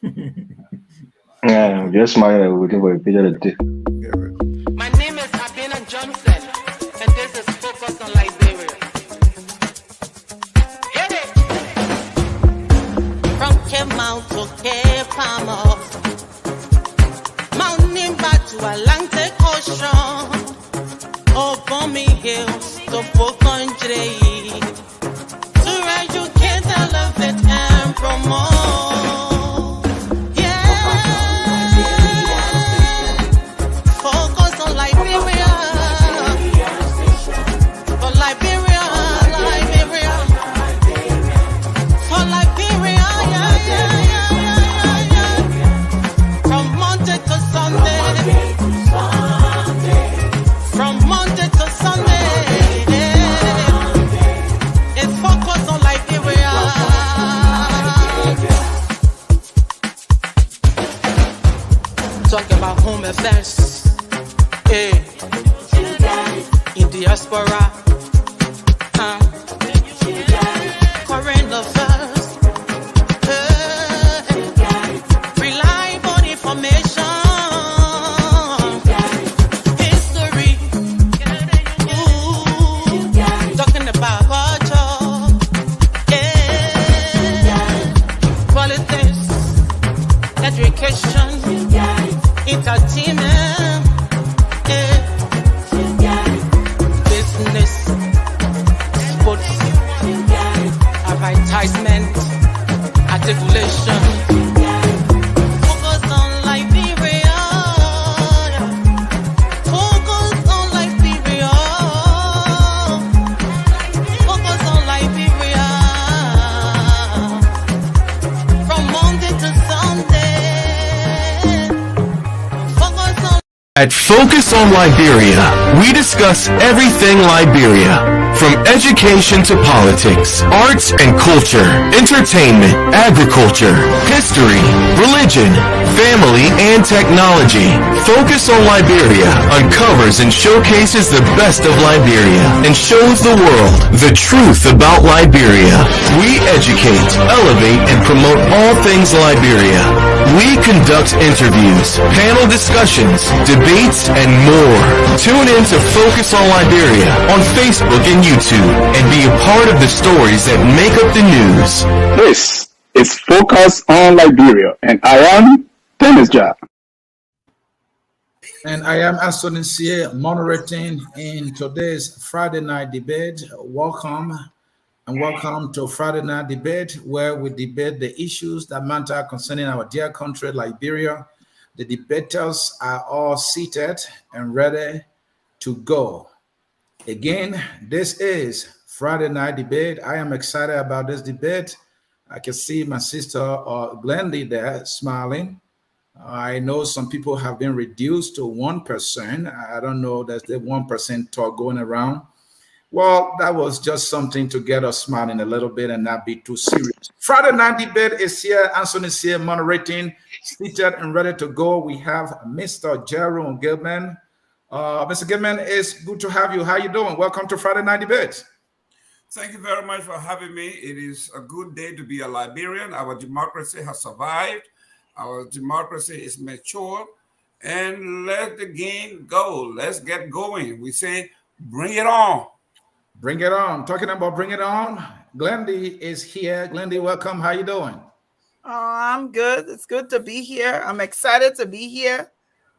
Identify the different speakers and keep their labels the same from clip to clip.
Speaker 1: Yeah, just my waiting for a picture of this.
Speaker 2: My name is Abina Johnson, and this is Focus on Liberia. Hit it! From Cape Mount to Cape Palmer, mountain back to Atlantic Ocean, Obomi Hills to Boakai, to educate, elevate, and promote. Yeah, focus on Liberia, for Liberia, Liberia, for Liberia, yeah. From Monday to Sunday, from Monday to Sunday, it's focus on Liberia. Talk about home affairs, in diaspora, current affairs, reliable information, history, talking about culture, politics, education, entertainment, business, sports, advertisement, articulation. Focus on Liberia. Focus on Liberia. Focus on Liberia. From Monday to Sunday. Focus on.
Speaker 3: At Focus on Liberia, we discuss everything Liberia, from education to politics, arts and culture, entertainment, agriculture, history, religion, family, and technology. Focus on Liberia uncovers and showcases the best of Liberia and shows the world the truth about Liberia. We educate, elevate, and promote all things Liberia. We conduct interviews, panel discussions, debates, and more. Tune in to Focus on Liberia on Facebook and YouTube and be a part of the stories that make up the news.
Speaker 4: This is Focus on Liberia, and I am Dennis Ja.
Speaker 5: And I am Aston Sia, moderating in today's Friday night debate. Welcome to Friday night debate, where we debate the issues that matter concerning our dear country, Liberia. The debaters are all seated and ready to go. Again, this is Friday night debate. I am excited about this debate. I can see my sister Glendy there smiling. I know some people have been reduced to 1%. I don't know, there's the 1% talk going around. Well, that was just something to get us smiling a little bit and not be too serious. Friday night debate is here. Anthony is here moderating, seated and ready to go. We have Mr. Jerome Gilman. Mr. Gilman, it's good to have you. How you doing? Welcome to Friday night debate.
Speaker 6: Thank you very much for having me. It is a good day to be a Liberian. Our democracy has survived. Our democracy is mature. And let the game go. Let's get going. We say, bring it on.
Speaker 5: Bring it on. Talking about bring it on, Glendy is here. Glendy, welcome. How you doing?
Speaker 7: I'm good. It's good to be here. I'm excited to be here.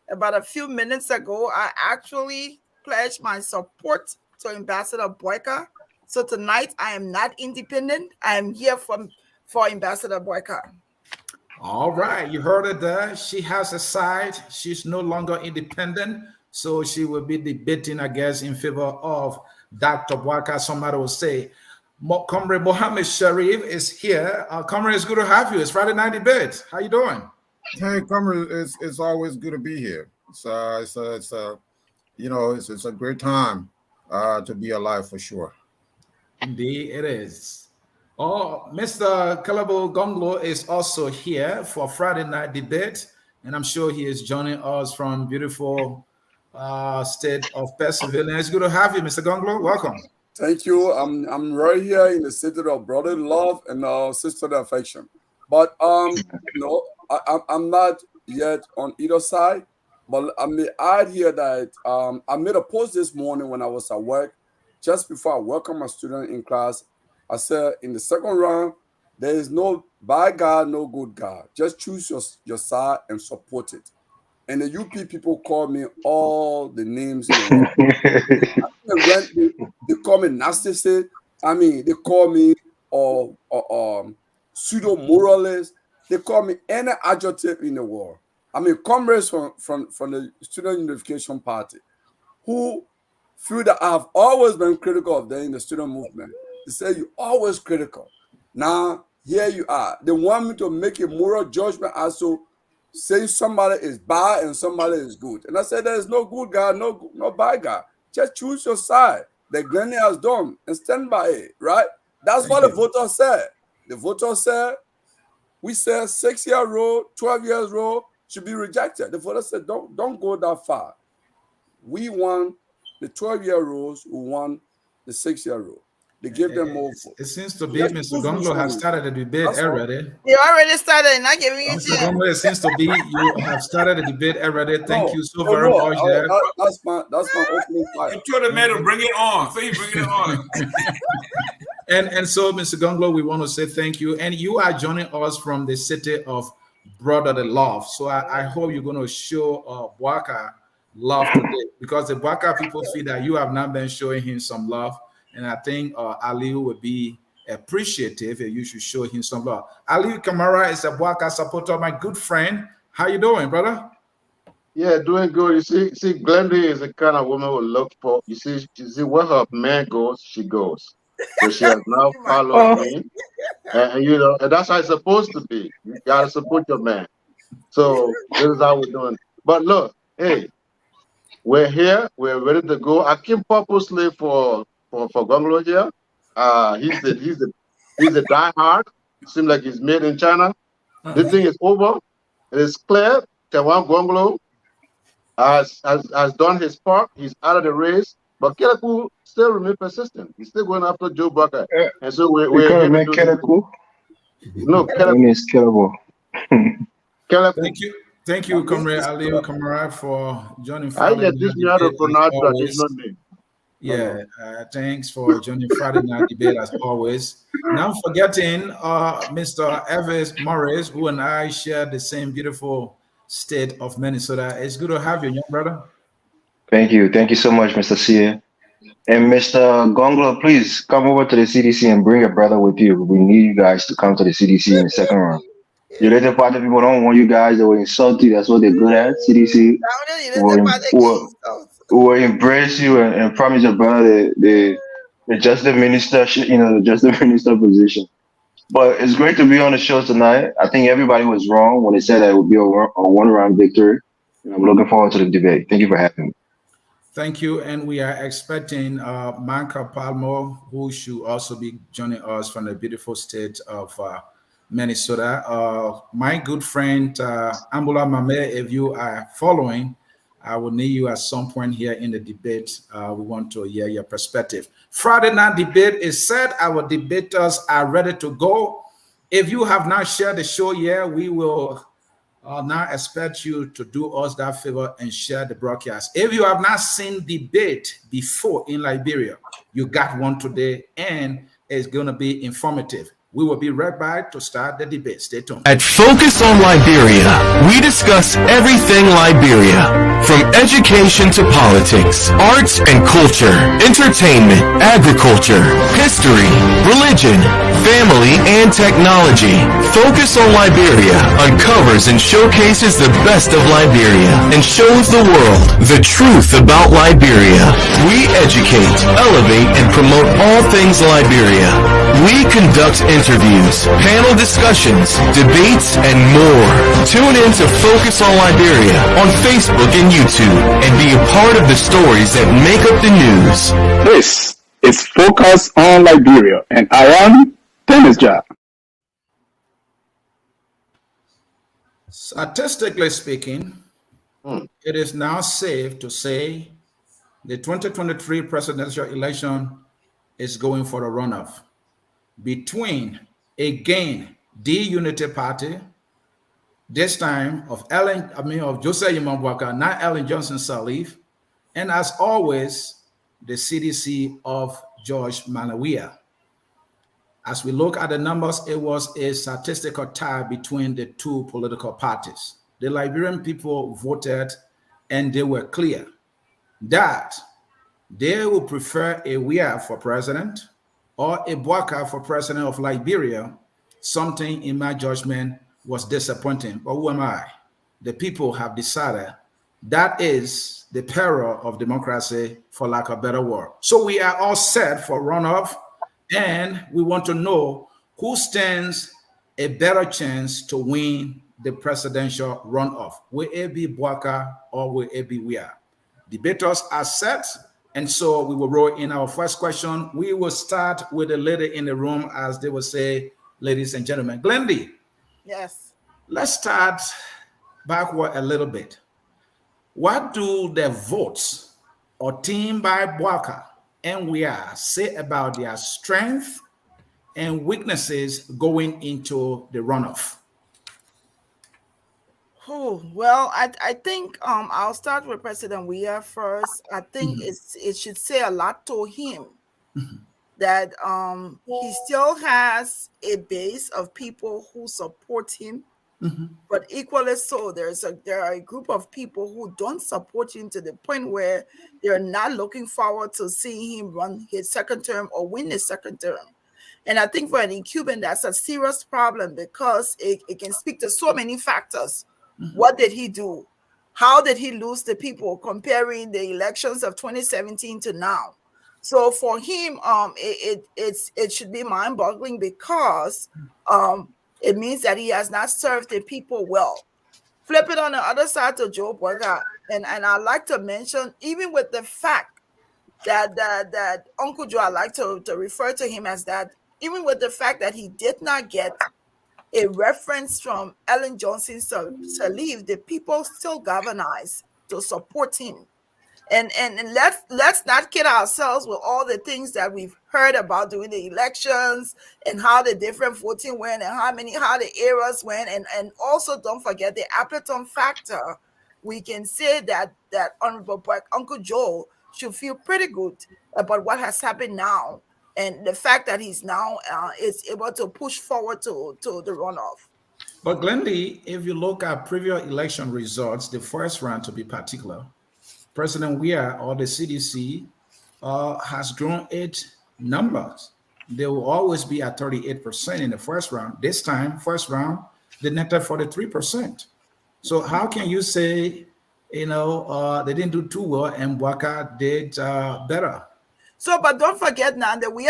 Speaker 7: About a few minutes ago, I actually pledged my support to Ambassador Boakai. So tonight, I am not independent. I am here for Ambassador Boakai.
Speaker 5: All right. You heard it there. She has a side. She's no longer independent. So she will be debating, I guess, in favor of Dr. Boakai. Somebody will say. Comrade Mohammed Sharif is here. Comrade, it's good to have you. It's Friday night debate. How you doing?
Speaker 8: Hey, Comrade, it's always good to be here. It's a great time to be alive for sure.
Speaker 5: Indeed, it is. Oh, Mr. Kalabo Gonglo is also here for Friday night debate, and I'm sure he is joining us from beautiful state of Pennsylvania. It's good to have you, Mr. Gonglo. Welcome.
Speaker 9: Thank you. I'm right here in the city of brotherly love and sisterly affection. But I'm not yet on either side, but I may add here that I made a post this morning when I was at work, just before I welcome my student in class. I said, in the second round, there is no bad guy, no good guy. Just choose your side and support it. And the UP people call me all the names in the world. They call me narcissist. I mean, they call me pseudo moralist. They call me any adjective in the world. I mean, comrades from the Student Unification Party who feel that I have always been critical of them in the student movement. They say you're always critical. Now, here you are. They want me to make a moral judgment as to say somebody is bad and somebody is good. And I said there is no good guy, no bad guy. Just choose your side. The Glennie has done and stand by it, right? That's what the voters said. The voters said, we said 6-year rule, 12 years rule should be rejected. The voters said, don't go that far. We want the 12-year rules, we want the 6-year rule. They give them more.
Speaker 5: It seems to be Mr. Gonglo has started a debate already.
Speaker 7: You already started, not giving you
Speaker 5: Mr. Gonglo, it seems to be you have started a debate already. Thank you so very much.
Speaker 9: That's my opening fire.
Speaker 6: You told the man to bring it on. So you bring it on.
Speaker 5: And so, Mr. Gonglo, we want to say thank you. And you are joining us from the city of Brotherly Love. So I hope you're going to show Boakai love today, because the Boakai people feel that you have not been showing him some love. And I think Aliu would be appreciative if you should show him some love. Aliu Kamara is a Boakai supporter, my good friend. How you doing, brother?
Speaker 10: Yeah, doing good. You see, Glenda is the kind of woman who look for. You see where her man goes, she goes. So she has now followed me, and you know, and that's how it's supposed to be. You gotta support your man. So this is how we're doing. But look, hey, we're here. We're ready to go. I came purposely for Gonglo here. He's a diehard. Seems like he's made in China. This thing is over. It is clear. Tewan Gonglo has done his part. He's out of the race. But Keleku still remains persistent. He's still going after Joe Boakai. And so we're here to do
Speaker 1: Keleku?
Speaker 10: No, Keleku
Speaker 1: is Keleku.
Speaker 5: Thank you, Comrade Aliu Kamara, for joining.
Speaker 10: I get this me how to pronounce traditional name.
Speaker 5: Yeah, thanks for joining Friday Night Debate as always. Not forgetting Mr. Evis Morris, who and I share the same beautiful state of Minnesota. It's good to have you, young brother.
Speaker 1: Thank you. Thank you so much, Mr. Sia. And Mr. Gonglo, please come over to the CDC and bring a brother with you. We need you guys to come to the CDC in the second round. The Later Party people don't want you guys. They will insult you. That's what they're good at. CDC will embrace you and promise your brother the justice minister, the justice minister position. But it's great to be on the show tonight. I think everybody was wrong when they said that it would be a one-round victory. And I'm looking forward to the debate. Thank you for having me.
Speaker 5: Thank you. And we are expecting Manka Palmo, who should also be joining us from the beautiful state of Minnesota. My good friend, Ambula Mame, if you are following, I will need you at some point here in the debate. We want to hear your perspective. Friday night debate is set. Our debaters are ready to go. If you have not shared the show yet, we will now expect you to do us that favor and share the broadcast. If you have not seen debate before in Liberia, you got one today, and it's going to be informative. We will be right back to start the debate. Stay tuned.
Speaker 3: At Focus on Liberia, we discuss everything Liberia, from education to politics, arts and culture, entertainment, agriculture, history, religion, family, and technology. Focus on Liberia uncovers and showcases the best of Liberia and shows the world the truth about Liberia. We educate, elevate, and promote all things Liberia. We conduct interviews, panel discussions, debates, and more. Tune in to Focus on Liberia on Facebook and YouTube and be a part of the stories that make up the news.
Speaker 4: This is Focus on Liberia, and I am Dennis Jack.
Speaker 5: Statistically speaking, it is now safe to say the 2023 presidential election is going for a runoff between, again, the Unity Party, this time of Joseph Yimambwaka, not Ellen Johnson Sirleaf, and as always, the CDC of George Weah. As we look at the numbers, it was a statistical tie between the two political parties. The Liberian people voted, and they were clear that they would prefer a Weah for president or a Boakai for president of Liberia. Something in my judgment was disappointing. But who am I? The people have decided that is the peril of democracy, for lack of a better word. So we are all set for runoff, and we want to know who stands a better chance to win the presidential runoff. Will it be Boakai or will it be Weah? Debaters are set, and so we will roll in our first question. We will start with the lady in the room, as they will say, ladies and gentlemen. Glendy.
Speaker 7: Yes.
Speaker 5: Let's start backward a little bit. What do the votes or team by Boakai and Weah say about their strength and weaknesses going into the runoff?
Speaker 7: Oh, well, I think I'll start with President Weah first. I think it should say a lot to him that he still has a base of people who support him, but equally so, there are a group of people who don't support him to the point where they're not looking forward to seeing him run his second term or win his second term. And I think for an incumbent, that's a serious problem because it can speak to so many factors. What did he do? How did he lose the people comparing the elections of 2017 to now? So for him, it should be mind-boggling because it means that he has not served the people well. Flip it on the other side to Joe Boakai, and I'd like to mention, even with the fact that Uncle Joe, I like to refer to him as that, even with the fact that he did not get a reference from Ellen Johnson Sirleaf, the people still galvanized to support him. And let's not kid ourselves with all the things that we've heard about during the elections and how the different voting went and how the eras went, and also don't forget the Appleton factor. We can say that Honorable Uncle Joe should feel pretty good about what has happened now, and the fact that he's now is able to push forward to the runoff.
Speaker 5: But Glendy, if you look at previous election results, the first round to be particular, President Weah or the CDC has grown its numbers. They will always be at 38% in the first round. This time, first round, they netted 43%. So how can you say, they didn't do too well and Boakai did better?
Speaker 7: So, but don't forget now that we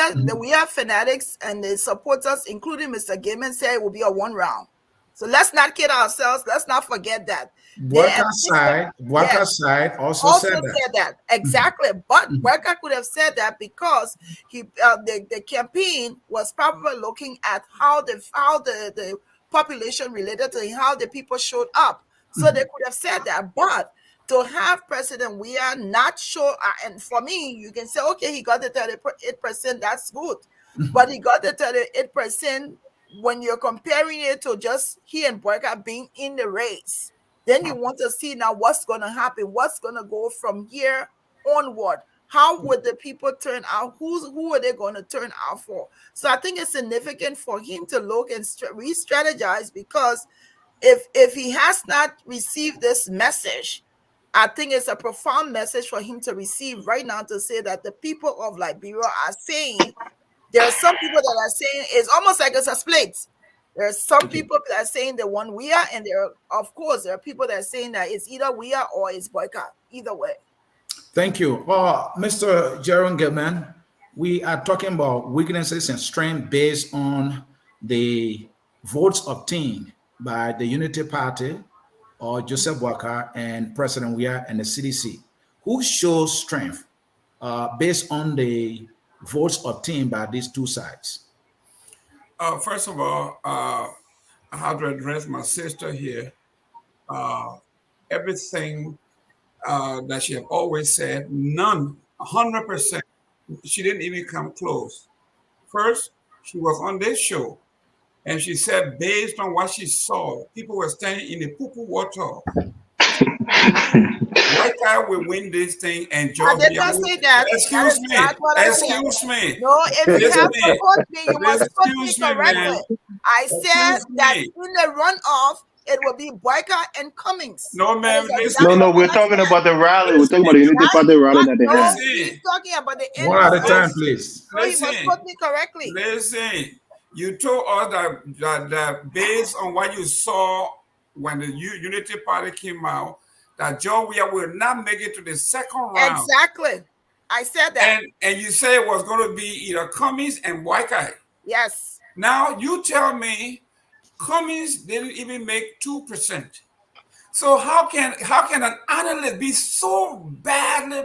Speaker 7: are fanatics and the supporters, including Mr. Gaiman, say it will be a one round. So let's not kid ourselves. Let's not forget that.
Speaker 5: Boakai side also said that.
Speaker 7: Exactly. But Boakai could have said that because the campaign was probably looking at how the population related to him, how the people showed up. So they could have said that. But to have President Weah not show, and for me, you can say, okay, he got the 38%, that's good. But he got the 38% when you're comparing it to just he and Boakai being in the race. Then you want to see now what's going to happen, what's going to go from here onward. How would the people turn out? Who are they going to turn out for? So I think it's significant for him to look and re-strategize, because if he has not received this message, I think it's a profound message for him to receive right now, to say that the people of Liberia are saying, there are some people that are saying it's almost like it's a split. There are some people that are saying they want Weah, and there are people that are saying that it's either Weah or it's Boakai. Either way.
Speaker 5: Thank you. Mr. Jaron Gilman, we are talking about weaknesses and strength based on the votes obtained by the Unity Party or Joseph Boakai and President Weah and the CDC. Who shows strength based on the votes obtained by these two sides?
Speaker 6: First of all, I have to address my sister here. Everything that she have always said, 100%, she didn't even come close. First, she was on this show And she said, based on what she saw, people were standing in the poo-poo water. Boakai will win this thing, and
Speaker 7: I did
Speaker 6: Georgia
Speaker 7: not
Speaker 6: will.
Speaker 7: say that. That
Speaker 6: Excuse
Speaker 7: is
Speaker 6: me.
Speaker 7: not what I said.
Speaker 6: Excuse me.
Speaker 7: No, if you have to
Speaker 6: Listen.
Speaker 7: quote me, you must quote me
Speaker 6: Excuse me,
Speaker 7: correctly.
Speaker 6: man.
Speaker 7: I said
Speaker 6: Excuse
Speaker 7: that
Speaker 6: me.
Speaker 7: in the runoff, it will be Boakai and Cummings.
Speaker 6: No, ma'am.
Speaker 7: That is
Speaker 6: Listen.
Speaker 1: No,
Speaker 7: exactly
Speaker 1: no,
Speaker 7: what
Speaker 1: we're
Speaker 7: I
Speaker 1: talking
Speaker 7: said.
Speaker 1: about the rally. We're talking about the Unity Party rally that they
Speaker 7: No,
Speaker 1: had.
Speaker 7: he's talking about the end
Speaker 5: One at a
Speaker 7: result.
Speaker 5: time, please.
Speaker 7: So he must quote me correctly.
Speaker 6: Listen, you told us that based on what you saw when the Unity Party came out, that Georgia will not make it to the second round.
Speaker 7: Exactly. I said that.
Speaker 6: And you said it was going to be either Cummings and Boakai.
Speaker 7: Yes.
Speaker 6: Now you tell me Cummings didn't even make 2%. So how can an analyst be so badly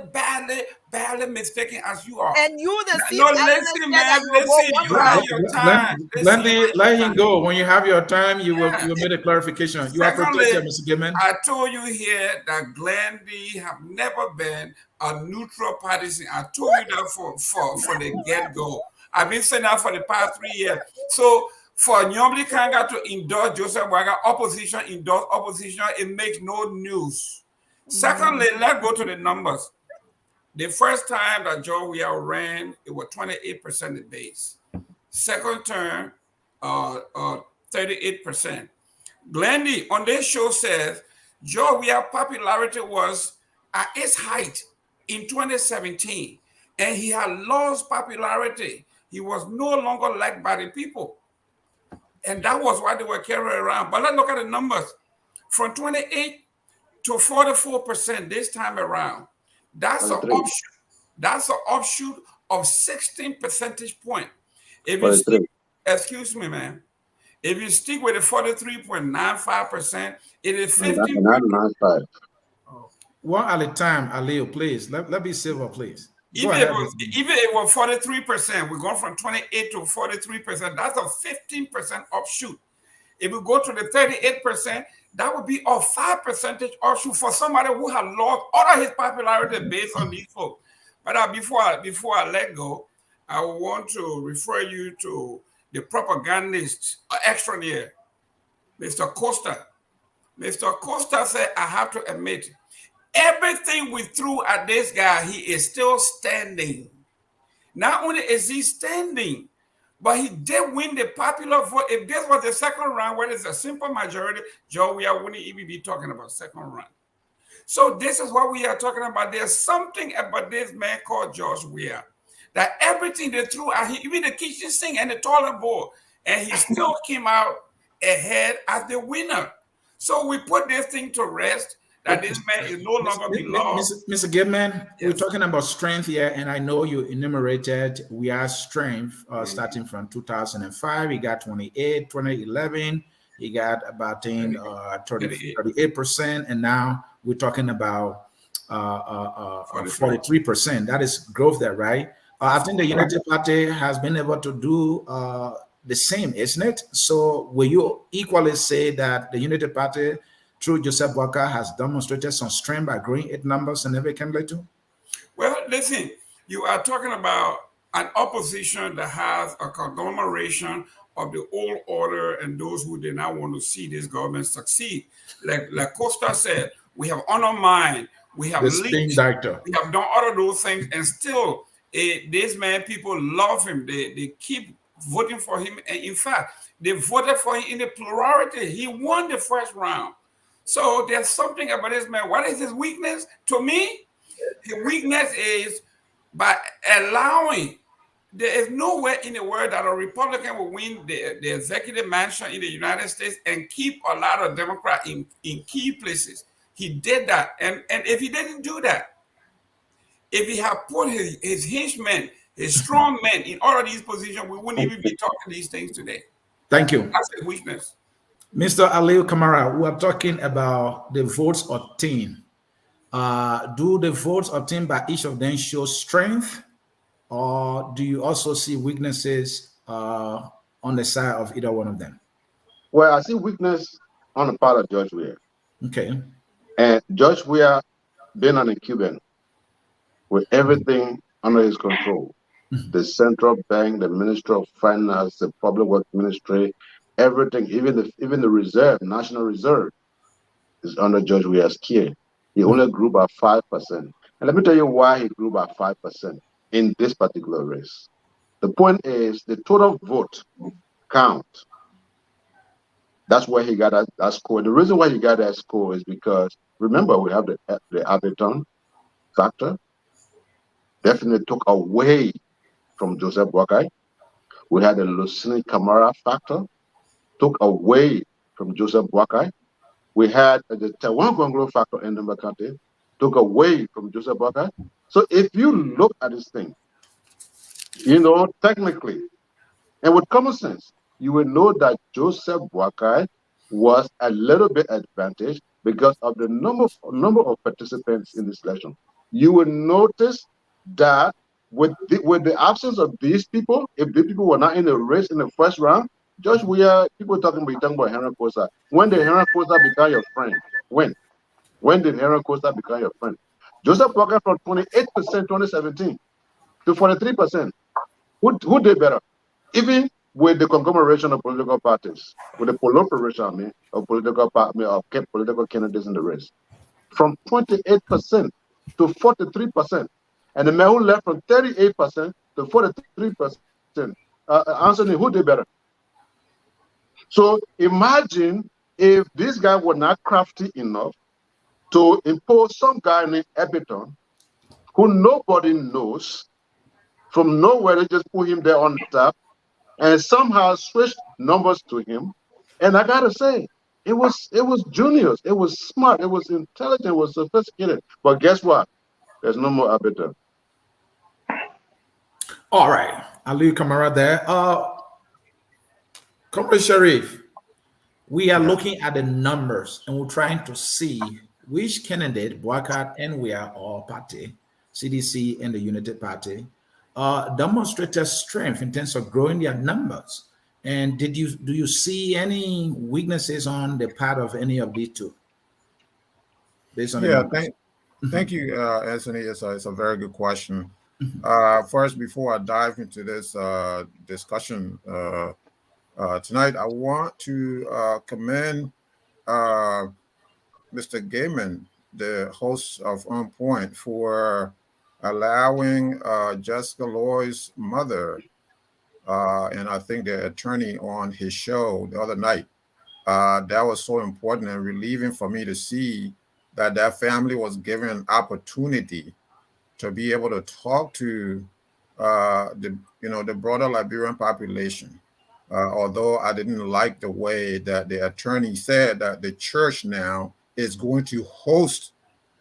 Speaker 6: mistaken as you are?
Speaker 7: And you, the
Speaker 6: no, listen, man. Listen, you have your time.
Speaker 5: Glendy, let him go. When you have your time, you will make a clarification. You are protected, Mr. Gilman.
Speaker 6: I told you here that Glendy have never been a neutral partisan. I told you that for the get-go. I've been saying that for the past 3 years. So for Nyomli Kanga to endorse Joseph Boakai, opposition endorse opposition, it makes no news. Secondly, let's go to the numbers. The first time that Weah ran, it was 28% the base. Second term, 38%. Glendy on this show says Weah popularity was at its height in 2017, and he had lost popularity. He was no longer liked by the people. And that was why they were carried around. But let's look at the numbers. From 28 to 44% this time around. That's an offshoot. That's an offshoot of 16 percentage point. If you stick, excuse me, man. If you stick with the 43.95%, it is 15.95.
Speaker 5: One at a time, Aleo, please. Let me civil, please.
Speaker 6: Even if it was 43%, we're going from 28 to 43%. That's a 15% offshoot. If we go to the 38%, that would be a 5% offshoot for somebody who had lost all of his popularity based on these folks. But before I let go, I want to refer you to the propagandist extraordinaire, Mr. Costa. Mr. Costa said, I have to admit, everything we threw at this guy, he is still standing. Not only is he standing, but he did win the popular vote. If this was the second round, where there's a simple majority, Weah wouldn't even be talking about second round. So this is what we are talking about. There's something about this man called Weah, that everything they threw at him, even the kitchen sink and the toilet bowl, and he still came out ahead as the winner. So we put this thing to rest, that this man is no longer belong.
Speaker 5: Mr. Gilman, yes. We're talking about strength here, and I know you enumerated Weah's strength starting from 2005. He got 28, 2011, he got about 38%, and now we're talking about 43%. That is growth there, right? I think the United Party has been able to do the same, isn't it? So will you equally say that the United Party through Joseph Boakai has demonstrated some strength by growing its numbers significantly too?
Speaker 6: Well, listen, you are talking about an opposition that has a conglomeration of the old order and those who did not want to see this government succeed. Like Costa said, we have undermined, we have leaked, we have done all of those things, and still this man, people love him. They keep voting for him. And in fact, they voted for him in the plurality. He won the first round. So there's something about this man. What is his weakness? To me, his weakness is by allowing, there is nowhere in the world that a Republican will win the executive mansion in the United States and keep a lot of Democrats in key places. He did that. And if he didn't do that, if he had put his henchmen, his strong men in all of these positions, we wouldn't even be talking these things today.
Speaker 5: Thank you.
Speaker 6: That's his weakness.
Speaker 5: Mr. Aliu Kamara, we are talking about the votes obtained. Do the votes obtained by each of them show strength, or do you also see weaknesses on the side of either one of them?
Speaker 10: Well, I see weakness on the part of George Weah.
Speaker 5: Okay.
Speaker 10: And George Weah being an incumbent with everything under his control, the central bank, the Ministry of Finance, the Public Works Ministry, Everything, even the reserve, National Reserve, is under George Weah's care. He only grew by 5%. And let me tell you why he grew by 5% in this particular race. The point is the total vote count. That's where he got that score. The reason why he got that score is because, remember, we have the Ableton factor. Definitely took away from Joseph Boakai. We had the Lucini Camara factor, took away from Joseph Boakai. We had the Tawan Gonglo factor in Number County, took away from Joseph Boakai. So if you look at this thing, technically, and with common sense, you will know that Joseph Boakai was a little bit advantaged because of the number of participants in this election. You will notice that with the absence of these people, if these people were not in the race in the first round, Josh, people talking about Henry Kosa. When did Henry Kosa become your friend? When did Henry Kosa become your friend? Joseph Boakai from 28% 2017 to 43%. Who did better? Even with the conglomeration of political parties, with the proliferation of political candidates in the race, from 28% to 43%, and the man who left from 38% to 43%. Anthony, who did better? So imagine if this guy were not crafty enough to impose some guy named Epiton, who nobody knows, from nowhere they just put him there on top, and somehow switch numbers to him. And I gotta say, it was genius. It was smart. It was intelligent. It was sophisticated. But guess what? There's no more arbiter.
Speaker 5: All right, I'll leave Kamara there. Comrade Sharif, we are looking at the numbers and we're trying to see which candidate, Boakai and Weah or party, CDC and the United Party, demonstrated strength in terms of growing their numbers. And do you see any weaknesses on the part of any of these two? Based on
Speaker 8: thank you, Anthony. It's a very good question. First, before I dive into this discussion tonight, I want to commend Mr. Gaiman, the host of On Point, for allowing Jessica Loy's mother and I think the attorney on his show the other night. That was so important and relieving for me to see that family was given an opportunity to be able to talk to the broader Liberian population. Although I didn't like the way that the attorney said that the church now is going to host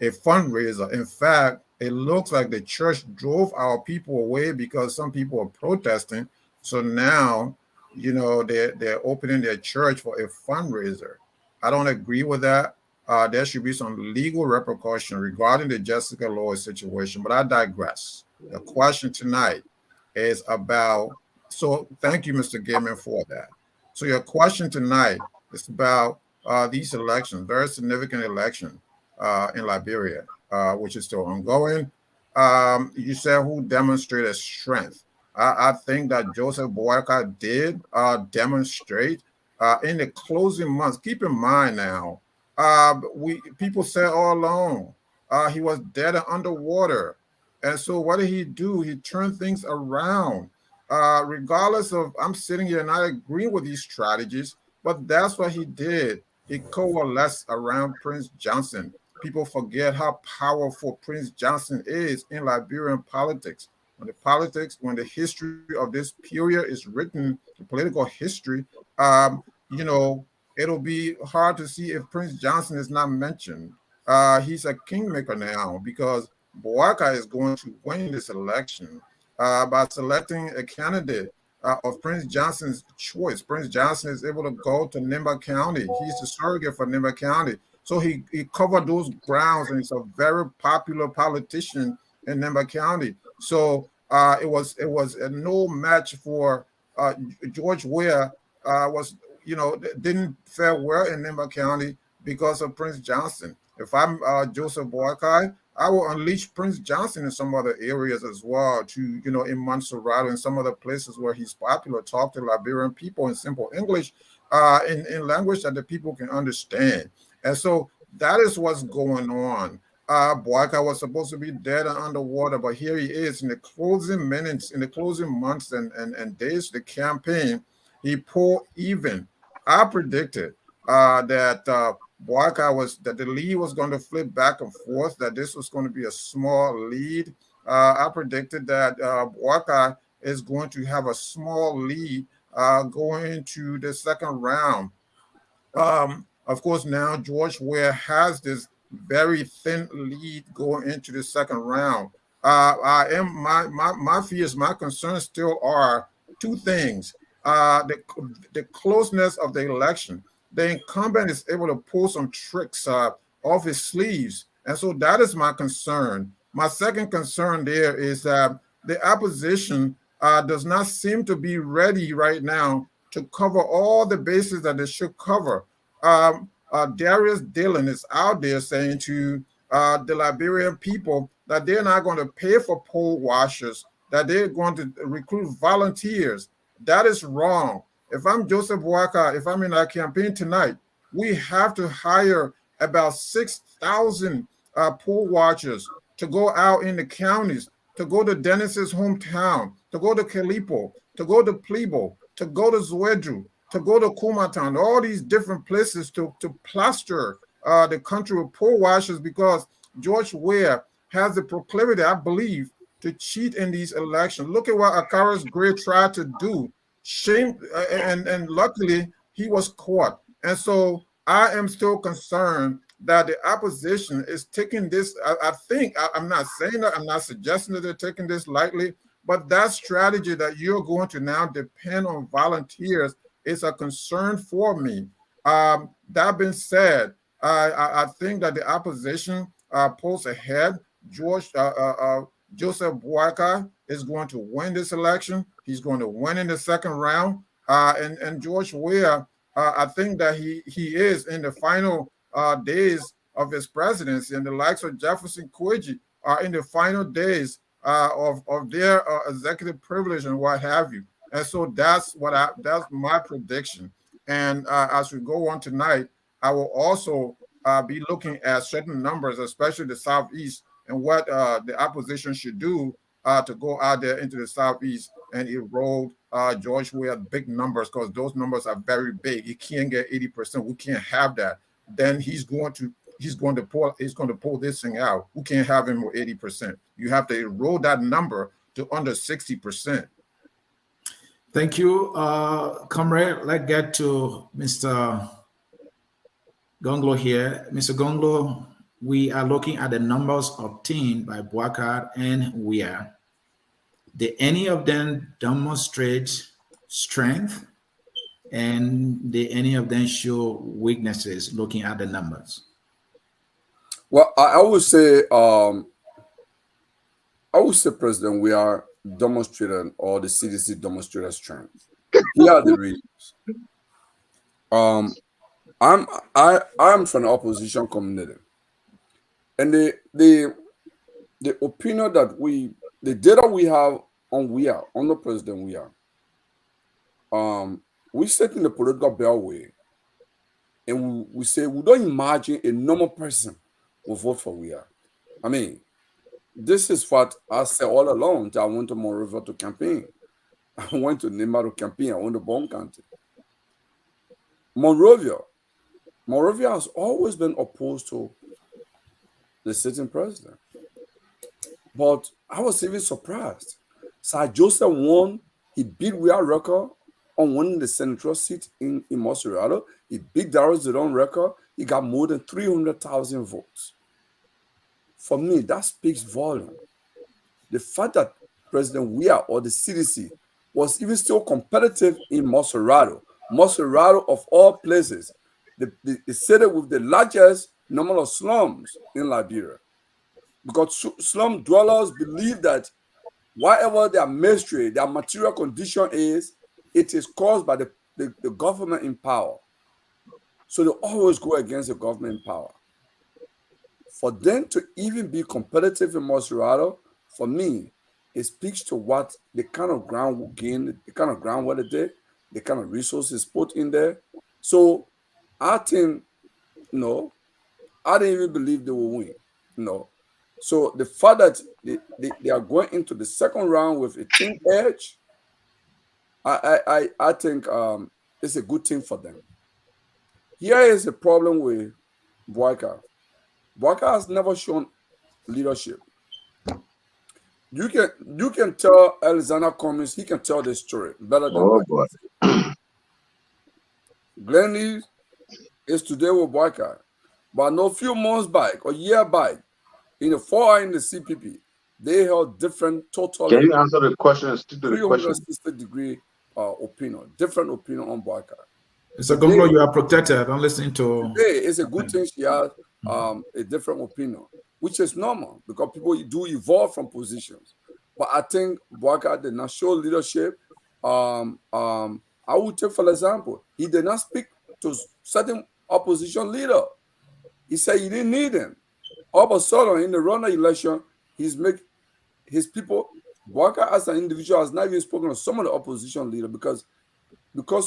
Speaker 8: a fundraiser. In fact, it looks like the church drove our people away because some people are protesting. So now, they're opening their church for a fundraiser. I don't agree with that. There should be some legal repercussion regarding the Jessica Loy situation, but I digress. The question tonight is about, so thank you, Mr. Gaiman, for that. So your question tonight is about these elections, very significant election in Liberia, which is still ongoing. You said who demonstrated strength. I think that Joseph Boakai did demonstrate in the closing months. Keep in mind now, people said all along he was dead and underwater. And so what did he do? He turned things around. Regardless of, I'm sitting here and I agree with these strategies, but that's what he did. He coalesced around Prince Johnson. People forget how powerful Prince Johnson is in Liberian politics. When the history of this period is written, the political history, it'll be hard to see if Prince Johnson is not mentioned. He's a kingmaker now because Boakai is going to win this election by selecting a candidate of Prince Johnson's choice. Prince Johnson is able to go to Nimba County. He's the surrogate for Nimba County. So he covered those grounds, and he's a very popular politician in Nimba County. So it was a no match for George Weah. Didn't fare well in Nimba County because of Prince Johnson. If I'm Joseph Boakai, I will unleash Prince Johnson in some other areas as well, to in Montserrat and some other places where he's popular. Talk to Liberian people in simple English in language that the people can understand. And so that is what's going on. Boakai was supposed to be dead and underwater, but here he is in the closing minutes, in the closing months and days of the campaign. He pulled even. I predicted that Boakai that the lead was going to flip back and forth, that this was going to be a small lead. I predicted that Boakai is going to have a small lead going into the second round. Of course, now George Weah has this very thin lead going into the second round. I am my fears, my concerns still are two things: the closeness of the election. The incumbent is able to pull some tricks off his sleeves, and so that is my concern. My second concern there is that the opposition does not seem to be ready right now to cover all the bases that they should cover. Darius Dillon is out there saying to the Liberian people that they're not going to pay for poll washers, that they're going to recruit volunteers. That is wrong. If I'm Joseph Boakai, if I'm in our campaign tonight, we have to hire about 6,000 poll watchers to go out in the counties, to go to Dennis's hometown, to go to Kalipo, to go to Plebo, to go to Zwedru, to go to Kumatan, all these different places to plaster the country with poll washers, because George Weah has the proclivity, I believe, to cheat in these elections. Look at what Akaris Gray tried to do. Shame, and luckily he was caught. And so I am still concerned that the opposition is taking this. I think, I'm not saying that, I'm not suggesting that they're taking this lightly, but that strategy that you're going to now depend on volunteers is a concern for me. That being said, I think that the opposition pulls ahead. Joseph Boakai is going to win this election. He's going to win in the second round. And George Weah, I think that he is in the final days of his presidency, and the likes of Jefferson Kwiji are in the final days of their executive privilege and what have you. And so that's my prediction. And as we go on tonight, I will also be looking at certain numbers, especially the Southeast, and what the opposition should do to go out there into the Southeast and erode George Weah big numbers, because those numbers are very big. He can't get 80%. We can't have that. Then he's going to pull this thing out. We can't have him with 80%. You have to erode that number to under 60%.
Speaker 5: Thank you, comrade. Let's get to Mr. Gonglo here. Mr. Gonglo, we are looking at the numbers obtained by Boakai and Weah. Did any of them demonstrate strength, and did any of them show weaknesses looking at the numbers?
Speaker 9: Well, I would say President Weah demonstrated, or the CDC demonstrated strength. Here are the reasons. I'm from the opposition community, and the opinion that the data we have on Weah, on the President Weah, we sit in the political beltway, and we say we don't imagine a normal person will vote for Weah. I mean, this is what I said all along. I went to Monrovia to campaign. I went to Nema to campaign. I went to Bon County. Monrovia has always been opposed to the sitting president. But I was even surprised. Sir Joseph won. He beat Weah record on winning the Central seat in Montserrat. He beat Darius Dillon record. He got more than 300,000 votes. For me, that speaks volume. The fact that President Weah, or the CDC, was even still competitive in Montserrat of all places, the city with the largest number of slums in Liberia. Because slum dwellers believe that whatever their misery, their material condition is, it is caused by the government in power. So they always go against the government in power. For them to even be competitive in Montserrat, for me, it speaks to what the kind of ground we gain, the kind of groundwater there, the kind of resources put in there, So I think, no, I didn't even believe they will win. No. So the fact that they are going into the second round with a thin edge, I think it's a good thing for them. Here is the problem with Boakai. Boakai has never shown leadership. You can tell Alexander Cummings, he can tell the story better than
Speaker 10: Oh
Speaker 9: I
Speaker 10: boy.
Speaker 9: can. Glenn Lee is today with Boakai. But no few months back or year back, in the 4 in the CPP, they held different,
Speaker 10: Can
Speaker 9: totally
Speaker 10: you answer the question and stick to the question?
Speaker 9: 360-degree opinion, different opinion on Boakai.
Speaker 5: Mr. Gonglo, you are protected. I'm listening to.
Speaker 9: Today, it's a good thing she has a different opinion, which is normal because people do evolve from positions. But I think Boakai did not show leadership. I would take, for example, he did not speak to certain opposition leader. He said he didn't need him. All of a sudden, in the runoff election, he's make his people. Boakai as an individual has not even spoken to some of the opposition leader because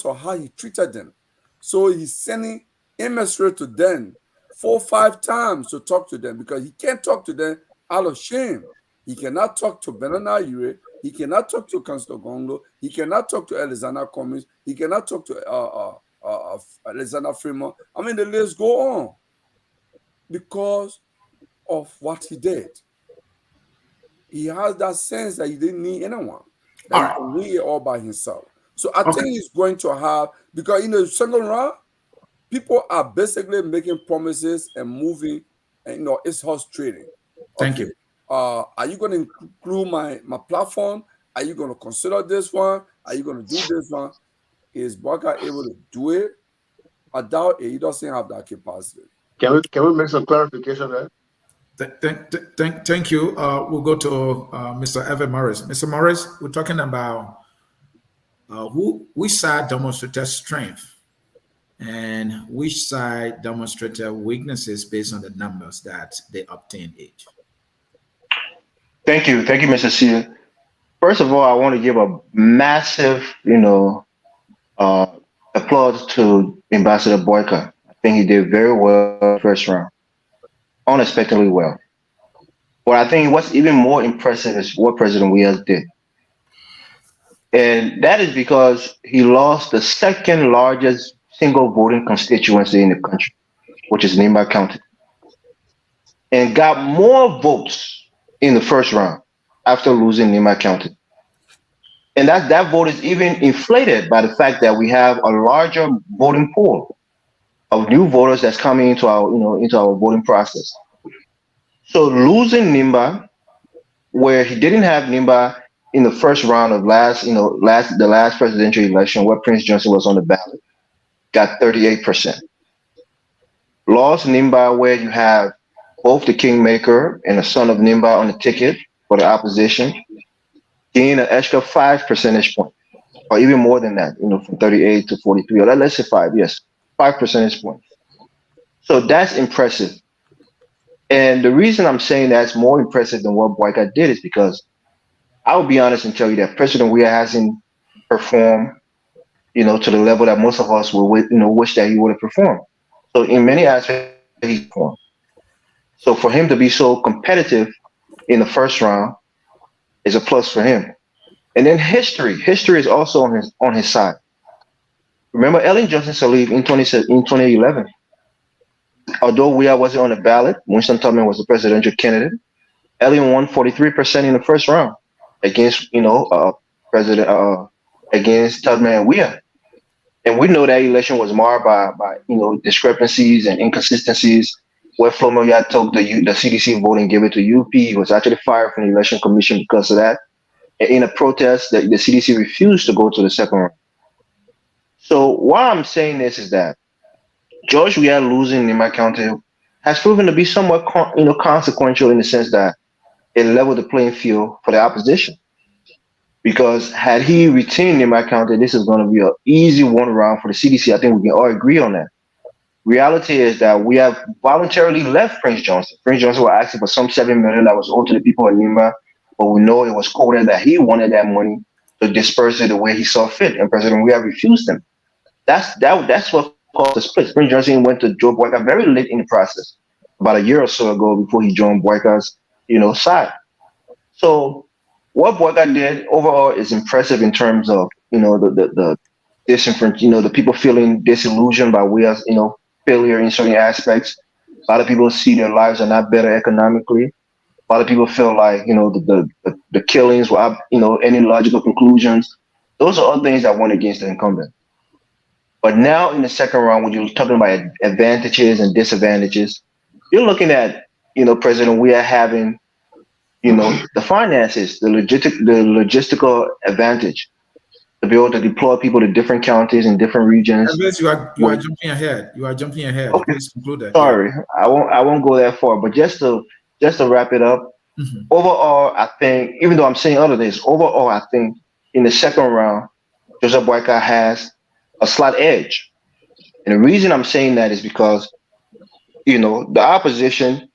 Speaker 9: of how he treated them. So he's sending emissary to them 4 or 5 times to talk to them because he can't talk to them out of shame. He cannot talk to Benana Ure. He cannot talk to Councillor Gonglo. He cannot talk to Alexander Cummings. He cannot talk to Alexander Freeman. I mean, the list go on because of what he did. He has that sense that he didn't need anyone. That he can win it all by himself. So I think he's going to have, because in the second round, people are basically making promises and moving, and it's horse trading.
Speaker 5: Thank you.
Speaker 9: Are you going to include my platform? Are you going to consider this one? Are you going to do this one? Is Boakai able to do it? I doubt it. He doesn't have that capacity.
Speaker 10: Can we make some clarification there?
Speaker 5: Thank you. We'll go to Mr. Evan Morris. Mr. Morris, we're talking about which side demonstrated strength and which side demonstrated weaknesses based on the numbers that they obtained each.
Speaker 1: Thank you, Mr. Sear. First of all, I want to give a massive, applause to Ambassador Boakai. I think he did very well first round, unexpectedly well. But I think what's even more impressive is what President Weah did. And that is because he lost the second largest single voting constituency in the country, which is Nimba County, and got more votes in the first round after losing Nimba County. And that vote is even inflated by the fact that we have a larger voting pool of new voters that's coming into our, into our voting process. So losing Nimba, where he didn't have Nimba in the first round of the last presidential election where Prince Johnson was on the ballot, got 38%. Lost Nimba where you have both the Kingmaker and the son of Nimba on the ticket for the opposition, gained an extra 5 percentage points, or even more than that, from 38 to 43, or let's say 5, yes, 5 percentage points. So that's impressive. And the reason I'm saying that's more impressive than what Boakai did is because I'll be honest and tell you that President Weah hasn't performed, to the level that most of us would, wish that he would have performed. So in many aspects, he performed. So for him to be so competitive in the first round is a plus for him. And then history is also on his side. Remember Ellen Johnson Sirleaf in 2011. Although Weah wasn't on the ballot, Winston Tubman was the presidential candidate. Ellen won 43% in the first round against, against Tubman and Weah. And we know that election was marred by discrepancies and inconsistencies. Where Flo Moyat took the CDC vote and gave it to UP. He was actually fired from the election commission because of that. And in a protest, the CDC refused to go to the second round. So why I'm saying this is that George Weah losing Nimba County has proven to be somewhat consequential in the sense that it leveled the playing field for the opposition. Because had he retained Nimba County, this is going to be an easy one round for the CDC. I think we can all agree on that. Reality is that we have voluntarily left Prince Johnson. Prince Johnson was asking for some $7 million that was owed to the people of Nimba, but we know it was quoted that he wanted that money to disperse it the way he saw fit, and President Weah refused him. That's what caused a split. Prince Johnson went to Joe Boyka very late in the process, about a year or so ago before he joined Boyka's, side. So what Boyka did overall is impressive in terms of, the disenfranchised, the people feeling disillusioned by Weah's, failure in certain aspects. A lot of people see their lives are not better economically. A lot of people feel like, the killings without, any logical conclusions. Those are all things that went against the incumbent. But now in the second round, when you're talking about advantages and disadvantages, you're looking at, President Weah having, the finances, the logistical advantage to be able to deploy people to different counties and different regions.
Speaker 5: Unless you are jumping ahead. You are jumping ahead.
Speaker 1: Okay,
Speaker 5: Please conclude that.
Speaker 1: sorry, I won't go that far. But just to wrap it up, overall, I think even though I'm saying other things, overall, I think in the second round, Joseph Boyka has a slight edge. And the reason I'm saying that is because, the opposition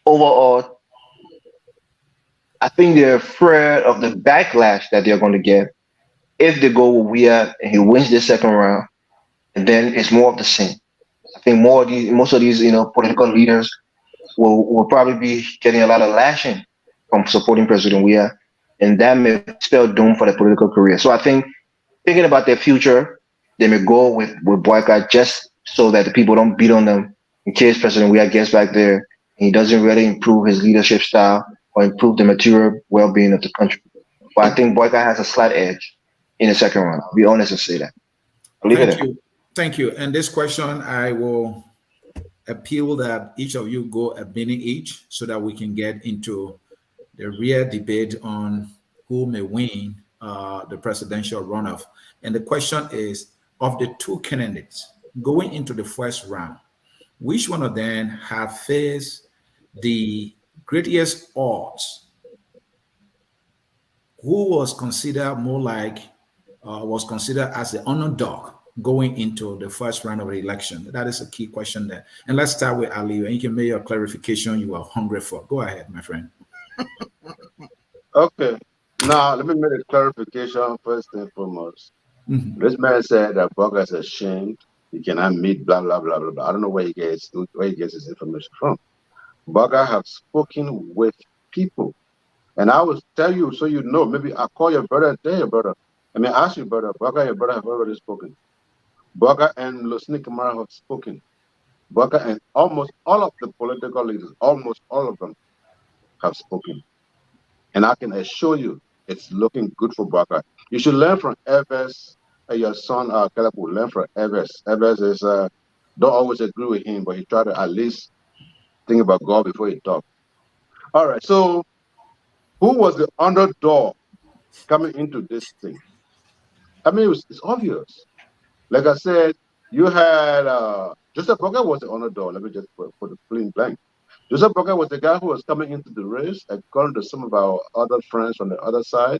Speaker 1: overall, I think they're afraid of the backlash that they're going to get if they go with Weah and he wins the second round, and then it's more of the same. I think most of these, political leaders will probably be getting a lot of lashing from supporting President Weah, and that may spell doom for their political career. So I think thinking about their future, they may go with Boycott just so that the people don't beat on them in case President Weah gets back there and he doesn't really improve his leadership style or improve the material well-being of the country. But I think Boycott has a slight edge in the second round. I'll be honest and say that. I'll leave it there.
Speaker 5: Thank you. And this question, I will appeal that each of you go a minute each so that we can get into the real debate on who may win the presidential runoff. And the question is, of the two candidates going into the first round, which one of them have faced the greatest odds? Who was considered more like, was considered as the underdog going into the first round of the election? That is a key question there. And let's start with Ali, and you can make your clarification you are hungry for. Go ahead, my friend.
Speaker 10: Okay. Now, let me make a clarification first and foremost. This man said that Boyka is ashamed. He cannot meet blah, blah, blah, blah, blah. I don't know where he gets his information from. Boyka have spoken with people. And I will tell you, so you know, maybe I call your brother and tell your brother. I mean, ask your brother. Boyka, your brother have already spoken. Boyka and Losni Kamara have spoken. Boyka and almost all of the political leaders, almost all of them have spoken. And I can assure you, it's looking good for Boyka. You should learn from Evers. Your son, Caleb, will learn from Evers. Evers is, don't always agree with him, but he try to at least think about God before he talk. All right, so who was the underdog coming into this thing? I mean, it's obvious. Like I said, you had Joseph Boyka was the underdog. Let me just put the plain blank. Joseph Boyka was the guy who was coming into the race. According to some of our other friends on the other side,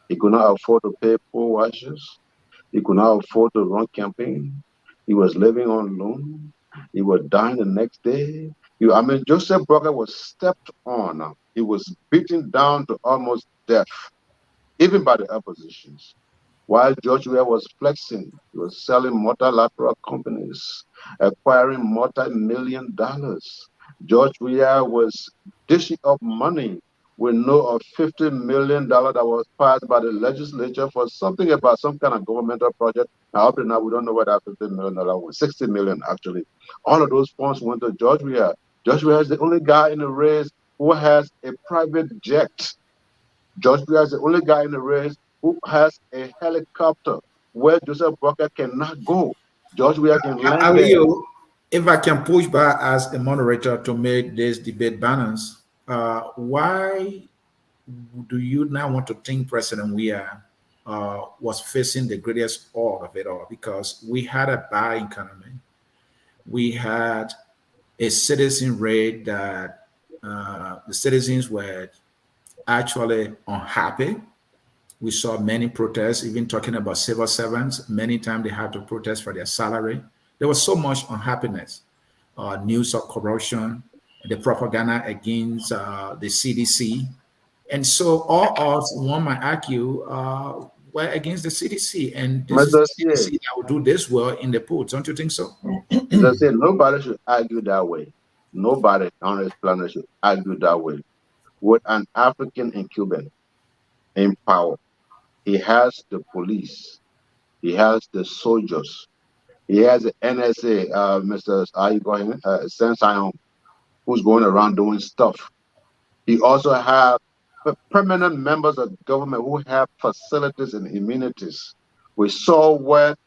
Speaker 10: he could not afford to pay poor washes. He could not afford to run campaign. He was living on loan. He was dying the next day. Joseph Boyka was stepped on. He was beaten down to almost death, even by the oppositions. While George Weah was flexing, he was selling multilateral companies, acquiring multi-million dollars. George Weah was dishing up money. We know of $50 million that was passed by the legislature for something about some kind of governmental project. Now, up to now, we don't know where that $50 million was. $60 million, actually. All of those funds went to George Weah. George Weah is the only guy in the race who has a private jet. George Weah is the only guy in the race who has a helicopter where Joseph Boyka cannot go. George Weah can land there.
Speaker 5: If I can push back as a moderator to make this debate balance, why do you now want to think President Weah was facing the greatest odds of it all? Because we had a bad economy. We had a citizen rate that the citizens were actually unhappy. We saw many protests, even talking about civil servants. Many times they had to protest for their salary. There was so much unhappiness, news of corruption, the propaganda against the CDC. And so all odds, one might argue, were against the CDC, and this is
Speaker 10: Mr.
Speaker 5: the
Speaker 10: C,
Speaker 5: CDC that will do this well in the polls. Don't you think so?
Speaker 10: as I said, nobody should argue that way. Nobody on this planet should argue that way. With an African incumbent in power, he has the police, he has the soldiers, he has the NSA, Mr. How you call him? Sension, who's going around doing stuff. He also have permanent members of government who have facilities and immunities. We saw what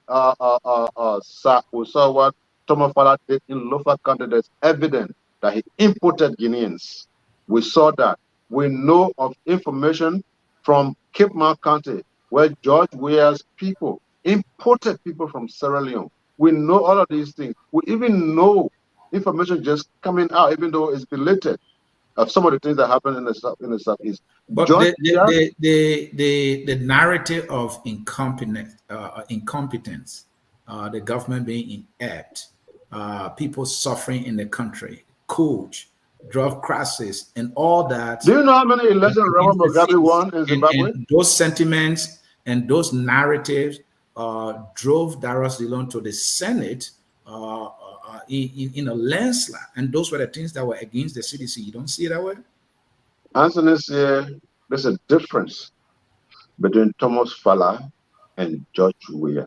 Speaker 10: we saw what Thomas Fala did in Lofa country. There's evidence that he imported Guineans. We saw that. We know of information from Cape Mount County where George Weah's people imported people from Sierra Leone. We know all of these things. We even know information just coming out, even though it's belated, of some of the things that happen in the southeast.
Speaker 5: But
Speaker 10: George,
Speaker 5: the narrative of incompetence, the government being inept, people suffering in the country, coach, drug crisis, and all that.
Speaker 10: Do you know how many elections Robert Mugabe won in Zimbabwe?
Speaker 5: And those sentiments and those narratives drove Darius Dillon to the Senate in a landslide, and those were the things that were against the CDC. You don't see it that way?
Speaker 10: Anthony said there's a difference between Thomas Fala and George Weah.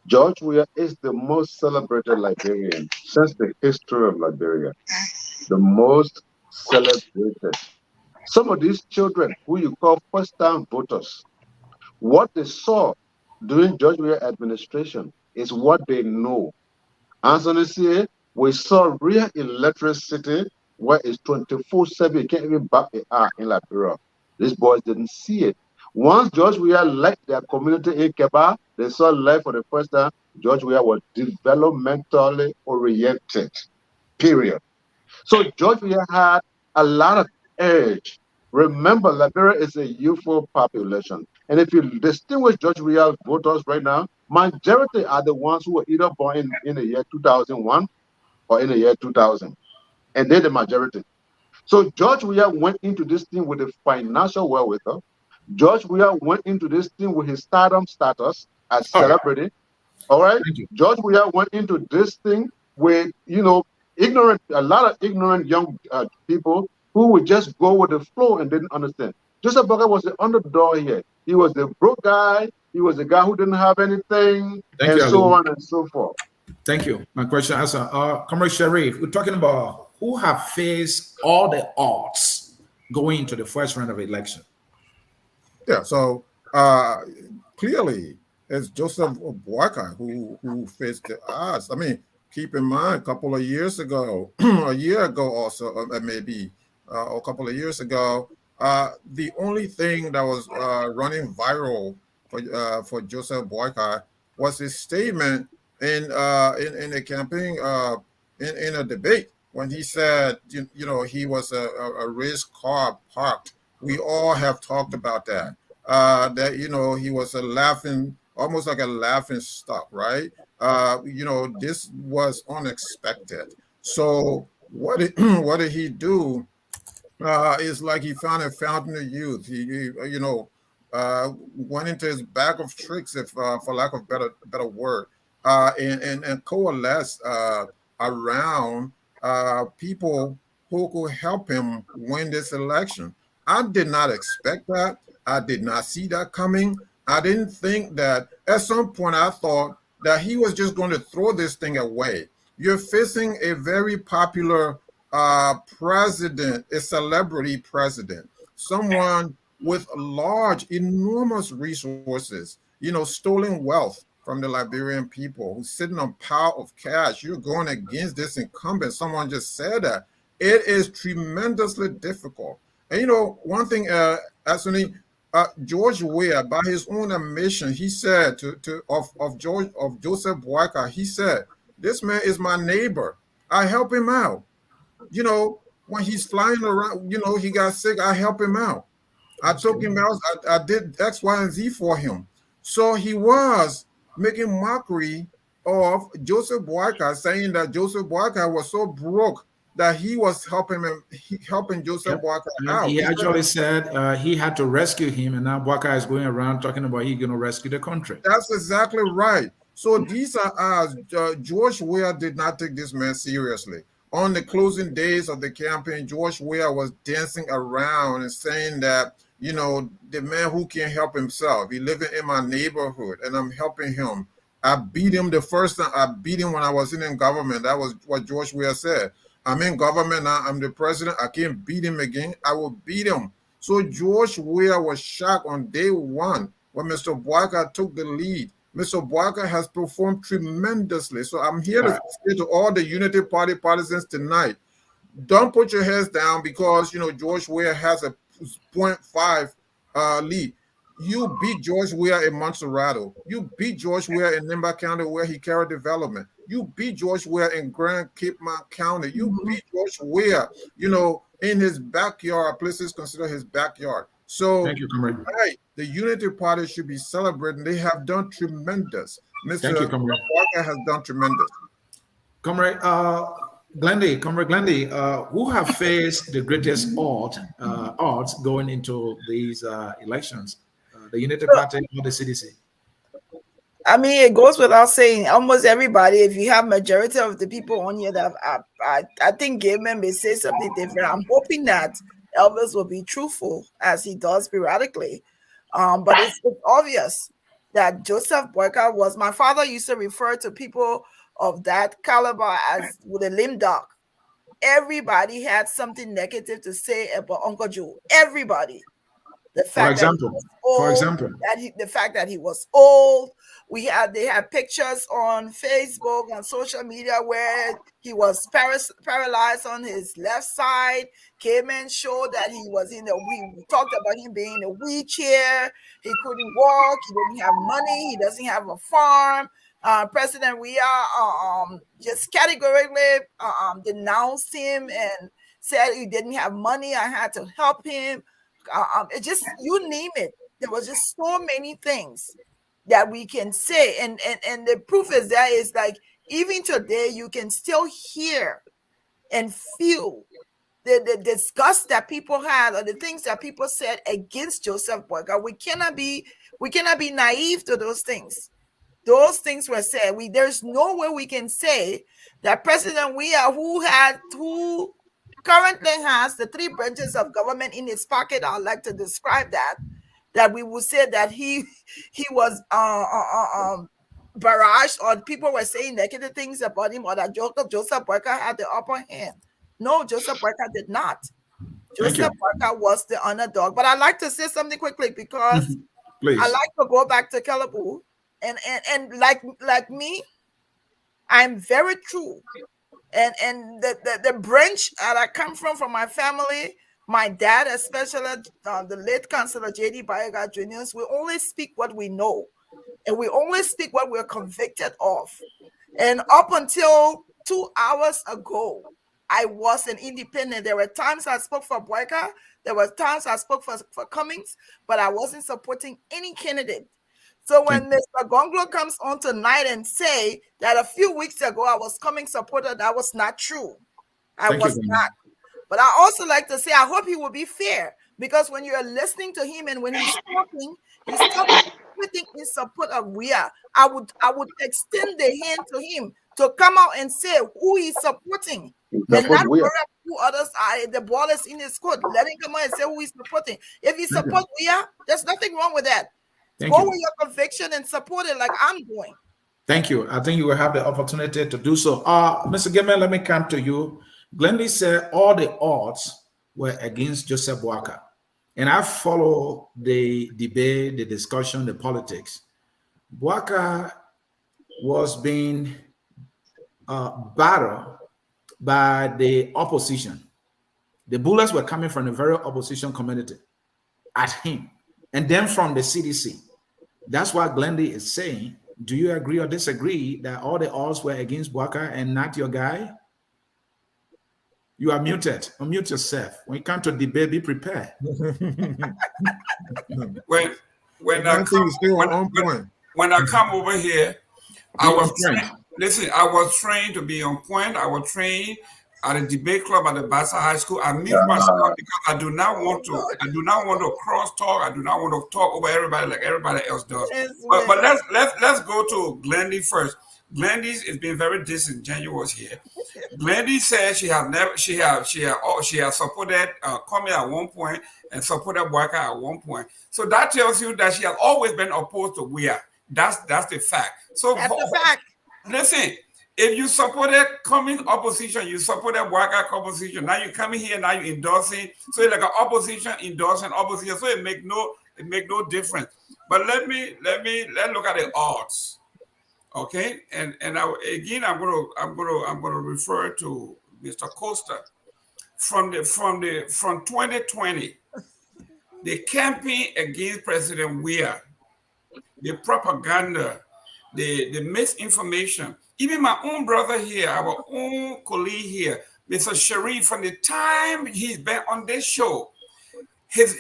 Speaker 10: George Weah is the most celebrated Liberian since the history of Liberia. The most celebrated. Some of these children who you call first-time voters, what they saw during George Weah administration is what they know. Anthony said, we saw real electricity where it's 24/7. You can't even back the hour in Liberia. These boys didn't see it. Once George Weah left their community in Keba, they saw life for the first time. George Weah was developmentally oriented, period. So George Weah had a lot of edge. Remember, Liberia is a youthful population. And if you distinguish George Weah voters right now, majority are the ones who were either born in the year 2001 or in the year 2000. And they're the majority. So George Weah went into this thing with a financial wherewithal. George Weah went into this thing with his stardom status as celebrity. All right. George Weah went into this thing with, a lot of ignorant young people who would just go with the flow and didn't understand. Joseph Boakai was the underdog here. He was the broke guy. He was the guy who didn't have anything, and so on and so forth.
Speaker 5: Thank you. My question answer. Comrade Sharif, we're talking about who have faced all the odds going into the first round of election.
Speaker 8: Yeah, so clearly it's Joseph Boakai who faced the odds. I mean, keep in mind, a couple of years ago, a year ago also, maybe a couple of years ago, the only thing that was running viral for Joseph Boakai was his statement in a campaign, in a debate, when he said, he was a race car parked. We all have talked about that. That he was almost like a laughing stock, right? This was unexpected. So what did he do? It's like he found a fountain of youth. He went into his bag of tricks, if for lack of better word, and coalesced around people who could help him win this election. I did not expect that. I did not see that coming. I didn't think that at some point I thought that he was just going to throw this thing away. You're facing a very popular president, a celebrity president, someone with large, enormous resources, stolen wealth from the Liberian people, who's sitting on pile of cash. You're going against this incumbent. Someone just said that. It is tremendously difficult. And one thing, Anthony, George Weah, by his own admission, he said of Joseph Boakai, he said, "This man is my neighbor. I help him out. When he's flying around, he got sick, I help him out. I took him out, I did X, Y, and Z for him." So he was making mockery of Joseph Boakai, saying that Joseph Boakai was so broke that he was helping Joseph Boakai out.
Speaker 5: He actually said he had to rescue him, and now Boakai is going around talking about he's going to rescue the country.
Speaker 8: That's exactly right. So these are us. George Weah did not take this man seriously. On the closing days of the campaign, George Weah was dancing around and saying that, you know, the man who can't help himself. He living in my neighborhood, and I'm helping him. I beat him the first time. I beat him when I was in government. That was what George Weah said. I'm in government now. I'm the president. I can't beat him again. I will beat him. So George Weah was shocked on day one when Mr. Boakai took the lead. Mr. Boakai has performed tremendously. So I'm here to say to all the Unity Party partisans tonight, don't put your heads down because, you know, George Weah has a 0.5 lead. You beat George Weah in Montserrat. You beat George Weah in Nimba County where he carried development. You beat George Weah in Grand Cape Mount County. You beat George Weah, you know, in his backyard, places considered his backyard. So,
Speaker 5: thank you, comrade.
Speaker 8: Right, the Unity Party should be celebrating. They have done tremendous. Mr. Boakai has done tremendous.
Speaker 5: Comrade Comrade Glendy, who have faced the greatest odds going into these elections? The Unity Party or the CDC?
Speaker 7: I mean, it goes without saying, almost everybody, if you have majority of the people on here that I think Gaiman may say something different. I'm hoping that Elvis will be truthful as he does periodically. But it's obvious that Joseph Boakai was, my father used to refer to people of that caliber as with a limb dog. Everybody had something negative to say about Uncle Joe. Everybody. The fact that he was old, the fact that he was old. They had pictures on Facebook, on social media where he was paralyzed on his left side. Came and showed that he was we talked about him being in a wheelchair. He couldn't walk. He didn't have money. He doesn't have a farm. President Weah just categorically denounced him and said he didn't have money. I had to help him. It just, you name it. There was just so many things that we can say, and the proof is that is like even today you can still hear and feel the disgust that people had or the things that people said against Joseph Boakai. We cannot be naive to those things. Those things were said. There's no way we can say that President Weah, who currently has the three branches of government in his pocket, I like to describe that we would say that he was barraged, or people were saying negative things about him, or that Joseph Boakai had the upper hand. No, Joseph Boakai did not. Joseph Boakai was the underdog. But I'd like to say something quickly because I like to go back to Kalabu, and like me, I'm very true. And the branch that I come from my family, my dad especially, the late Councillor J.D. Bayoga Jr., we only speak what we know. And we only speak what we're convicted of. And up until 2 hours ago, I was an independent. There were times I spoke for Boakai. There were times I spoke for Cummings, but I wasn't supporting any candidate. So when Mr. Gonglo comes on tonight and say that a few weeks ago I was Cummings supporter, that was not true. I was not. But I also like to say I hope he will be fair, because when you are listening to him and when he's talking everything in support of Weah. I would extend the hand to him to come out and say who he's supporting. And not worry about who others are. The ball is in his court. Let him come out and say who he's supporting. If he supports Weah, there's nothing wrong with that. Go with your conviction and support it like I'm doing.
Speaker 5: Thank you. I think you will have the opportunity to do so. Mr. Gaiman, let me come to you. Glendy said all the odds were against Joseph Boakai. And I follow the debate, the discussion, the politics. Boakai was being battered by the opposition. The bullets were coming from the very opposition community at him. And then from the CDC. That's what Glendy is saying. Do you agree or disagree that all the odds were against Boakai and not your guy? You are muted. Unmute yourself. When you come to debate, be prepared.
Speaker 6: when I come over here, I was trained to be on point. I was trained at a debate club at the Bassa High School. I mute myself because I do not want to cross talk. I do not want to talk over everybody like everybody else does. But let's go to Glendy first. Glendy is being very disingenuous here. Glendy says she has supported Kwame at one point and supported Boakai at one point. So that tells you that she has always been opposed to Weah. That's the fact. So
Speaker 7: that's the fact.
Speaker 6: Listen, if you supported coming opposition, you supported Boakai opposition. Now you coming here, now you endorsing. So it's like an opposition endorsing opposition. So it make no difference. But let's look at the odds. Okay, and I'm gonna refer to Mr. Costa from 2020, the campaign against President Weah, the propaganda, the misinformation. Even my own brother here, our own colleague here, Mr. Sharif, from the time he's been on this show, his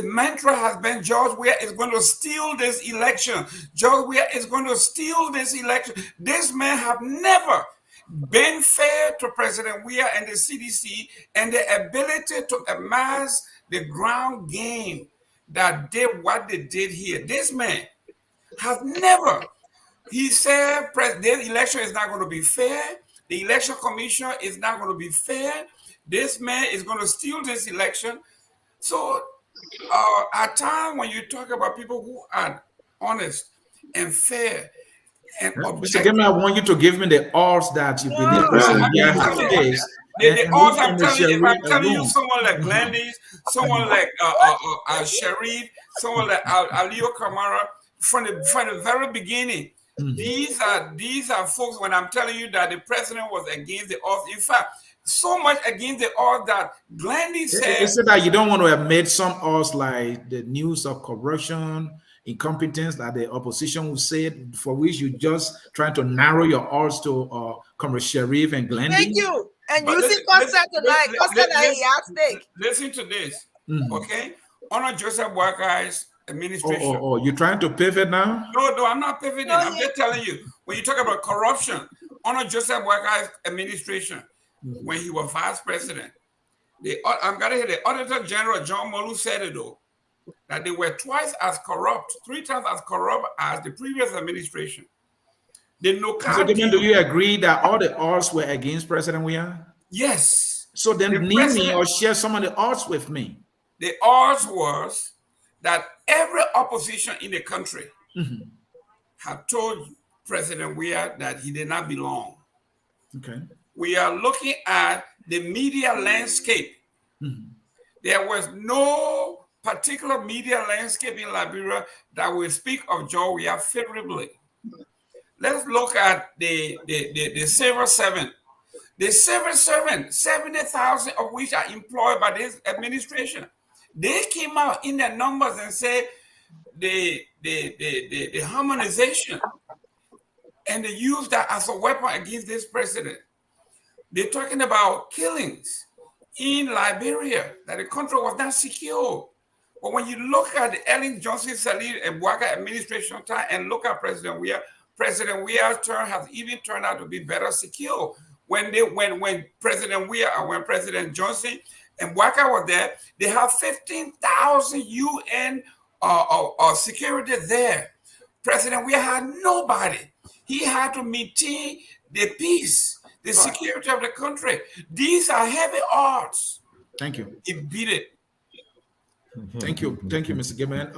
Speaker 6: mantra has been George Weah is going to steal this election. George Weah is going to steal this election. This man have never been fair to President Weah and the CDC and the ability to amass the ground game that did what they did here. This man has never. He said this election is not going to be fair. The election commission is not going to be fair. This man is going to steal this election. So at times when you talk about people who are honest and fair and objective,
Speaker 5: Mr. Gamer, I want you to give me the odds that you believe
Speaker 6: the odds I'm telling you, if I'm telling you someone like Glendy, someone like Sharif, someone like Alio Kamara, from the very beginning, these are folks when I'm telling you that the president was against the odds. In fact, so much against the odds that Glendy said.
Speaker 5: Is it that you don't want to have made some odds like the news of corruption, incompetence that the opposition will say, for which you just trying to narrow your odds to Comrade Sharif and Glendy?
Speaker 7: Thank you. And you see Costa tonight. Costa stake.
Speaker 6: Listen to this, okay? Honor Joseph Boakai's administration.
Speaker 5: Oh, you're trying to pivot now?
Speaker 6: No, I'm not pivoting. I'm just telling you, when you talk about corruption, honor Joseph Boakai's administration, when he was vice president, I'm gonna hear the Auditor General John Molu said it though, that they were twice as corrupt, 3 times as corrupt as the previous administration.
Speaker 5: Do you agree that all the odds were against President Weah?
Speaker 6: Yes.
Speaker 5: So then name me or share some of the odds with me.
Speaker 6: The odds was that every opposition in the country had told President Weah that he did not belong.
Speaker 5: Okay.
Speaker 6: We are looking at the media landscape. There was no particular media landscape in Liberia that will speak of George Weah favorably. Let's look at the civil servant. The civil servant, 70,000 of which are employed by this administration. They came out in their numbers and said the harmonization, and they used that as a weapon against this president. They're talking about killings in Liberia, that the country was not secure. But when you look at the Ellen Johnson Sirleaf and Boakai administration time and look at President Weah's term has even turned out to be better secure. When President Weah and when President Johnson and Boakai were there, they have 15,000 UN security there. President Weah had nobody. He had to maintain the peace, the security of the country. These are heavy odds.
Speaker 5: Thank you.
Speaker 6: He beat it.
Speaker 5: Thank you, Mr. Gibman.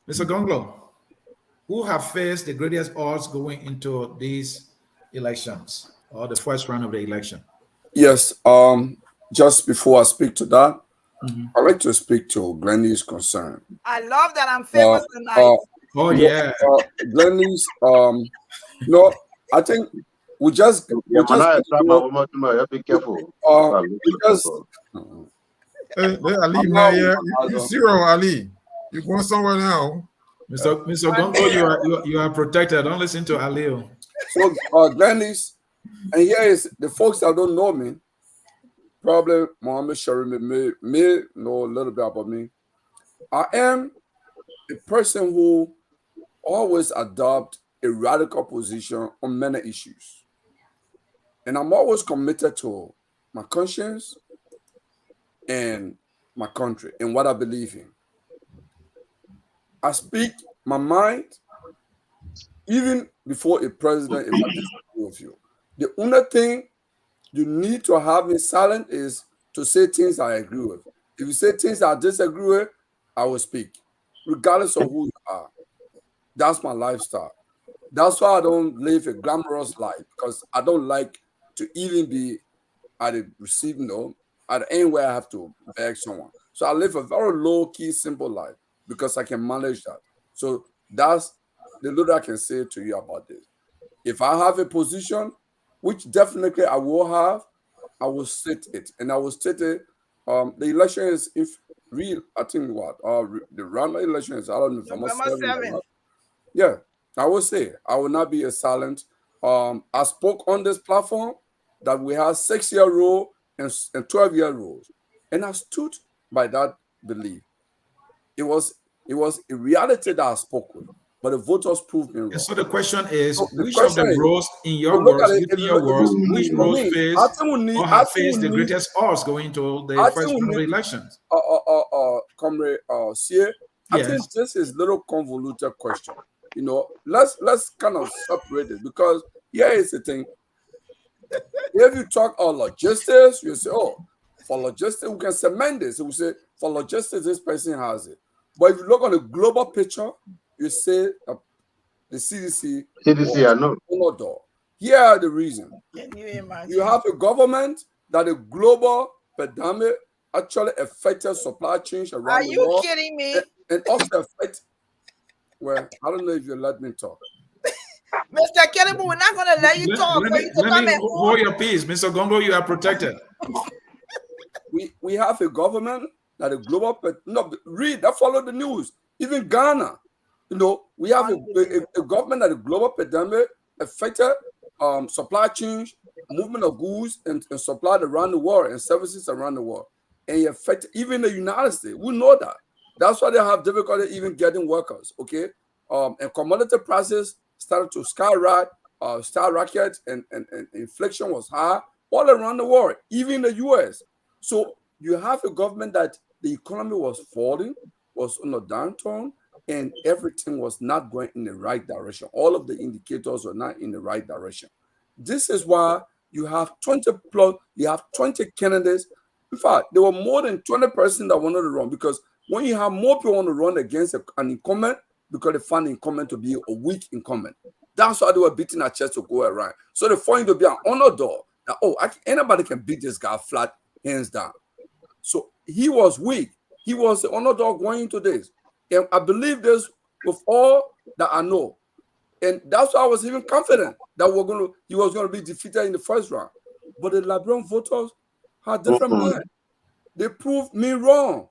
Speaker 5: Mr. Gonglo, who have faced the greatest odds going into these elections or the first round of the election?
Speaker 9: Yes. Just before I speak to that, I'd like to speak to Glendy's concern.
Speaker 7: I love that I'm famous tonight.
Speaker 9: Glendy's, no, I think we just
Speaker 10: be careful.
Speaker 8: Hey, Ali, man, you zero, Ali. You going somewhere now?
Speaker 5: Mr. Gongo, you are protected. Don't listen to Ali.
Speaker 9: So, Glendy's, and here is the folks that don't know me. Probably Mohammed Sharif may know a little bit about me. I am a person who always adopt a radical position on many issues. And I'm always committed to my conscience and my country and what I believe in. I speak my mind even before a president if I disagree with you. The only thing you need to have me silent is to say things I agree with. If you say things I disagree with, I will speak, regardless of who you are. That's my lifestyle. That's why I don't live a glamorous life, because I don't like to even be at the receiving at the end where I have to beg someone. So I live a very low-key, simple life because I can manage that. So that's the little I can say to you about this. If I have a position, which definitely I will have, I will state it. And I will state it. The election is real. I think what? The round election is, I don't know if I'm
Speaker 7: November 7th.
Speaker 9: Yeah, I will say, I will not be a silent. I spoke on this platform that we have 6-year rule and 12-year rules. And I stood by that belief. It was a reality that I spoke with, but the voters proved me wrong.
Speaker 5: So the question is,
Speaker 9: So
Speaker 5: which of the roles, in your words, which roles face or have faced the greatest odds going to the first round of the elections?
Speaker 9: Comrade Sie, I think this is a little convoluted question. Let's kind of separate it, because here is the thing. If you talk about logistics, you say, oh, for logistics, we can cement this. We say, for logistics, this person has it. But if you look on the global picture, you say the CDC
Speaker 10: I know.
Speaker 9: Underdog. Here are the reasons.
Speaker 7: Can you imagine?
Speaker 9: You have a government that a global pandemic actually affected supply chains around the world.
Speaker 7: Are you kidding me?
Speaker 9: And also affect, well, I don't know if you let me talk.
Speaker 7: Mr. Kelly, we're not going to let you talk.
Speaker 5: Let me hold your peace. Mr. Gongo, you are protected.
Speaker 9: We have a government that a global, that follow the news. Even Ghana, we have a government that a global pandemic affected supply chains, movement of goods and supply around the world and services around the world. And it affected even the United States. We know that. That's why they have difficulty even getting workers, okay? And commodity prices started to skyrocket, and inflation was high all around the world, even the US. So you have a government that the economy was falling, was on a downturn, and everything was not going in the right direction. All of the indicators were not in the right direction. This is why you have 20 candidates. In fact, there were more than 20 persons that wanted to run, because when you have more people want to run against an incumbent, because they found the incumbent to be a weak incumbent. That's why they were beating our chest to go around. So they found him to be an underdog. That, anybody can beat this guy flat, hands down. So he was weak. He was the underdog going into this. And I believe this with all that I know. And that's why I was even confident that he was going to be defeated in the first round. But the Liberian voters had different mind. They proved me wrong.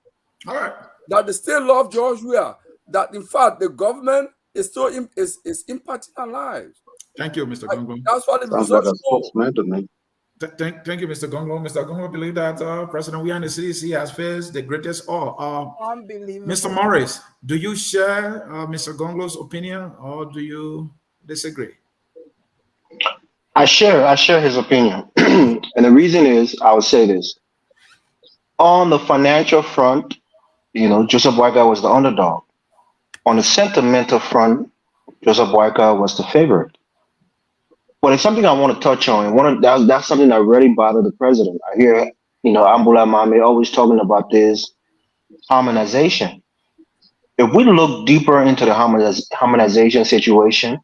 Speaker 5: All right.
Speaker 9: That they still love George Weah. That in fact the government is still is impacting our lives.
Speaker 5: Thank you, Mr. Gongo.
Speaker 9: That's what the results show.
Speaker 5: Thank you, Mr. Gongo. Mr. Gongo believe that President Weah and the CDC has faced the greatest odds.
Speaker 7: Unbelievable.
Speaker 5: Mr. Morris, do you share Mr. Gongo's opinion, or do you disagree?
Speaker 1: I share his opinion. And the reason is, I would say this. On the financial front, Joseph Boakai was the underdog. On the sentimental front, Joseph Boakai was the favorite. But it's something I want to touch on. That's something that really bothered the president. I hear, Ambula Mame always talking about this harmonization. If we look deeper into the harmonization situation,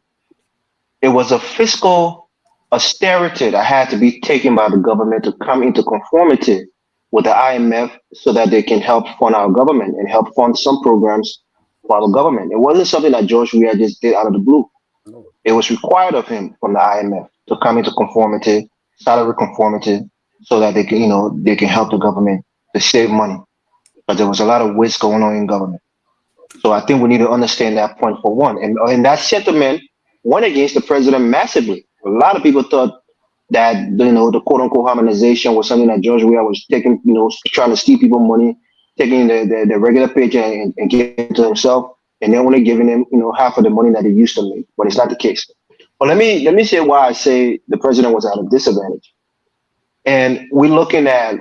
Speaker 1: it was a fiscal austerity that had to be taken by the government to come into conformity with the IMF so that they can help fund our government and help fund some programs for our government. It wasn't something that George Weah just did out of the blue.
Speaker 9: No.
Speaker 1: It was required of him from the IMF to come into conformity, salary conformity, so that they can, they can help the government to save money. But there was a lot of waste going on in government. So I think we need to understand that point for one. And that sentiment went against the president massively. A lot of people thought that, the quote unquote harmonization was something that George Weah was taking, trying to steal people money, taking the regular paycheck and giving it to himself, and then only giving him, half of the money that he used to make. But it's not the case. But let me say why I say the president was at a disadvantage. And we're looking at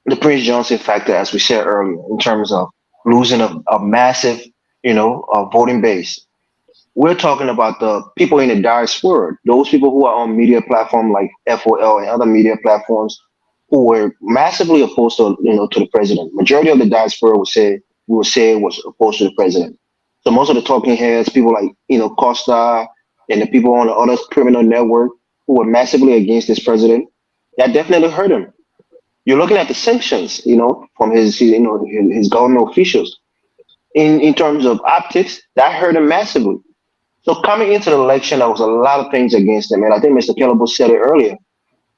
Speaker 1: the Prince Johnson factor, as we said earlier, in terms of losing a massive, voting base. We're talking about the people in the diaspora, those people who are on media platforms like FOL and other media platforms who were massively opposed to the president. Majority of the diaspora would say was opposed to the president. So most of the talking heads, people like Costa and the people on the other criminal network who were massively against this president, that definitely hurt him. You're looking at the sanctions, from his government officials. In terms of optics, that hurt him massively. So coming into the election, there was a lot of things against him, and I think Mr. Kellerbo said it earlier.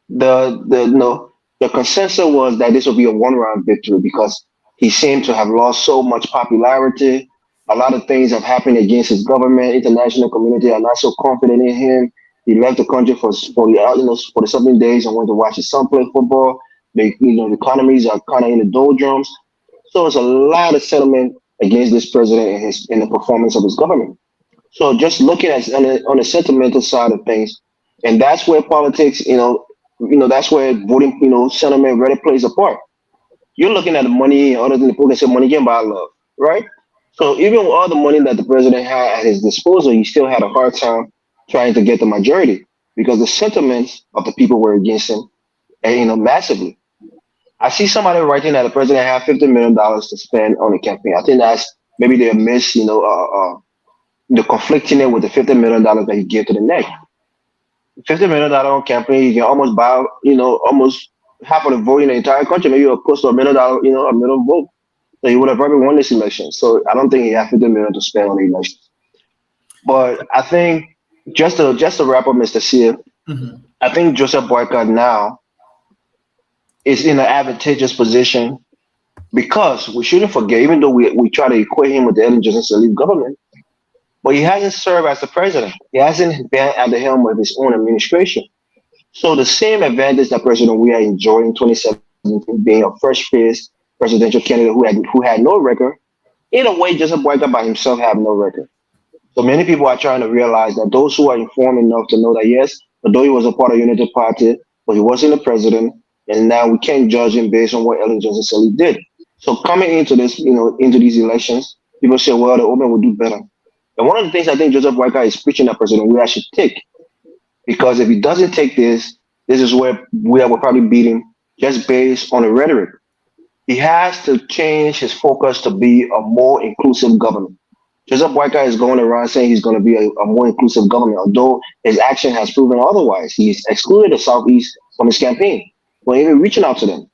Speaker 1: The consensus was that this would be a one-round victory because he seemed to have lost so much popularity. A lot of things have happened against his government. International community are not so confident in him. He left the country for the 7 days and went to watch his son play football. The economies are kind of in the doldrums. So it's a lot of sentiment against this president and the performance of his government. So just looking at on the sentimental side of things, and that's where politics, that's where voting, sentiment really plays a part. You're looking at the money, other than people can say money can buy love, right? So even with all the money that the president had at his disposal, he still had a hard time trying to get the majority because the sentiments of the people were against him, and massively. I see somebody writing that the president had $50 million to spend on the campaign. I think that's maybe they miss, the conflicting it with the $50 million that he gave to the neck. $50 million on campaign, you can almost buy, almost half of the vote in the entire country, maybe close to $1 million, a million vote. So he would have probably won this election. So I don't think he had $50 million to spend on the election. But I think just to wrap up, Mr. Sear, I think Joseph Boakai now is in an advantageous position because we shouldn't forget, even though we try to equate him with the Ellen Johnson Sirleaf government, but he hasn't served as the president. He hasn't been at the helm of his own administration. So the same advantage that President Weah enjoyed in 2017, being a first phase presidential candidate who had no record, in a way, Joseph Boakai by himself have no record. So many people are trying to realize that those who are informed enough to know that yes, although he was a part of Unity Party, but he wasn't the president, and now we can't judge him based on what Ellen Johnson Sirleaf did. So coming into this, into these elections, people say, well, the Open will do better. And one of the things I think Joseph Boakai is preaching that President Weah should take, because if he doesn't take this is where Weah will probably beat him just based on the rhetoric. He has to change his focus to be a more inclusive government. Joseph Boakai is going around saying he's going to be a more inclusive government, although his action has proven otherwise. He's excluded the Southeast from his campaign, but even reaching out to them.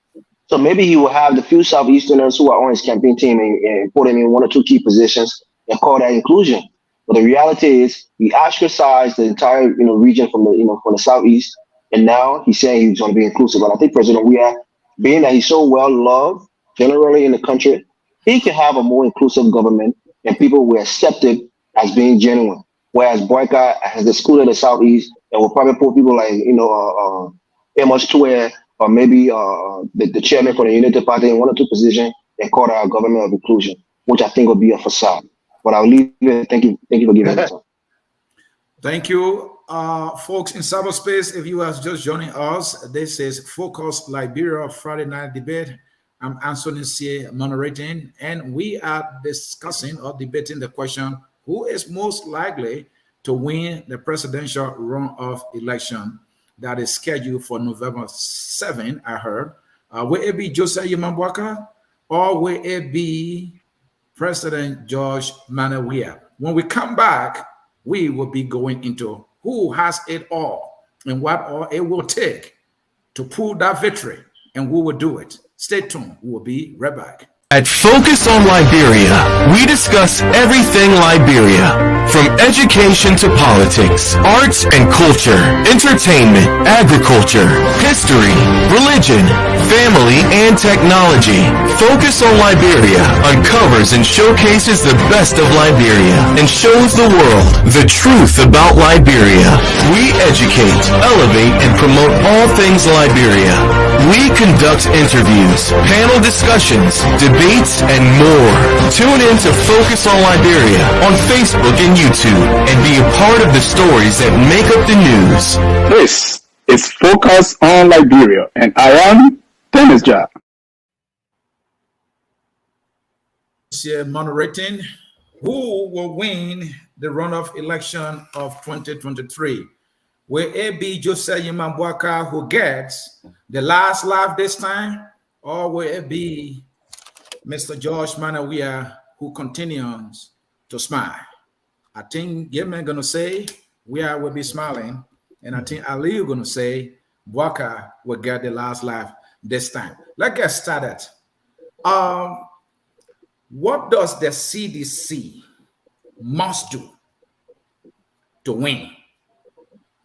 Speaker 1: So maybe he will have the few Southeasterners who are on his campaign team and put him in one or two key positions and call that inclusion. But the reality is he ostracized the entire region from the Southeast, and now he's saying he's going to be inclusive. But I think President Weah, being that he's so well loved generally in the country, he can have a more inclusive government and people will accept it as being genuine. Whereas Boakai has excluded the Southeast and will probably put people like Amos Tuer or maybe the chairman for the Unity Party in one or two positions and call that a government of inclusion, which I think would be a facade. But I'll leave it. Thank you for giving me time.
Speaker 5: Thank you, folks in cyberspace. If you are just joining us, this is Focus Liberia Friday Night Debate. I'm Anthony C. moderating, and we are discussing or debating the question: who is most likely to win the presidential runoff election that is scheduled for November 7? I heard. Will it be Joseph Boakai or will it be President George Manuel Weah? When we come back, we will be going into who has it all and what all it will take to pull that victory and who will do it. Stay tuned. We will be right back.
Speaker 3: At Focus on Liberia, we discuss everything Liberia, from education to politics, arts and culture, entertainment, agriculture, history, religion, family, and technology. Focus on Liberia uncovers and showcases the best of Liberia and shows the world the truth about Liberia. We educate, elevate, and promote all things Liberia. We conduct interviews, panel discussions, debates, and more. Tune in to Focus on Liberia on Facebook and YouTube and be a part of the stories that make up the news.
Speaker 4: This is Focus on Liberia, and I am Dennis Jah.
Speaker 5: Moderating who will win the runoff election of 2023. Will it be Joseph Boakai who gets the last laugh this time, or will it be Mr. George Weah who continues to smile? I think Gilman gonna say Weah will be smiling, and I think Ali gonna say Boakai will get the last laugh this time. Let's get started. What does the CDC must do to win?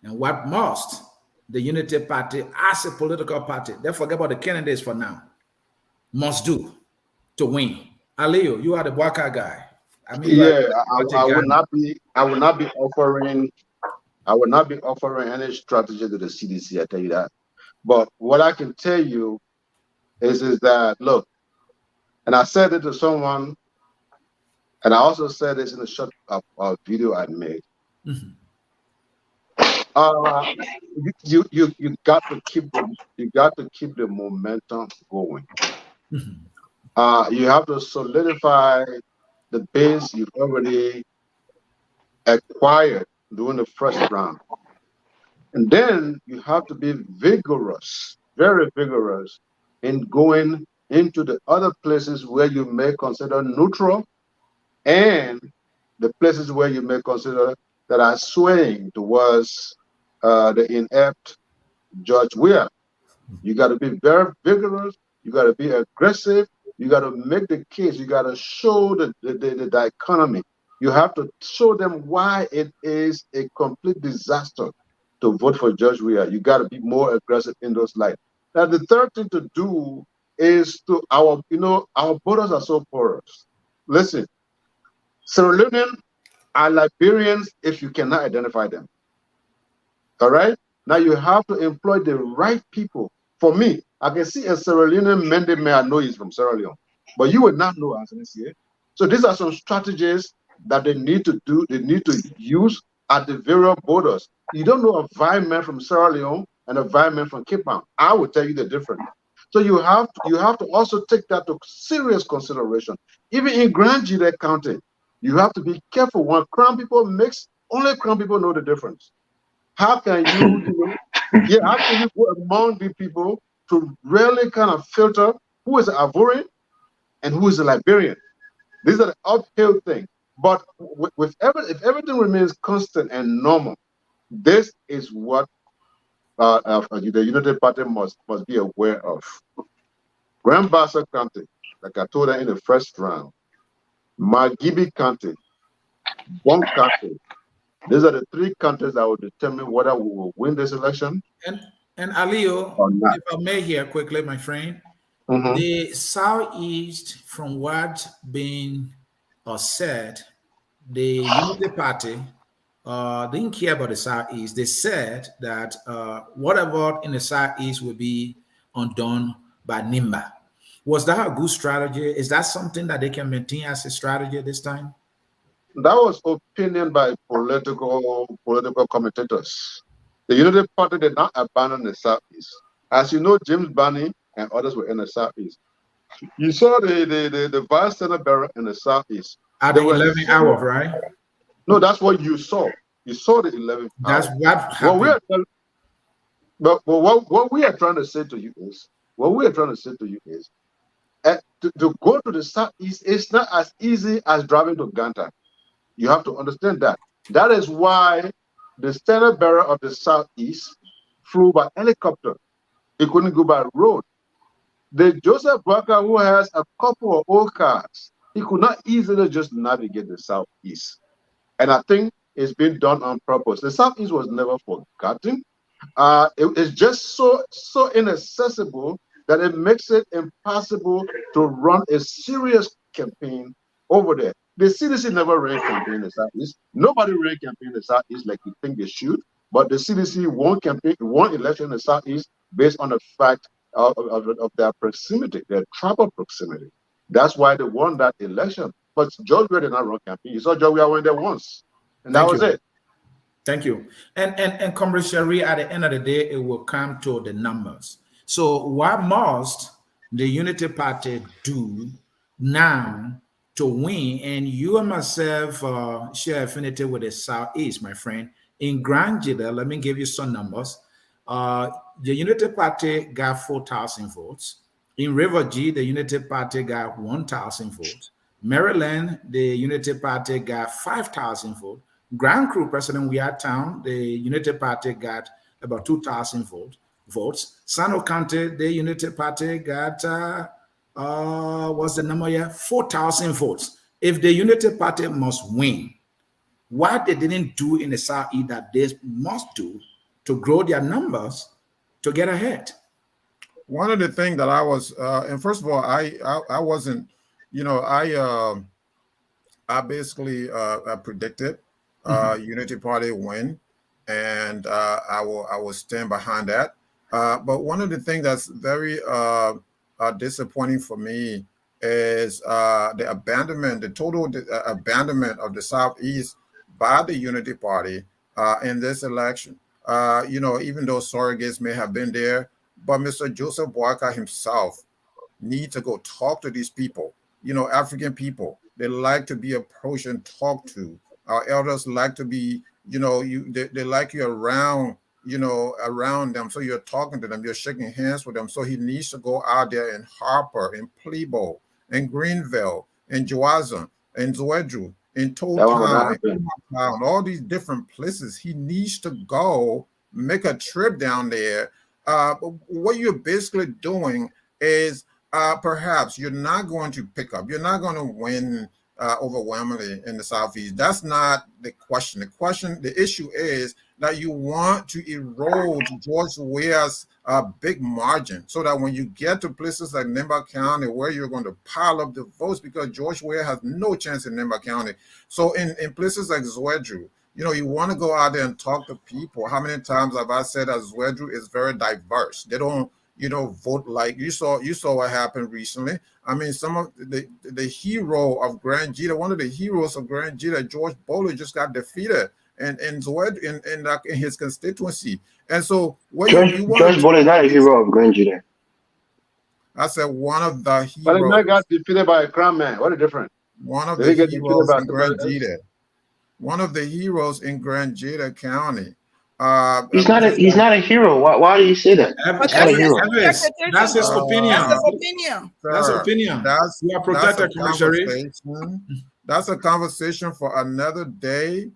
Speaker 5: And what must the Unity Party, as a political party, they forget about the candidates for now, must do to win? Aliyo, you are the Boakai guy.
Speaker 10: I mean, yeah, I would not be offering any strategy to the CDC. I tell you that. But what I can tell you is that, look, and I said it to someone, and I also said this in a short video I made. Mm-hmm. You got to keep the momentum going. Mm-hmm. You have to solidify the base you've already acquired during the first round, and then you have to be vigorous, very vigorous, in going into the other places where you may consider neutral, and the places where you may consider that are swaying towards the inept George Weah. You got to be very vigorous. You got to be aggressive. You got to make the case. You got to show the dichotomy. You have to show them why it is a complete disaster to vote for George Weah. You got to be more aggressive in those lights. Now, the third thing to do is our borders are so porous. Listen, Sierra Leonean are Liberians if you cannot identify them. All right? Now you have to employ the right people. For me, I can see a Sierra Leonean Mende may I know he's from Sierra Leone, but you would not know as an SCA. So these are some strategies that they need to do, they need to use at the various borders. You don't know a violent from Sierra Leone and a violent from Cape Town. I will tell you the difference. So you have to also take that to serious consideration. Even in Grand Gile County, you have to be careful. When Crown people mix, only Crown people know the difference. How can how can you go among the people to really kind of filter who is an Ivorian and who is a Liberian? These are the uphill thing. But if everything remains constant and normal, this is what the Unity Party must be aware of. Grand Bassa County, like I told her in the first round, Margibi County, Bon County. These are the three countries that will determine whether we will win this election.
Speaker 5: And Aliyo, if I may here quickly, my friend, mm-hmm. The Southeast, from what's been said, the Unity Party didn't care about the Southeast. They said that whatever in the Southeast will be undone by NIMBA. Was that a good strategy? Is that something that they can maintain as a strategy this time?
Speaker 10: That was opinion by political commentators. The Unity Party did not abandon the Southeast. As you know, James Barney and others were in the Southeast. You saw the Vice Senate Barrett in the Southeast.
Speaker 5: At the 11th hour, right?
Speaker 10: No, that's what you saw. You saw the 11th hour.
Speaker 5: That's what happened.
Speaker 10: What we are trying to say to you is, to go to the Southeast is not as easy as driving to Ganta. You have to understand that. That is why the Senate bearer of the Southeast flew by helicopter. He couldn't go by road. The Joseph Boakai, who has a couple of old cars, he could not easily just navigate the Southeast. And I think it's been done on purpose. The Southeast was never forgotten. It's just so inaccessible that it makes it impossible to run a serious campaign over there. The CDC never ran campaign in the Southeast. Nobody ran campaign in the Southeast like you think they should. But the CDC won election in the Southeast based on the fact of their proximity, their tribal proximity. That's why they won that election. But George Weah did not run campaign. You saw George Weah went there once, and that
Speaker 5: Thank
Speaker 10: was
Speaker 5: you.
Speaker 10: it.
Speaker 5: Thank you. And Comrade Sherry, at the end of the day, it will come to the numbers. So what must the Unity Party do now to win? And you and myself share affinity with the Southeast, my friend. In Grand Jida, let me give you some numbers. The Unity Party got 4,000 votes. In River G, the Unity Party got 1,000 votes. Maryland, the Unity Party got 5,000 votes. Grand Crew, President Weah Town, the Unity Party got about 2,000 votes. Sano County, the Unity Party got, what's the number here? 4,000 votes. If the Unity Party must win, what they didn't do in the Southeast that they must do to grow their numbers to get ahead?
Speaker 8: One of the things that I was, and first of all, I wasn't, I basically predicted Unity Party win, and I will stand behind that. But one of the things that's very disappointing for me is the abandonment, the total abandonment of the Southeast by the Unity Party in this election. Even though surrogates may have been there, but Mr. Joseph Boakai himself needs to go talk to these people. African people, they like to be approached and talked to. Our elders like to be, they like you around, around them. So you're talking to them, you're shaking hands with them. So he needs to go out there in Harper, in Plebo, in Greenville, in Joazon, in Zwedru, in Toll Town, in Town, all these different places. He needs to go make a trip down there. What you're basically doing is perhaps you're not going to pick up, you're not going to win overwhelmingly in the Southeast. That's not the question. The issue is that you want to erode George Weah's big margin so that when you get to places like Nemba County where you're going to pile up the votes, because George Weah has no chance in Nemba County. So in places like Zwedru, you want to go out there and talk to people. How many times have I said that Zwedru is very diverse? They don't, vote like you saw what happened recently. I mean, some of the hero of Grand Jita, one of the heroes of Grand Jita, George Bowler, just got defeated in his constituency. And so
Speaker 1: George Bowler is not a hero of Grand Jita.
Speaker 8: I said one of the heroes.
Speaker 10: But the man got defeated by a crown man. What a difference.
Speaker 8: One of the heroes in Grand Jita. One of the heroes in Grand Jita County.
Speaker 1: He's not a hero. Why do you say that? He's not a hero.
Speaker 5: That's his opinion.
Speaker 8: That's
Speaker 5: opinion. You are protected,
Speaker 8: That's a conversation for another day.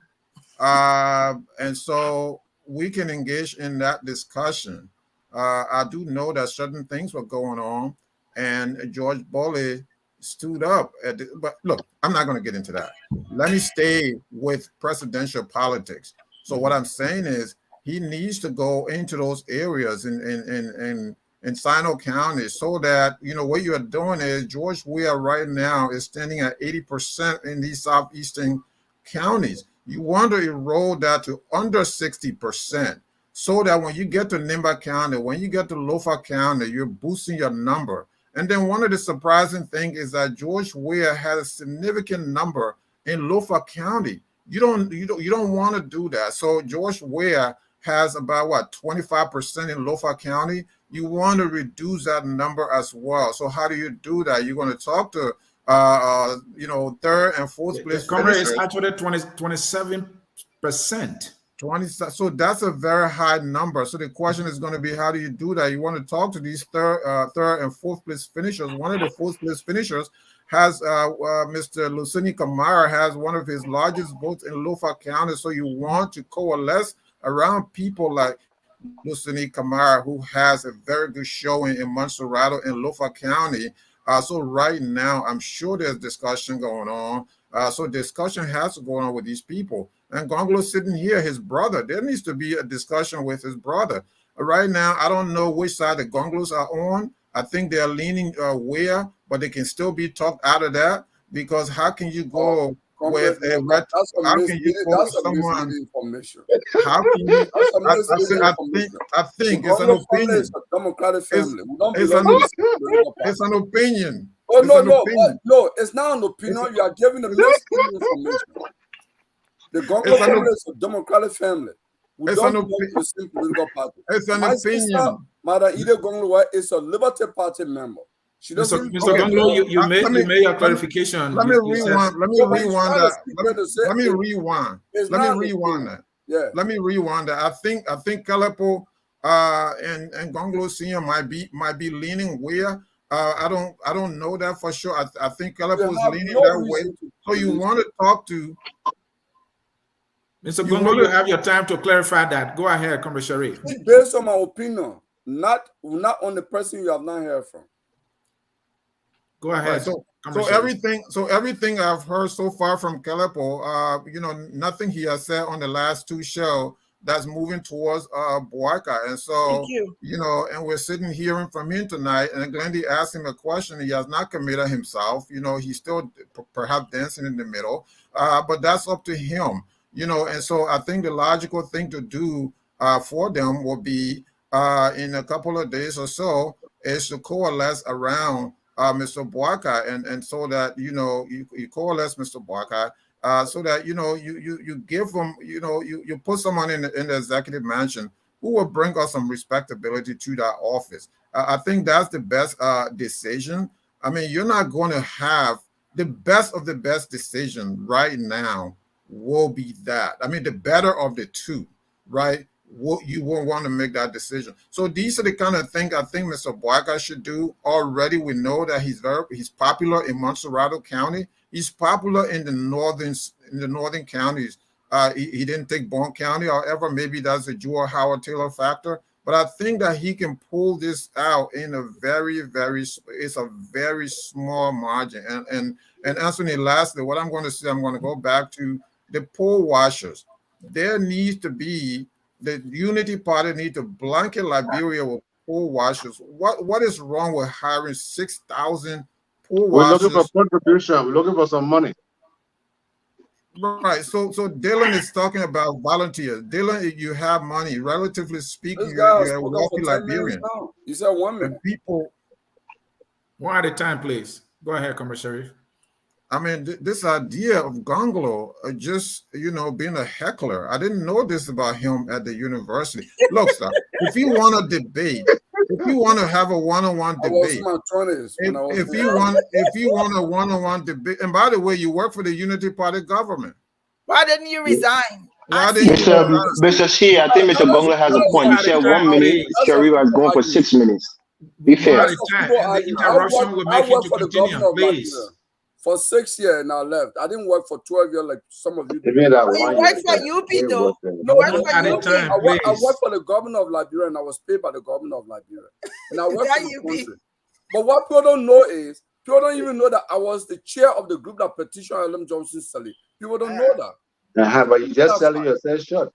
Speaker 8: And so we can engage in that discussion. I do know that certain things were going on, and George Bowley stood up. But look, I'm not going to get into that. Let me stay with presidential politics. So what I'm saying is he needs to go into those areas in Sino County so that, what you're doing is George Weah right now is standing at 80% in these southeastern counties. You want to erode that to under 60% so that when you get to Nemba County, when you get to Lofa County, you're boosting your number. And then one of the surprising things is that George Weah has a significant number in Lofa County. You don't want to do that. So George Weah has about 25% in Lofa County. You want to reduce that number as well. So how do you do that? You're going to talk to third and fourth place.
Speaker 5: Congress is actually 27%.
Speaker 8: 20. So that's a very high number. So the question is going to be, how do you do that? You want to talk to these third and fourth place finishers. One of the fourth place finishers has Mr. Lucini Kamara has one of his largest votes in Lofa County. So you want to coalesce around people like Lucini Kamara, who has a very good showing in Montserrado and Lofa County. So right now, I'm sure there's discussion going on. So discussion has to go on with these people. And Gonglo sitting here, his brother, there needs to be a discussion with his brother. Right now, I don't know which side the Gonglos are on. I think they're leaning Weah, but they can still be talked out of that, because how can you go with a red.
Speaker 9: That's a
Speaker 8: How can you
Speaker 9: misleading,
Speaker 8: quote
Speaker 9: that's a
Speaker 8: someone?
Speaker 9: misleading information.
Speaker 8: How can you?
Speaker 9: That's a misleading
Speaker 8: I
Speaker 9: information.
Speaker 8: think
Speaker 9: The
Speaker 8: it's an
Speaker 9: Congo family
Speaker 8: opinion.
Speaker 9: is a democratic family. We don't
Speaker 8: It's
Speaker 9: belong
Speaker 8: an,
Speaker 9: to the same political party.
Speaker 8: it's an opinion.
Speaker 9: Oh,
Speaker 8: It's
Speaker 9: no,
Speaker 8: an
Speaker 9: no,
Speaker 8: opinion.
Speaker 9: no, it's not an opinion. You are giving the misleading information. The Congo
Speaker 8: It's an
Speaker 9: family is a democratic family. We
Speaker 8: It's
Speaker 9: don't
Speaker 8: an
Speaker 9: belong to the same political party.
Speaker 8: It's an
Speaker 9: My sister,
Speaker 8: opinion.
Speaker 9: Mother Ida Gonglo, is a Liberty Party member. She doesn't.
Speaker 5: Mr. Gonglo, you made your
Speaker 8: Let
Speaker 5: clarification.
Speaker 8: me
Speaker 5: You said,
Speaker 8: rewind. Let me
Speaker 9: No, but it's
Speaker 8: rewind
Speaker 9: not a
Speaker 8: that.
Speaker 9: secret to say
Speaker 8: Let me
Speaker 9: it-
Speaker 8: rewind.
Speaker 9: It's
Speaker 8: Let me
Speaker 9: not an
Speaker 8: rewind
Speaker 9: opinion.
Speaker 8: that.
Speaker 9: Yeah.
Speaker 8: Let me rewind that. I think Kalepo and Gonglo Senior might be leaning where. I don't know that for sure. I think Kalepo is
Speaker 9: have
Speaker 8: leaning
Speaker 9: no
Speaker 8: that way.
Speaker 9: reason to
Speaker 8: So you
Speaker 9: believe
Speaker 8: want to talk to
Speaker 5: Mr. Gonglo, you have your time to clarify that. Go ahead, Comrade Sharif.
Speaker 9: It's based on my opinion, not on the person you have not heard from.
Speaker 5: Go ahead.
Speaker 8: Right, so everything I've heard so far from Kalepo, nothing he has said on the last two shows that's moving towards Boakai. And so, and we're sitting hearing from him tonight, and Glendy asked him a question. He has not committed himself. He's still perhaps dancing in the middle, but that's up to him. And so I think the logical thing to do for them will be in a couple of days or so is to coalesce around Mr. Boakai, and so that you coalesce Mr. Boakai, so that you give them you put someone in the executive mansion who will bring us some respectability to that office. I think that's the best decision. I mean, you're not going to have the best of the best decision right now. Will be that. I mean, the better of the two, right? You won't want to make that decision. So these are the kind of things I think Mr. Boakai should do. Already, we know that he's popular in Montserrado County. He's popular in the northern counties. He didn't take Bond County, however, maybe that's a Jewel Howard Taylor factor. But I think that he can pull this out in a very, it's a very small margin. And Anthony, lastly, what I'm going to say, I'm going to go back to the poll watchers. There needs to be the Unity Party need to blanket Liberia with poll watchers. What is wrong with hiring 6,000 poll watchers?
Speaker 10: We're looking for contribution. We're looking for some money.
Speaker 8: Right. So Dylan is talking about volunteers. Dylan, you have money. Relatively speaking, you're a wealthy Liberian.
Speaker 9: You said 1 minute.
Speaker 8: People.
Speaker 5: One at a time, please. Go ahead, Comrade Sharif.
Speaker 8: I mean, this idea of Gonglo just, being a heckler. I didn't know this about him at the university. Look, sir, if you want to debate, if you want to have a one-on-one debate, if you want a one-on-one debate, and by the way, you work for the Unity Party government.
Speaker 7: Why didn't you resign?
Speaker 1: Mr. Shi, I think Mr. Gonglo has a point. You said 1 minute, Sharif has gone for 6 minutes. Be fair.
Speaker 5: The interruption will make him to continue, please.
Speaker 9: For 6 years and I left. I didn't work for 12 years like some of you.
Speaker 7: You work for UP though.
Speaker 9: No, I worked for the governor of Liberia and I was paid by the governor of Liberia. And I worked for the country. But what people don't know is, people don't even know that I was the chair of the group that petitioned Ellen Johnson Sally. People don't know that.
Speaker 10: But you just selling yourself short.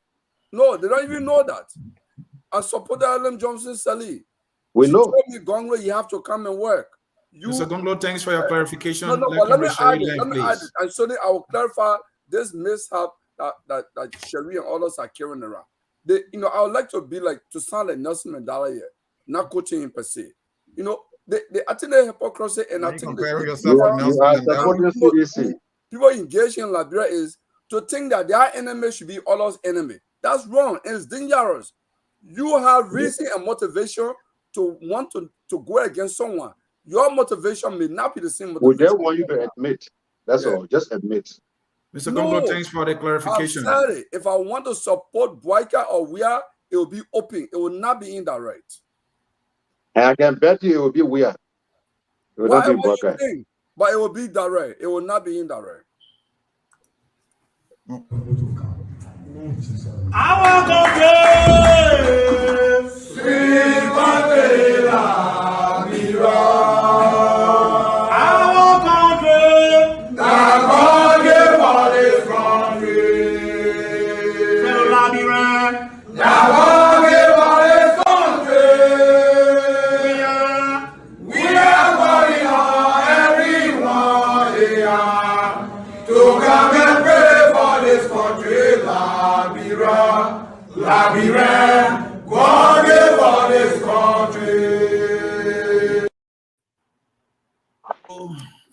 Speaker 9: No, they don't even know that. I supported Ellen Johnson Sally.
Speaker 10: We know.
Speaker 9: Told me, Gonglo, you have to come and work.
Speaker 5: Mr. Gonglo, thanks for your clarification.
Speaker 9: But let me add it. And so I will clarify this mishap that Sherry and others are carrying around. I would like to sound like Nelson Mandela here, not quoting him per se. I think the hypocrisy and I think people engaging in Liberia is to think that their enemy should be others' enemy. That's wrong and it's dangerous. You have reason and motivation to want to go against someone. Your motivation may not be the same motivation.
Speaker 10: We don't want you to admit. That's all. Just admit.
Speaker 5: Mr. Gonglo, thanks for the clarification.
Speaker 9: I've said it. If I want to support Boakai or Weah, it will be open. It will not be indirect.
Speaker 10: And I can bet you it will be Weah. It will not be Boakai.
Speaker 9: But it will be direct. It will not be indirect.
Speaker 11: Our country, sweet Mandela. Our country, that God gave all His country. Fellow Liberian, that God gave all His country. We are calling on everyone here to come.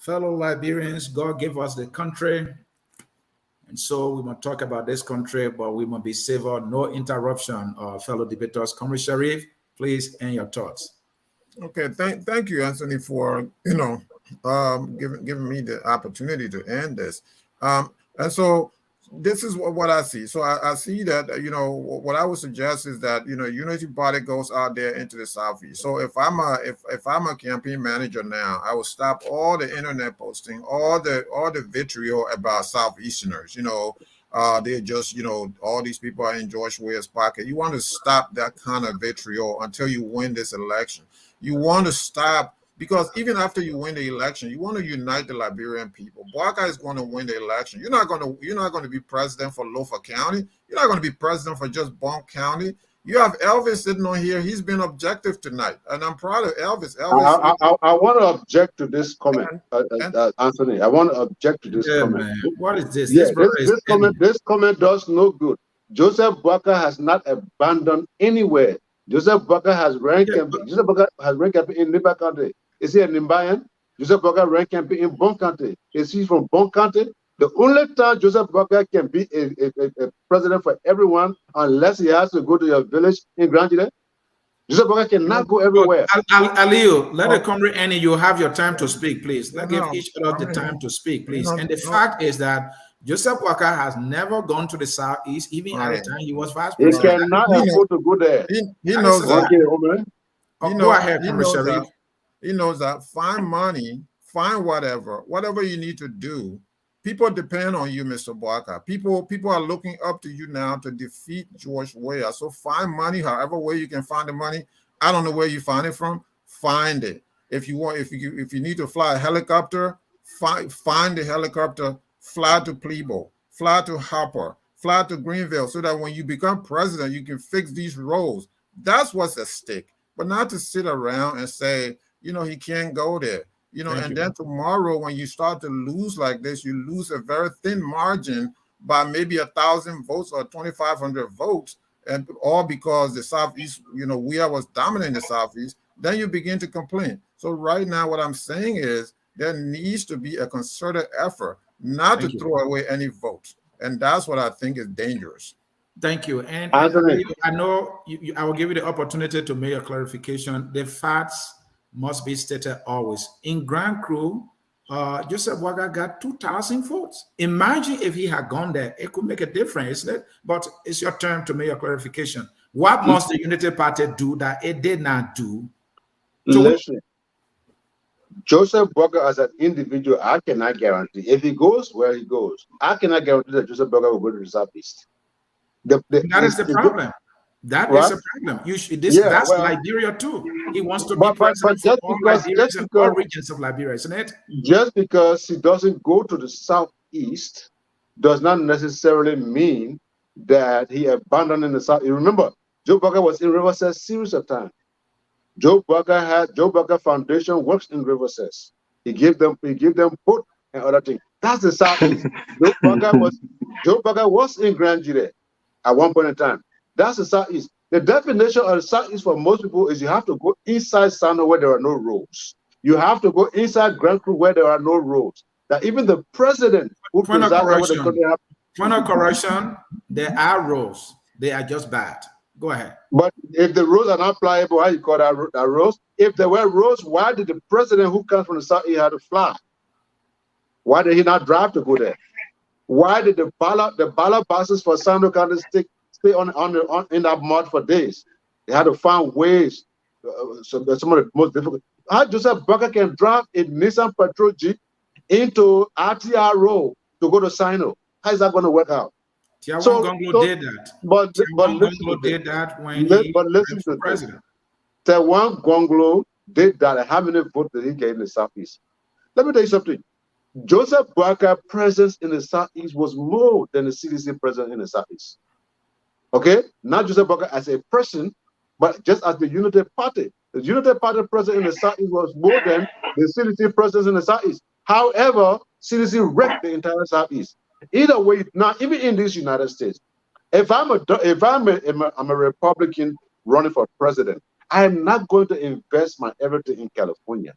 Speaker 5: fellow Liberians, God gave us the country. And so we must talk about this country, but we must be civil, no interruption. Fellow debaters, Comrade Sharif, please end your thoughts.
Speaker 8: Okay, thank you, Anthony, for giving me the opportunity to end this. And so this is what I see. So I see that what I would suggest is that Unity Party goes out there into the Southeast. So if I'm a campaign manager now, I will stop all the internet posting, all the vitriol about Southeasterners. They're just all these people are in George Weah's pocket. You want to stop that kind of vitriol until you win this election. You want to stop, because even after you win the election, you want to unite the Liberian people. Boakai is going to win the election. You're not going to be president for Lofa County. You're not going to be president for just Bonk County. You have Elvis sitting on here. He's been objective tonight, and I'm proud of Elvis.
Speaker 10: I want to object to this comment, Anthony. I want to object to this comment.
Speaker 5: Man. What is this?
Speaker 10: Yeah, this comment does no good. Joseph Boakai has not abandoned anywhere. Joseph Boakai has ranked Joseph Boakai has ranked in Liberia County. Is he a Nimbayan? Joseph Boakai ranked in Bonk County. Is he from Bonk County? The only time Joseph Boakai can be a president for everyone, unless he has to go to your village in Grand Jide. Joseph Boakai cannot go everywhere.
Speaker 5: Aliu, let the comrade end. You have your time to speak, please. Let's give each other the time to speak, please. And the fact is that Joseph Boakai has never gone to the Southeast, even at the time he was vice president.
Speaker 10: He cannot afford to go there.
Speaker 8: He knows that.
Speaker 5: Go ahead, Commissioner Sharif.
Speaker 8: He knows that. Find money, find whatever you need to do. People depend on you, Mr. Boakai. People are looking up to you now to defeat George Weah. So find money, however way you can find the money. I don't know where you find it from. Find it. If you need to fly a helicopter, find the helicopter. Fly to Plebo, fly to Harper, fly to Greenville, so that when you become president, you can fix these roads. That's what's at stake. But not to sit around and say, he can't go there. Then tomorrow, when you start to lose like this, you lose a very thin margin by maybe 1,000 votes or 2,500 votes, and all because the Southeast, Weah was dominating the Southeast. Then you begin to complain. So right now, what I'm saying is there needs to be a concerted effort not to throw away any votes. And that's what I think is dangerous.
Speaker 5: Thank you. And I know I will give you the opportunity to make a clarification. The facts must be stated always. In Grand Cru, Joseph Boakai got 2,000 votes. Imagine if he had gone there, it could make a difference, isn't it? But it's your turn to make a clarification. What must the Unity Party do that it did not do?
Speaker 10: Listen. Joseph Boakai as an individual, I cannot guarantee. If he goes where he goes, I cannot guarantee that Joseph Boakai will go to the Southeast.
Speaker 5: That is the problem. That is a problem. That's Liberia too. He wants to be president for all Liberians and all regions of Liberia, isn't it?
Speaker 10: Just because he doesn't go to the Southeast does not necessarily mean that he abandoned the South. You remember, Joe Boakai was in Riverside a series of times. Joe Boakai Foundation works in Riverside. He gave them food and other things. That's the Southeast. Joe Boakai was in Grand Jide at one point in time. That's the Southeast. The definition of the Southeast for most people is you have to go inside Sano where there are no roads. You have to go inside Grand Cru where there are no roads. That even the president who
Speaker 5: presides over the country. Point of correction, there are roads. They are just bad. Go ahead.
Speaker 10: But if the roads are not pliable, how you call that roads? If there were roads, why did the president who comes from the Southeast have to fly? Why did he not drive to go there? Why did the ballot buses for Sando County stay in that mud for days? They had to find ways. Some of the most difficult. How Joseph Boakai can drive a Nissan Patrol Jeep into RTR Road to go to Sino? How is that going to work out?
Speaker 5: Gonglo did that.
Speaker 10: But listen to president. Tewan Gonglo did that. How many votes did he get in the Southeast? Let me tell you something. Joseph Boakai's presence in the Southeast was more than the CDC presence in the Southeast. Okay? Not Joseph Boakai as a person, but just as the Unity Party. The Unity Party presence in the Southeast was more than the CDC presence in the Southeast. However, CDC wrecked the entire Southeast. Either way, now even in these United States, if I'm a Republican running for president, I am not going to invest my everything in California.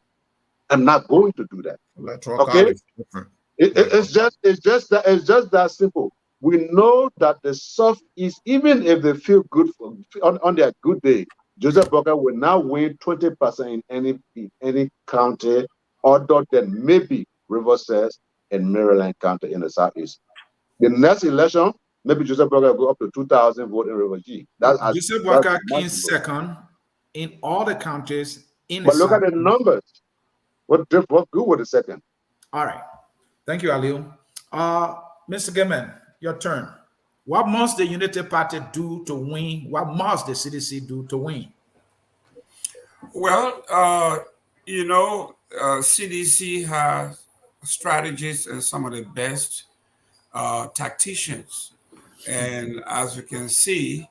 Speaker 10: I'm not going to do that.
Speaker 8: Electoral
Speaker 10: Okay?
Speaker 8: college is different.
Speaker 10: It's just that simple. We know that the Southeast, even if they feel good on their good day, Joseph Boakai will now win 20% in any county other than maybe Riverside and Maryland County in the Southeast. The next election, maybe Joseph Boakai will go up to 2,000 votes in River G.
Speaker 5: Joseph Boakai came second in all the counties in the
Speaker 10: But look at the
Speaker 5: Southeast.
Speaker 10: numbers. What good with the second?
Speaker 5: All right. Thank you, Aliu. Mr. Gamen, your turn. What must the Unity Party do to win? What must the CDC do to win?
Speaker 6: Well, CDC has strategists and some of the best tacticians. And as you can see,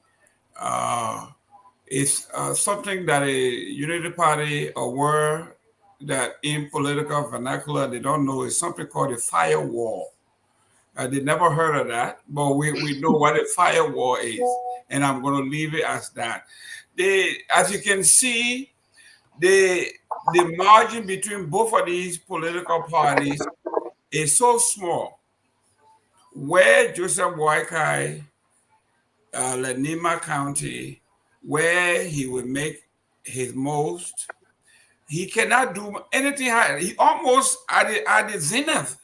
Speaker 6: it's something that a Unity Party aware that in political vernacular they don't know is something called a firewall. They never heard of that, but we know what a firewall is, and I'm going to leave it as that. As you can see, the margin between both of these political parties is so small. Where Joseph Boakai, Lenima County, where he would make his most, he cannot do anything higher. He almost at the zenith.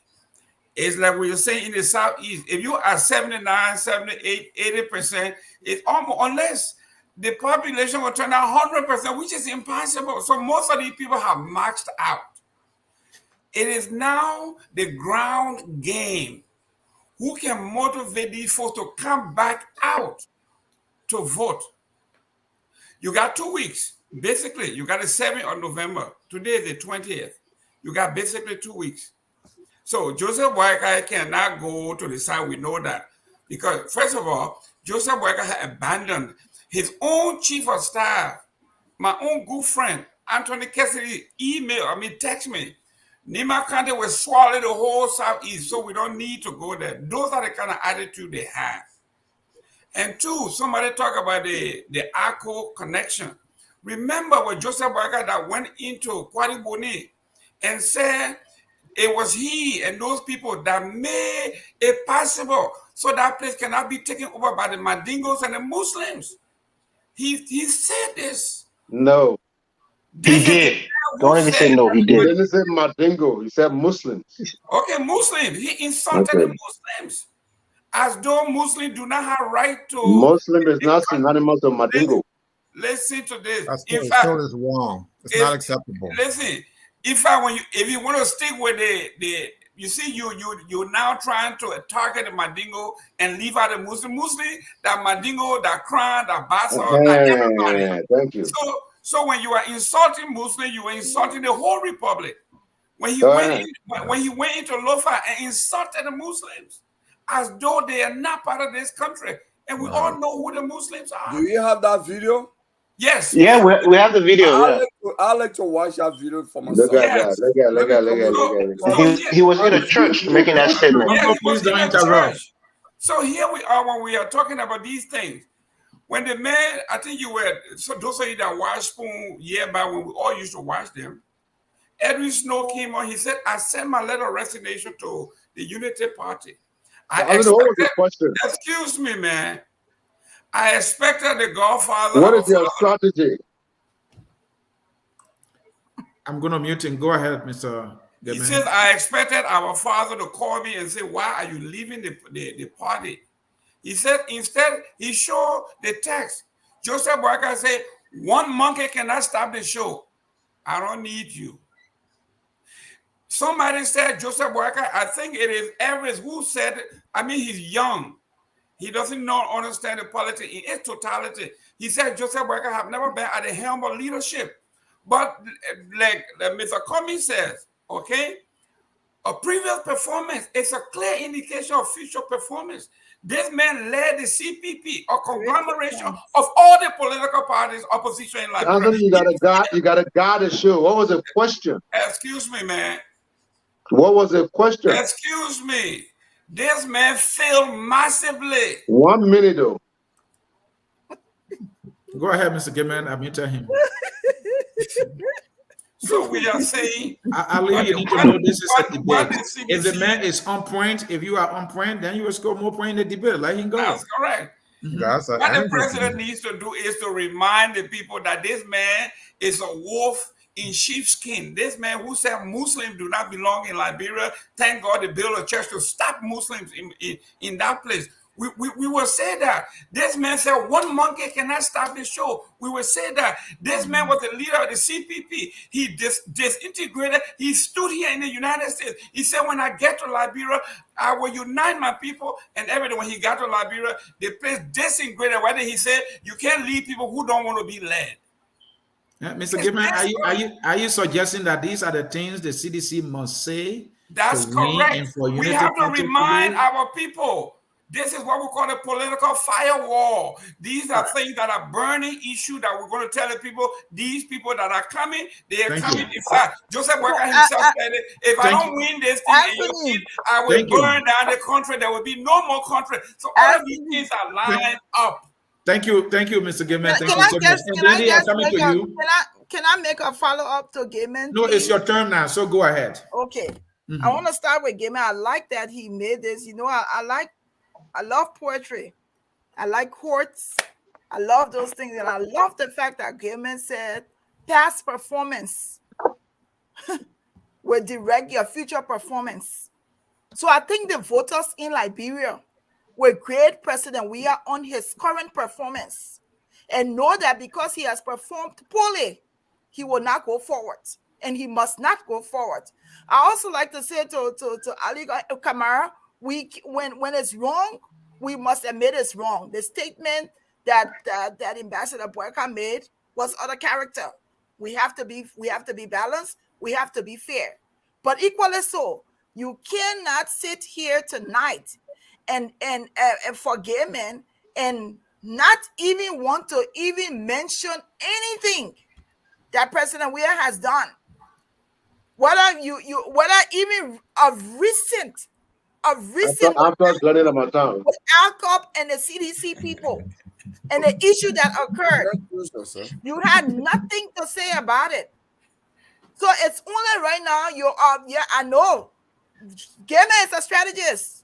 Speaker 6: It's like what you're saying in the Southeast. If you are 79, 78, 80%, it's almost, unless the population will turn out 100%, which is impossible. So most of these people have maxed out. It is now the ground game. Who can motivate these folks to come back out to vote? You got 2 weeks. Basically, you got the 7th of November. Today is the 20th. You got basically 2 weeks. So Joseph Boakai cannot go to the side. We know that. Because, first of all, Joseph Boakai had abandoned his own chief of staff, my own good friend, Anthony Cassidy, text me. Nima County will swallow the whole Southeast, so we don't need to go there. Those are the kind of attitude they have. And two, somebody talk about the ACO connection. Remember when Joseph Boakai that went into Kwadi Boni and said it was he and those people that made it possible so that place cannot be taken over by the Mandingos and the Muslims. He said this.
Speaker 1: No. He did. Don't even say no, he did.
Speaker 10: He didn't say Mandingo, he said Muslims.
Speaker 6: Okay, Muslims. He insulted the Muslims. As though Muslims do not have right to...
Speaker 10: Muslim is not synonymous to Mandingo.
Speaker 6: Listen to this.
Speaker 8: That's still is wrong. It's not acceptable.
Speaker 6: Listen, if you want to stick with you see, you're now trying to target the Mandingo and leave out the Muslim, that Mandingo, that Kran, that Bassa, that everybody.
Speaker 10: Thank you.
Speaker 6: So when you are insulting Muslim, you are insulting the whole republic. When he went into Lofa and insulted the Muslims, as though they are not part of this country, and we all know who the Muslims are.
Speaker 9: Do you have that video?
Speaker 6: Yes.
Speaker 1: Yeah, we have the video.
Speaker 9: I like to watch that video for myself.
Speaker 10: Look at that.
Speaker 1: He was in a church making that statement.
Speaker 6: Yeah, please don't interrupt. So here we are when we are talking about these things. When the man, I think you were, so those of you that watched Spoon year back when we all used to watch them, Edwin Snow came on, he said, I sent my letter of resignation to the Unity Party. Excuse me, man. I expected the Godfather.
Speaker 10: What is your strategy?
Speaker 5: I'm going to mute him. Go ahead, Mr. Gamen.
Speaker 6: He says, I expected our father to call me and say, why are you leaving the party? He said, instead, he showed the text. Joseph Boakai said, one monkey cannot stop the show. I don't need you. Somebody said, Joseph Boakai, I think it is Everest who said, he's young. He doesn't understand the politics in its totality. He said, Joseph Boakai have never been at the helm of leadership. But like Mr. Cummings says, okay, a previous performance is a clear indication of future performance. This man led the CPP, a conglomeration of all the political parties, opposition in Liberia.
Speaker 10: You got a guy to show. What was the question?
Speaker 6: Excuse me, man.
Speaker 10: What was the question?
Speaker 6: Excuse me. This man failed massively.
Speaker 10: 1 minute, though.
Speaker 5: Go ahead, Mr. Gamen. I'm muting him.
Speaker 6: So we are saying,
Speaker 5: Ali, you need to know this is a
Speaker 6: what
Speaker 5: debate.
Speaker 6: the
Speaker 5: If the
Speaker 6: CDC
Speaker 5: man is on point, if you are on point, then you will score more points in the debate. Let him go.
Speaker 6: That's correct.
Speaker 8: That's an
Speaker 6: What the
Speaker 8: angry
Speaker 6: president
Speaker 8: thing.
Speaker 6: needs to do is to remind the people that this man is a wolf in sheepskin. This man who said Muslims do not belong in Liberia, thank God they built a church to stop Muslims in that place. We will say that. This man said one monkey cannot stop the show. We will say that. This man was the leader of the CPP. He disintegrated. He stood here in the United States. He said, when I get to Liberia, I will unite my people and everything. When he got to Liberia, the place disintegrated. What did he say? You can't lead people who don't want to be led.
Speaker 5: Mr. Goodman, are you suggesting that these are the things the CDC must say?
Speaker 6: That's correct. We have to remind our people. This is what we call a political firewall. These are things that are burning issues that we're going to tell the people. These people that are coming, they are coming. In fact, Joseph Boakai himself said it. If I don't win this thing, I will burn down the country. There will be no more country. So all of these things are lined up.
Speaker 5: Thank you, Mr. Gaiman. Thank you so much. And Dandy, I'm coming to you.
Speaker 7: Can I make a follow-up to Gaiman?
Speaker 5: No, it's your turn now, so go ahead.
Speaker 7: Okay. I want to start with Gaiman. I like that he made this. You know, I love poetry. I like quotes. I love those things. And I love the fact that Gaiman said past performance will direct your future performance. So I think the voters in Liberia will grade President Weah on his current performance and know that because he has performed poorly, he will not go forward. And he must not go forward. I also like to say to Ali Kamara, when it's wrong, we must admit it's wrong. The statement that Ambassador Boakai made was out of character. We have to be balanced. We have to be fair. But equally so, you cannot sit here tonight and for Gaiman and not even want to even mention anything that President Weah has done. Whether even of recent
Speaker 10: after Glenn Amatown,
Speaker 7: with ALCOP and the CDC people and the issue that occurred, you had nothing to say about it. So it's only right now I know Gaiman is a strategist,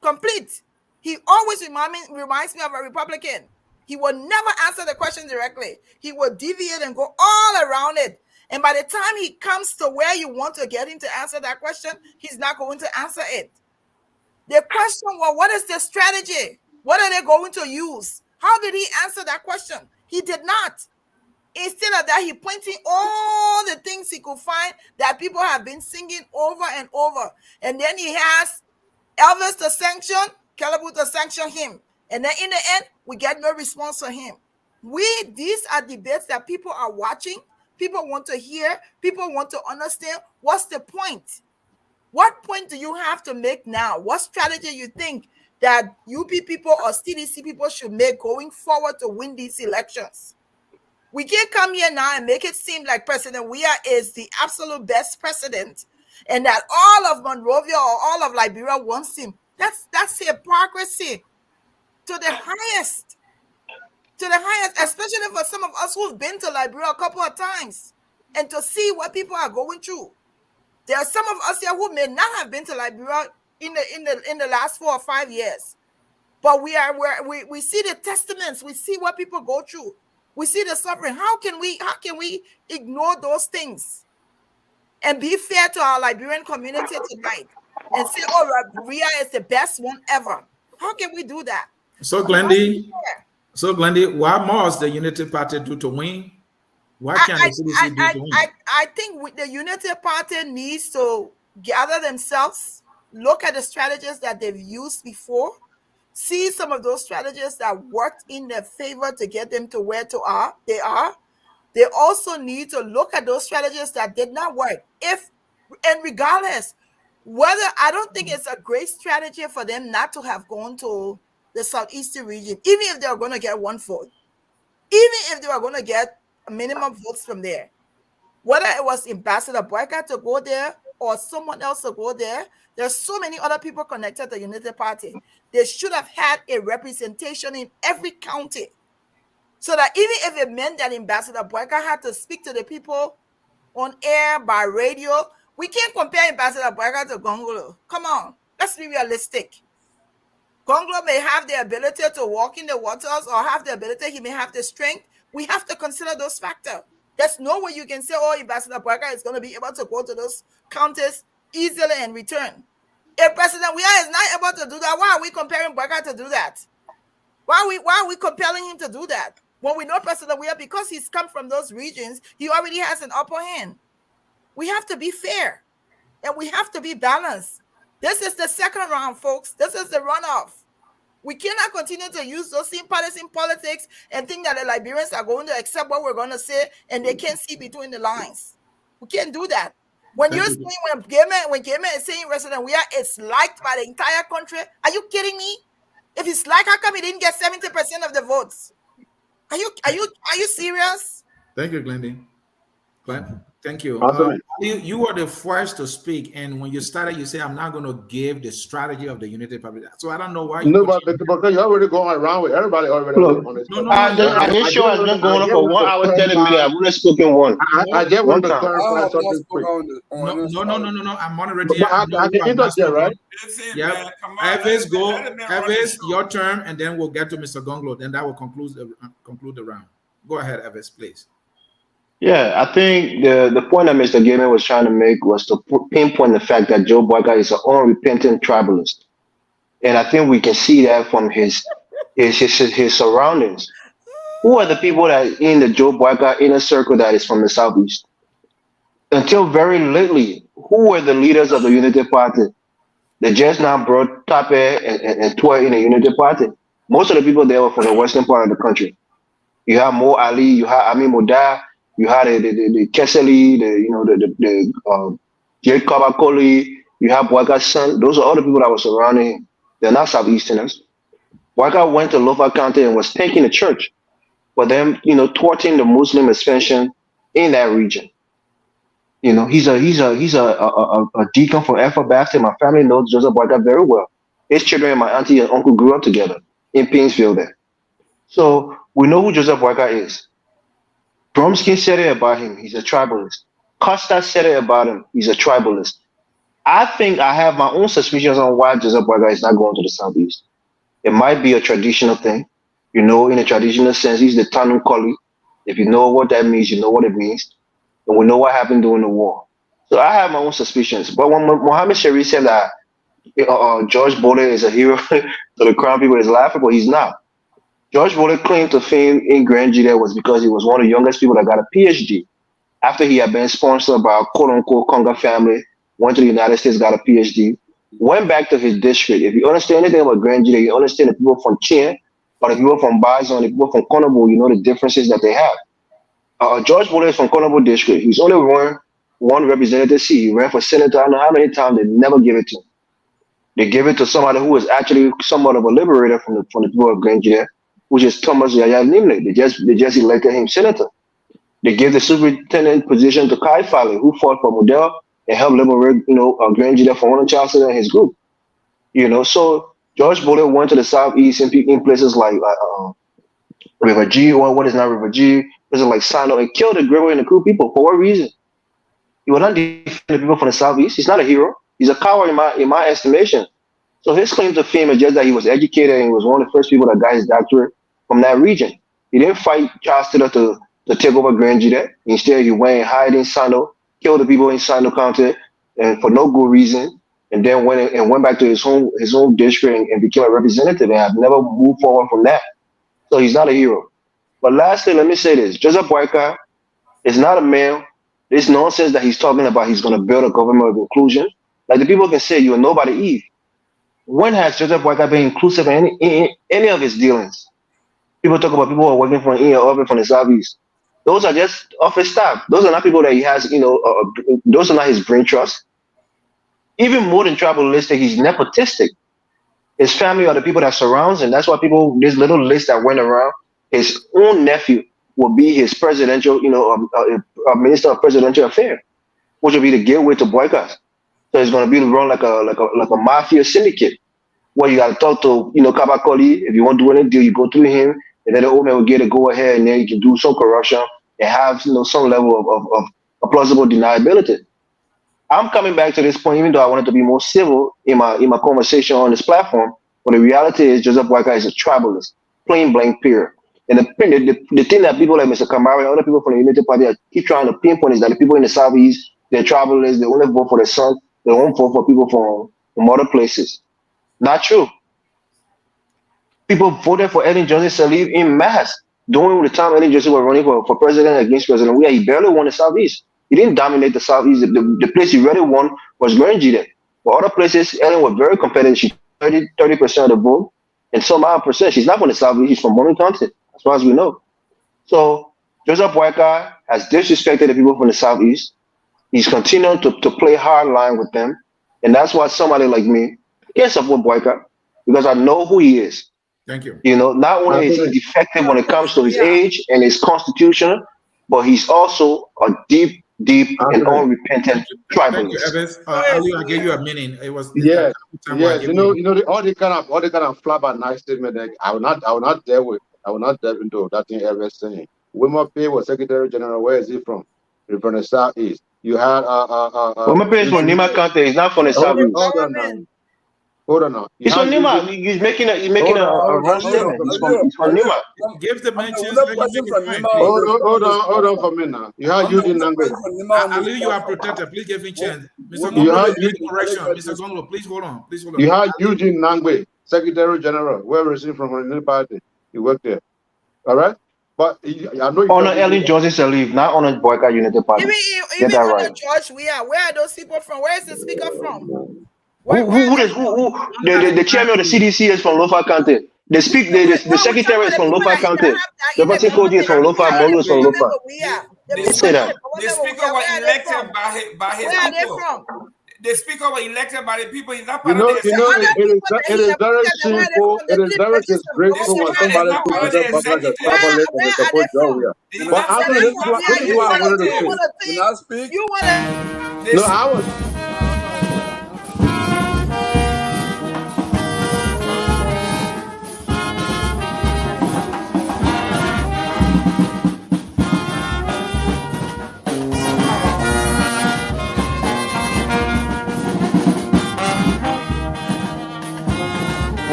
Speaker 7: complete. He always reminds me of a Republican. He will never answer the question directly. He will deviate and go all around it. And by the time he comes to where you want to get him to answer that question, he's not going to answer it. The question was, what is the strategy? What are they going to use? How did he answer that question? He did not. Instead of that, he pointing all the things he could find that people have been singing over and over. And then he has Elvis to sanction, Kalabu to sanction him. And then in the end, we get no response from him. These are debates that people are watching. People want to hear. People want to understand. What's the point? What point do you have to make now? What strategy you think that UP people or CDC people should make going forward to win these elections? We can't come here now and make it seem like President Weah is the absolute best president and that all of Monrovia or all of Liberia wants him. That's hypocrisy to the highest. To the highest, especially for some of us who've been to Liberia a couple of times and to see what people are going through. There are some of us here who may not have been to Liberia in the last 4 or 5 years, but we see the testaments. We see what people go through. We see the suffering. How can we ignore those things and be fair to our Liberian community tonight and say, oh, Liberia is the best one ever? How can we do that?
Speaker 5: So, Glendy, why must the Unity Party do to win? Why can't the CDC do to win?
Speaker 7: I think the Unity Party needs to gather themselves, look at the strategies that they've used before, see some of those strategies that worked in their favor to get them to where they are. They also need to look at those strategies that did not work. Regardless, I don't think it's a great strategy for them not to have gone to the southeastern region, even if they're going to get 1 vote, even if they are going to get minimum votes from there. Whether it was Ambassador Boakai to go there or someone else to go there, there's so many other people connected to the Unity Party. They should have had a representation in every county so that even if it meant that Ambassador Boakai had to speak to the people on air, by radio. We can't compare Ambassador Boakai to Gongolo. Come on, let's be realistic. Gongolo may have the ability to walk in the waters or have the ability, he may have the strength. We have to consider those factors. There's no way you can say, oh, Ambassador Boakai is going to be able to go to those countries easily and return. If President Weah is not able to do that, why are we comparing Boakai to do that? Why are we compelling him to do that? When we know President Weah, because he's come from those regions, he already has an upper hand. We have to be fair and we have to be balanced. This is the second round, folks. This is the runoff. We cannot continue to use those same partisan politics and think that the Liberians are going to accept what we're going to say and they can't see between the lines. We can't do that. When you're saying when Kingmaker is saying President Weah is liked by the entire country, are you kidding me? If it's like, how come he didn't get 70% of the votes? Are you serious?
Speaker 5: Thank you, Glendy. Glenn, thank you.
Speaker 10: Awesome.
Speaker 5: You were the first to speak, and when you started, you said, "I'm not going to give the strategy of the Unity Public." So I don't know why.
Speaker 10: No, but because you're already going around with everybody already on this.
Speaker 1: I just show has been going on for 1 hour, telling me I've only spoken one.
Speaker 10: I just want to
Speaker 1: time.
Speaker 10: clarify something quick.
Speaker 5: No. I'm moderating.
Speaker 10: I can interject, right?
Speaker 5: Yeah. Evis, your turn, and then we'll get to Mr. Gonglo. Then that will conclude the round. Go ahead, Evis, please.
Speaker 1: Yeah, I think the point that Mr. Gaiman was trying to make was to pinpoint the fact that Joe Boakai is an unrepentant tribalist, and I think we can see that from his surroundings. Who are the people that in the Joe Boakai inner circle that is from the southeast? Until very lately, who were the leaders of the Unity Party? They just now brought Tape and Twe in the Unity Party. Most of the people there were from the western part of the country. You have Mo Ali, you have Ami Moda. You had the Keseli, the Jacob Akoli, you have Boakai's son. Those are all the people that were surrounding him. They're not Southeasterners. Boakai went to Lofa County and was thanking the church for them, thwarting the Muslim expansion in that region. He's a deacon from Alpha Baptist. My family knows Joseph Boakai very well. His children and my auntie and uncle grew up together in Painesville there. So we know who Joseph Boakai is. Bromsky said it about him. He's a tribalist. Costa said it about him. He's a tribalist. I think I have my own suspicions on why Joseph Boakai is not going to the Southeast. It might be a traditional thing. In a traditional sense, he's the Tanum Koli. If you know what that means, you know what it means. And we know what happened during the war. So I have my own suspicions. But when Mohammed Sharif said that George Bode is a hero to the Crown people, is laughable, he's not. George Bode claim to fame in Grand Judea was because he was one of the youngest people that got a PhD. After he had been sponsored by a quote-unquote Conga family, went to the United States, got a PhD, went back to his district. If you understand anything about Grand Judea, you understand the people from Chien, or the people from Bison, the people from Konobo, you know the differences that they have. George Bode is from Konobo district. He's only won one representative seat. He ran for senator. I don't know how many times. They never give it to him. They give it to somebody who was actually somewhat of a liberator from the people of Grand Judea, which is Thomas Yaya Nimle. They just elected him senator. They gave the superintendent position to Kai Fale, who fought for Model and helped liberate, Grand Judea from Warren Charleston and his group. So George Bode went to the southeast in places like River G, or what is now River G, places like Sino, and killed the Gribble and the Crew people. For what reason? He was not defending the people from the southeast. He's not a hero. He's a coward in my estimation. So his claim to fame is just that he was educated and he was one of the first people that got his doctorate from that region. He didn't fight Charleston to take over Grand Judea. Instead, he went and hid in Sano, killed the people in Sano County, and for no good reason, and then went back to his own district and became a representative, and have never moved forward from that. So he's not a hero. But lastly, let me say this: Joseph Boakai is not a man. This nonsense that he's talking about, he's going to build a government of inclusion. Like the people can say, you're nobody, Eve. When has Joseph Boakai been inclusive in any of his dealings? People talk about people who are working for him or from the southeast. Those are just office staff. Those are not people that he has, those are not his brain trust. Even more than tribalistic, he's nepotistic. His family are the people that surrounds him. That's why this little list that went around, his own nephew will be his presidential, minister of presidential affairs, which will be the gateway to Boakai. So it's going to be run like a mafia syndicate, where you got to talk to, Kabakoli. If you want to do any deal, you go through him, and then the old man will get a go ahead, and then you can do some corruption and have, some level a plausible deniability. I'm coming back to this point, even though I wanted to be more civil in my conversation on this platform. But the reality is, Joseph Boakai is a tribalist, plain blank period. And the thing that people like Mr. Kamara and other people from the Unity Party keep trying to pinpoint is that the people in the Southeast, they're tribalists, they only vote for the Sun, they won't vote for people from other places. Not true. People voted for Ellen Johnson Sirleaf in mass during the time Ellen Johnson was running for president against President Weah. He barely won the Southeast. He didn't dominate the Southeast. The place he really won was Guernsey. But other places, Ellen was very competitive. She 30% of the vote, and some odd percent. She's not from the Southeast. She's from Morning County, as far as we know. So Joseph Boakai has disrespected the people from the Southeast. He's continuing to play hard line with them, and that's why somebody like me can't support Boakai, because I know who he is.
Speaker 5: Thank you.
Speaker 1: You know, not only is he defective when it comes to his age and his constitution, but he's also a deep and unrepentant tribalist.
Speaker 5: Thank you, Evans. I gave you a meaning. It was
Speaker 10: yes. You know, all the kind of flap and nice statement. Like, I will not delve into that thing Evans saying. Weah was Secretary General. Where is he from? He's from the Southeast. You had
Speaker 1: Weah is from Nima County. He's not from the Southeast.
Speaker 10: Hold on now.
Speaker 1: He's from Nima. He's making a wrong statement. He's from Nima.
Speaker 5: Give the mentions.
Speaker 10: Hold on for me now. You have Eugene Nangwe.
Speaker 5: Ali, you are protected. Please give me chance. Mr. Gongolo, correction. Mr. Gongolo, please hold on.
Speaker 10: You have Eugene Nangwe, Secretary General. Where is he from? From the party. He worked there. All right. But I know
Speaker 1: on Ellen Johnson Sirleaf, not on a Boakai Unity Party.
Speaker 7: Even that right. George Weah, where are those people from? Where is the speaker from?
Speaker 1: The chairman of the CDC is from Lofa County. The secretary is from Lofa County. The person called is from Lofa. Molu is from Lofa. Say that.
Speaker 6: The speaker was elected by his people. The speaker was elected by the people. He's not part of the
Speaker 10: it is very simple. It is very disgraceful when somebody puts it up like a traveler and they support Georgia. But after this is what I wanted to say.
Speaker 9: Can I speak?
Speaker 10: No, I was.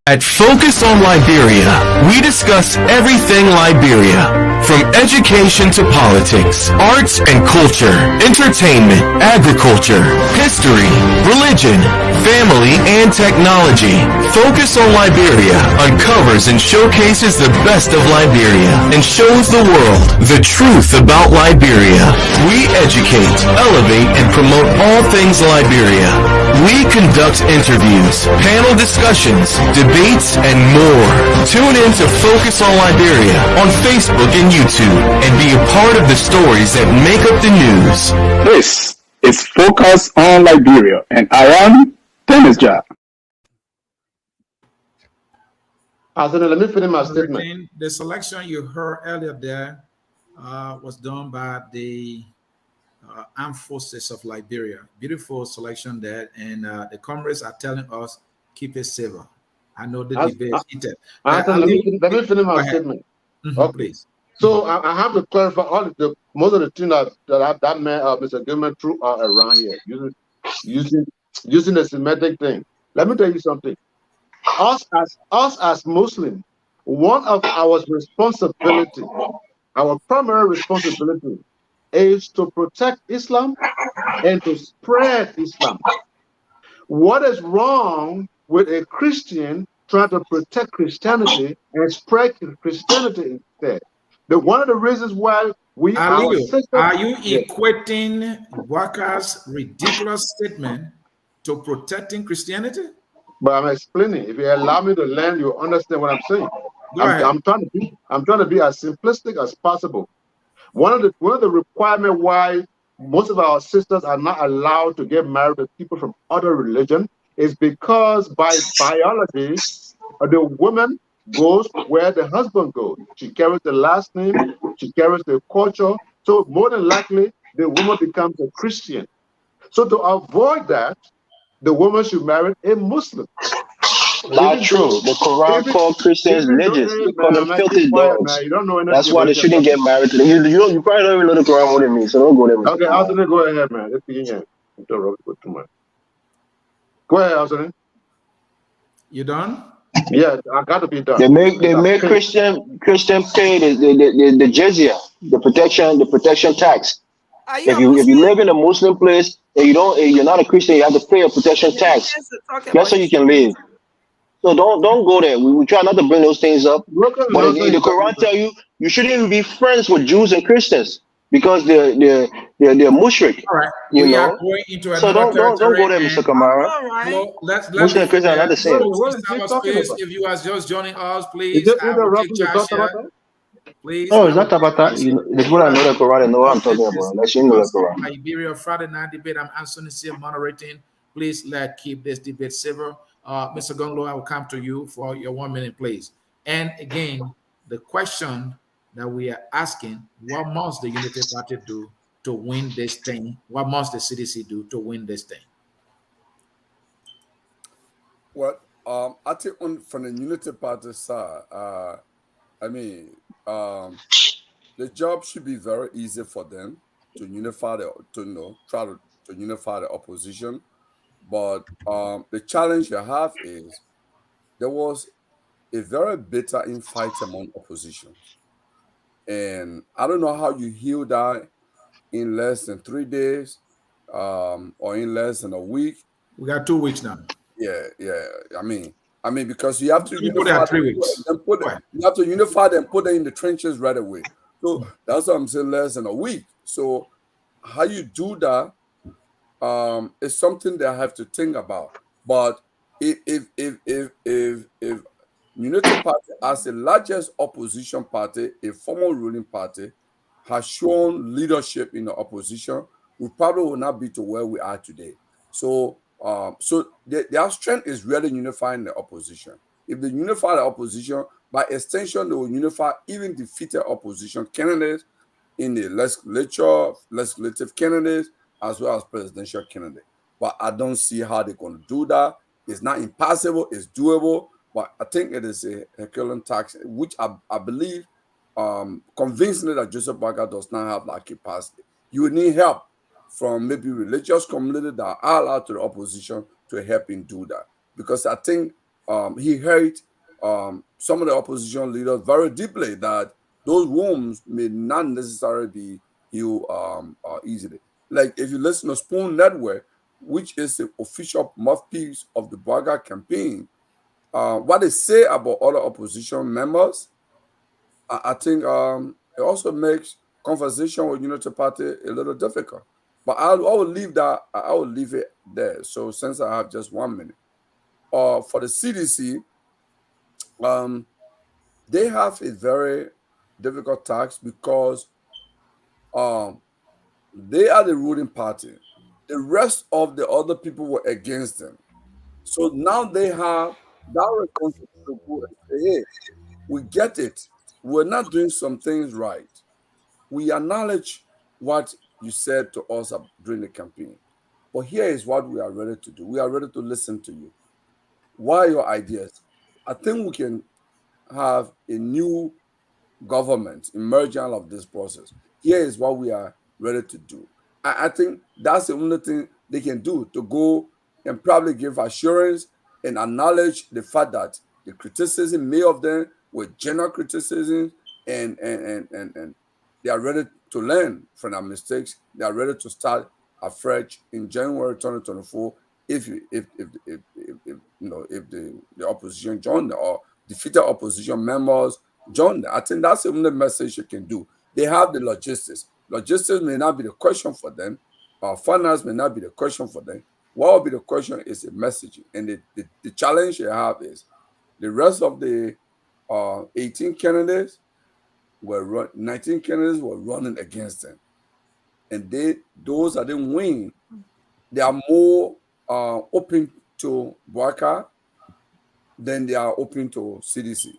Speaker 3: At Focus on Liberia, we discuss everything Liberia, from education to politics, arts and culture, entertainment, agriculture, history, religion, family, and technology. Focus on Liberia uncovers and showcases the best of Liberia and shows the world the truth about Liberia. We educate, elevate, and promote all things Liberia. We conduct interviews, panel discussions, debates, and more. Tune in to Focus on Liberia on Facebook and YouTube and be a part of the stories that make up the news.
Speaker 4: This is Focus on Liberia, and I am Dennis Jack.
Speaker 10: Let me finish my statement.
Speaker 5: The selection you heard earlier there was done by the Armed Forces of Liberia. Beautiful selection there, and the comrades are telling us keep it civil. I know the debate is heated.
Speaker 10: Let me finish my statement.
Speaker 5: Okay. Please.
Speaker 10: So I have to clarify most of the things that man, Mr. Gilman, threw around here using the Semitic thing. Let me tell you something. Us as Muslims, one of our responsibility, our primary responsibility, is to protect Islam and to spread Islam. What is wrong with a Christian trying to protect Christianity and spread Christianity instead? One of the reasons why we
Speaker 5: are you equating Boakai's ridiculous statement to protecting Christianity?
Speaker 10: But I'm explaining. If you allow me to learn, you understand what I'm saying. I'm trying to be as simplistic as possible. One of the requirements why most of our sisters are not allowed to get married to people from other religion is because by biology, the woman goes where the husband goes. She carries the last name, she carries the culture. So more than likely, the woman becomes a Christian. So to avoid that, the woman should marry a Muslim.
Speaker 1: Not true. The Quran called Christians midgets. They call them filthy dogs.
Speaker 10: You don't know anything.
Speaker 1: That's why they shouldn't get married to them. You probably don't even know the Quran more than me, so don't go there.
Speaker 10: Okay, Alton, go ahead, man. Let's begin. Go ahead, Alton.
Speaker 5: You done?
Speaker 10: Yeah, I got to be done.
Speaker 1: They make Christian pay the jizya, the protection tax. If you live in a Muslim place and you're not a Christian, you have to pay a protection tax. That's how you can live. So don't go there. We try not to bring those things up. But the Quran tell you shouldn't even be friends with Jews and Christians because they're mushrik.
Speaker 5: All right.
Speaker 1: We
Speaker 5: are going into
Speaker 1: so don't go there, Mr. Kamara.
Speaker 5: Well, let's
Speaker 1: Muslim and Christian are not the same.
Speaker 5: If you are just joining us, please. Please.
Speaker 1: Oh, it's not about that. The people that know the Quran and know what I'm talking about. Let's know the Quran.
Speaker 5: Liberia Friday night debate. I'm Anthony C. moderating. Please let's keep this debate civil. Mr. Gonglo, I will come to you for your 1 minute, please. And again, the question that we are asking, what must the Unity Party do to win this thing? What must the CDC do to win this thing?
Speaker 9: Well, I think from the Unity Party side, the job should be very easy for them to unify try to unify the opposition. But the challenge you have is there was a very bitter infight among oppositions. And I don't know how you heal that in less than 3 days or in less than a week.
Speaker 5: We got 2 weeks now.
Speaker 9: Yeah. I mean, because you have to
Speaker 5: unify 3 weeks.
Speaker 9: You have to unify them, put them in the trenches right away. So that's what I'm saying, less than a week. So how you do that is something that I have to think about. But if Unity Party, as the largest opposition party, a former ruling party, has shown leadership in the opposition, we probably will not be to where we are today. So their strength is really unifying the opposition. If they unify the opposition, by extension, they will unify even defeated opposition candidates in the legislative candidates, as well as presidential candidates. But I don't see how they're going to do that. It's not impossible. It's doable. But I think it is a Herculean task, which I believe convincingly that Joseph Boakai does not have that capacity. You would need help from maybe religious community that are allowed to the opposition to help him do that. Because I think he hurt some of the opposition leaders very deeply, that those wounds may not necessarily be healed easily. Like if you listen to Spoon Network, which is the official mouthpiece of the Boakai campaign, what they say about other opposition members, I think it also makes conversation with Unity Party a little difficult. But I will leave that. I will leave it there. So since I have just 1 minute, for the CDC, they have a very difficult task because they are the ruling party. The rest of the other people were against them. So now they have that responsibility to go and say, hey, we get it. We're not doing some things right. We acknowledge what you said to us during the campaign. But here is what we are ready to do. We are ready to listen to you. What are your ideas? I think we can have a new government emerging out of this process. Here is what we are ready to do. I think that's the only thing they can do, to go and probably give assurance and acknowledge the fact that the criticism made of them were general criticism, and they are ready to learn from their mistakes. They are ready to start afresh in January 2024 if the opposition join them, or defeated opposition members join them. I think that's the only message you can do. They have the logistics. Logistics may not be the question for them. Finance may not be the question for them. What will be the question is the messaging. And the challenge you have is the rest of the 19 candidates were running against them. And those that didn't win, they are more open to Boakai than they are open to CDC.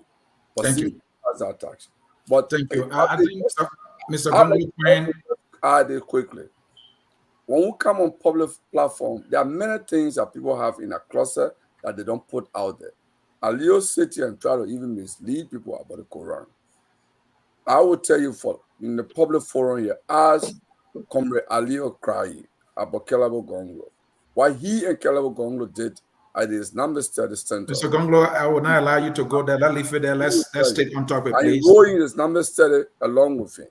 Speaker 9: But
Speaker 5: Thank you.
Speaker 9: Has that tax. But
Speaker 5: thank you. I think Mr. Gonglo,
Speaker 9: add it quickly. When we come on public platform, there are many things that people have in a closet that they don't put out there. Alio sit here and try to even mislead people about the Quran. I will tell you for in the public forum here, ask Comrade Alio Cry about Kelabo Gonglo. What he and Kelabo Gonglo did at his number study center.
Speaker 5: Mr. Gonglo, I will not allow you to go there. Let's leave it there. Let's take on topic, please.
Speaker 9: I go in his number study along with him.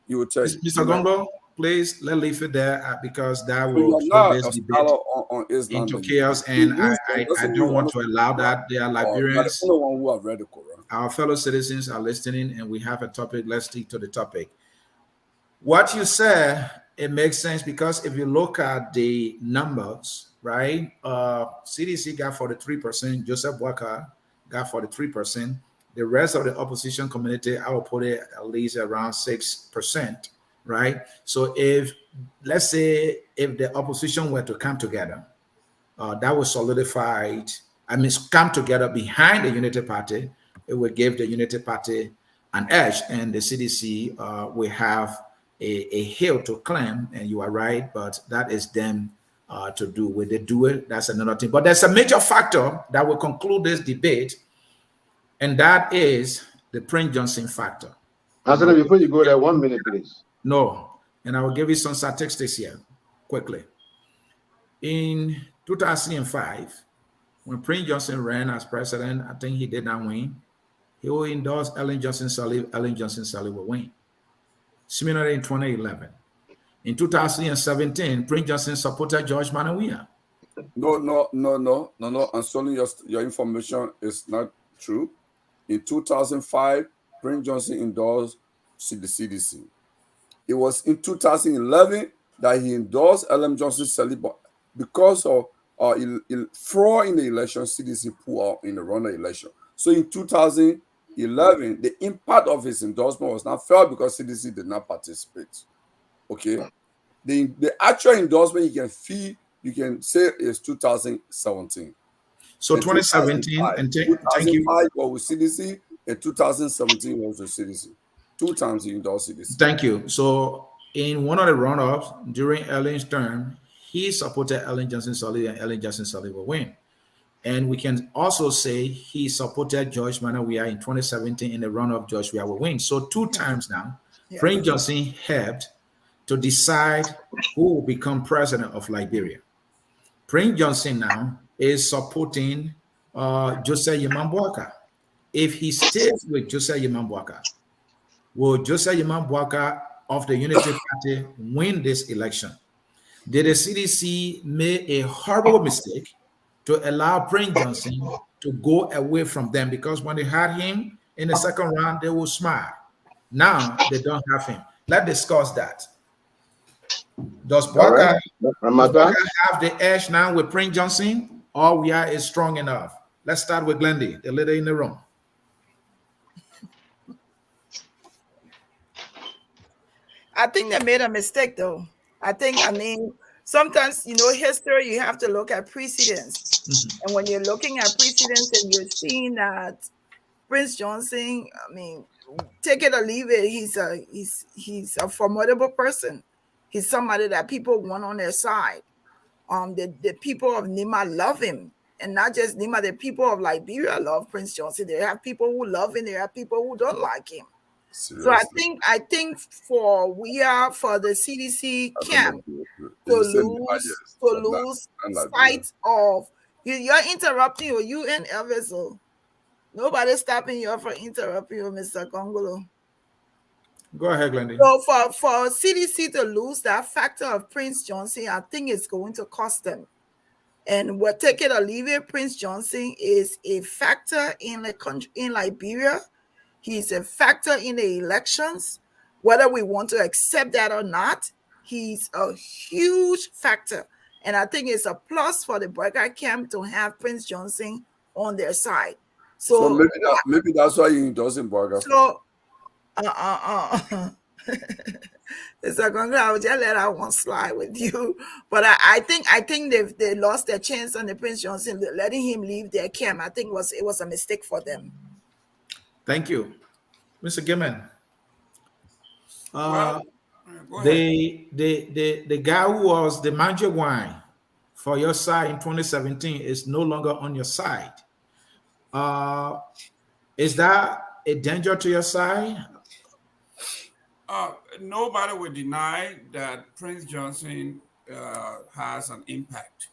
Speaker 9: He will tell you.
Speaker 5: Mr. Gonglo, please, let's leave it there because that
Speaker 9: So
Speaker 5: will
Speaker 9: you're
Speaker 5: throw
Speaker 9: not
Speaker 5: this
Speaker 9: a
Speaker 5: debate
Speaker 9: scholar on Islam.
Speaker 5: into chaos, and I don't want to allow that. There are Liberians.
Speaker 9: The only one who have read the Quran.
Speaker 5: Our fellow citizens are listening, and we have a topic. Let's stick to the topic. What you said, it makes sense because if you look at the numbers, right? CDC got 43%. Joseph Boakai got 43%. The rest of the opposition community, I will put it at least around 6%, right? So if, let's say, if the opposition were to come together, that would solidify, come together behind the Unity Party, it would give the Unity Party an edge, and the CDC will have a hill to climb, and you are right, but that is them to do. Will they do it? That's another thing. But there's a major factor that will conclude this debate, and that is the Prince Johnson factor.
Speaker 10: Anthony, before you go there, 1 minute, please.
Speaker 5: No, and I will give you some statistics here quickly. In 2005, when Prince Johnson ran as president, I think he did not win. He will endorse Ellen Johnson Sirleaf. Ellen Johnson Sirleaf will win. Similarly, in 2011. In 2017, Prince Johnson supported George Weah.
Speaker 9: No. I'm sorry, your information is not true. In 2005, Prince Johnson endorsed the CDC. It was in 2011 that he endorsed Ellen Johnson Sirleaf because of fraud in the election. CDC pulled out in the runoff election. So in 2011, the impact of his endorsement was not felt because CDC did not participate. Okay, the actual endorsement you can say is 2017.
Speaker 5: So 2017 and thank you.
Speaker 9: 2005 was with CDC, and 2017 was with CDC. 2 times he endorsed CDC.
Speaker 5: Thank you. So in one of the runoffs during Ellen's term, he supported Ellen Johnson Sirleaf, and Ellen Johnson Sirleaf will win. And we can also say he supported George Weah in 2017 in the runoff. George Weah will win. So 2 times now, Prince Johnson helped to decide who will become president of Liberia. Prince Johnson now is supporting Joseph Boakai. If he stays with Joseph Boakai, will Joseph Boakai of the Unity Party win this election? Did the CDC make a horrible mistake to allow Prince Johnson to go away from them? Because when they had him in the second round, they will smile. Now they don't have him. Let's discuss that. Does Boakai have the edge now with Prince Johnson, or Weah is strong enough? Let's start with Glendy, the lady in the room.
Speaker 7: I think they made a mistake, though. I mean, sometimes, history, you have to look at precedents. And when you're looking at precedents and you're seeing that Prince Johnson, I mean, take it or leave it, he's a formidable person. He's somebody that people want on their side. The people of Nima love him. And not just Nima, the people of Liberia love Prince Johnson. They have people who love him. They have people who don't like him. Seriously. So I think for the CDC camp to lose sight of you're interrupting you and Elvis. Nobody's stopping you from interrupting you, Mr. Congolo.
Speaker 5: Go ahead, Glendy.
Speaker 7: So for CDC to lose that factor of Prince Johnson, I think it's going to cost them. And what take it or leave it, Prince Johnson is a factor in the country, in Liberia. He's a factor in the elections, whether we want to accept that or not. He's a huge factor. And I think it's a plus for the Boakai camp to have Prince Johnson on their side. So
Speaker 9: maybe that's why he doesn't Boakai.
Speaker 7: So, Mr. Congress, I would just let that one slide with you. But I think they lost their chance on the Prince Johnson, letting him leave their camp. I think it was a mistake for them.
Speaker 5: Thank you. Mr. Gimman.
Speaker 6: Go ahead.
Speaker 5: The guy who was the manager wine for your side in 2017 is no longer on your side. Is that a danger to your side?
Speaker 6: Nobody will deny that Prince Johnson has an impact.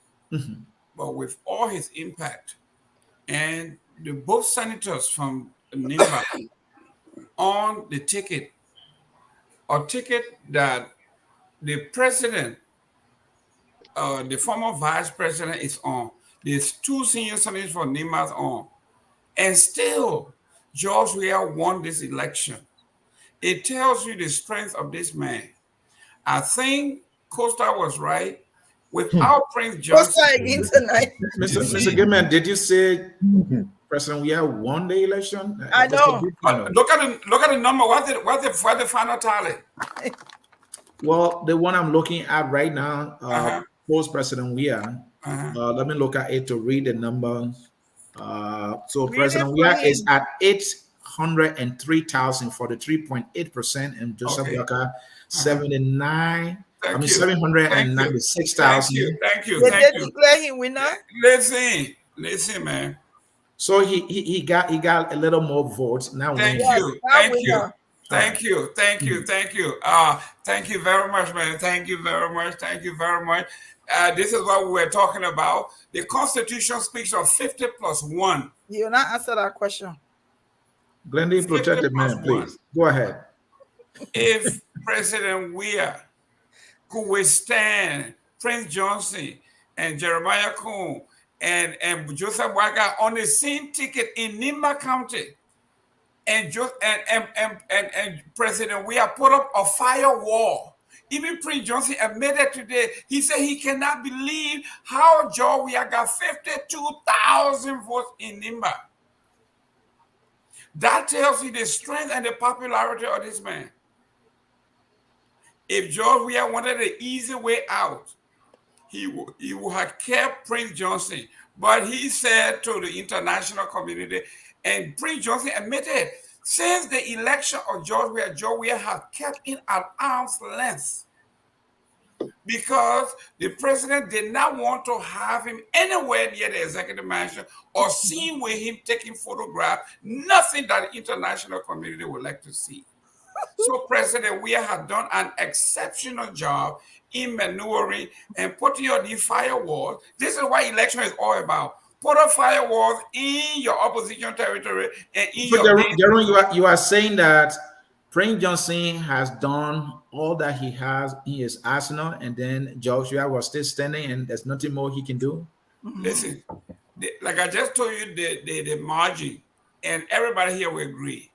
Speaker 6: But with all his impact, and both senators from Nimba on the ticket, a ticket that the president, the former vice president is on. There's 2 senior senators for Nimba on. And still, George Weah won this election. It tells you the strength of this man. I think Costa was right. Without Prince Johnson,
Speaker 7: Costa again tonight.
Speaker 5: Mr. Goodman, did you say President Weah won the election?
Speaker 7: I know.
Speaker 6: Look at the number. What's the final tally?
Speaker 5: Well, the one I'm looking at right now, post President Weah. Let me look at it to read the numbers. So President Weah is at 803,000 for the 3.8%, and Joseph Boakai 796,000.
Speaker 6: Thank you.
Speaker 7: Did they declare him winner?
Speaker 6: Listen, man.
Speaker 5: So he got a little more votes now.
Speaker 6: Thank you very much, man. Thank you very much. This is what we were talking about. The Constitution speaks of 50 plus 1.
Speaker 7: You not answer that question.
Speaker 5: Glendy, protect the man, please. Go ahead.
Speaker 6: If President Weah could withstand Prince Johnson and Jeremiah Kuhn and Joseph Boakai on the same ticket in Nimba County, and President Weah put up a firewall. Even Prince Johnson admitted today, he said he cannot believe how George Weah got 52,000 votes in Nimba. That tells you the strength and the popularity of this man. If George Weah wanted an easy way out, he would have kept Prince Johnson. But he said to the international community, and Prince Johnson admitted, since the election of George Weah has kept him at arm's length because the president did not want to have him anywhere near the executive mansion or seen with him taking photographs, nothing that the international community would like to see. So President Weah had done an exceptional job in maneuvering and putting on the firewalls. This is what election is all about. Put up firewalls in your opposition territory and in
Speaker 5: Jaron, you are saying that Prince Johnson has done all that he has in his arsenal, and then Joshua was still standing, and there's nothing more he can do?
Speaker 6: Listen, like I just told you, the margin, and everybody here will agree,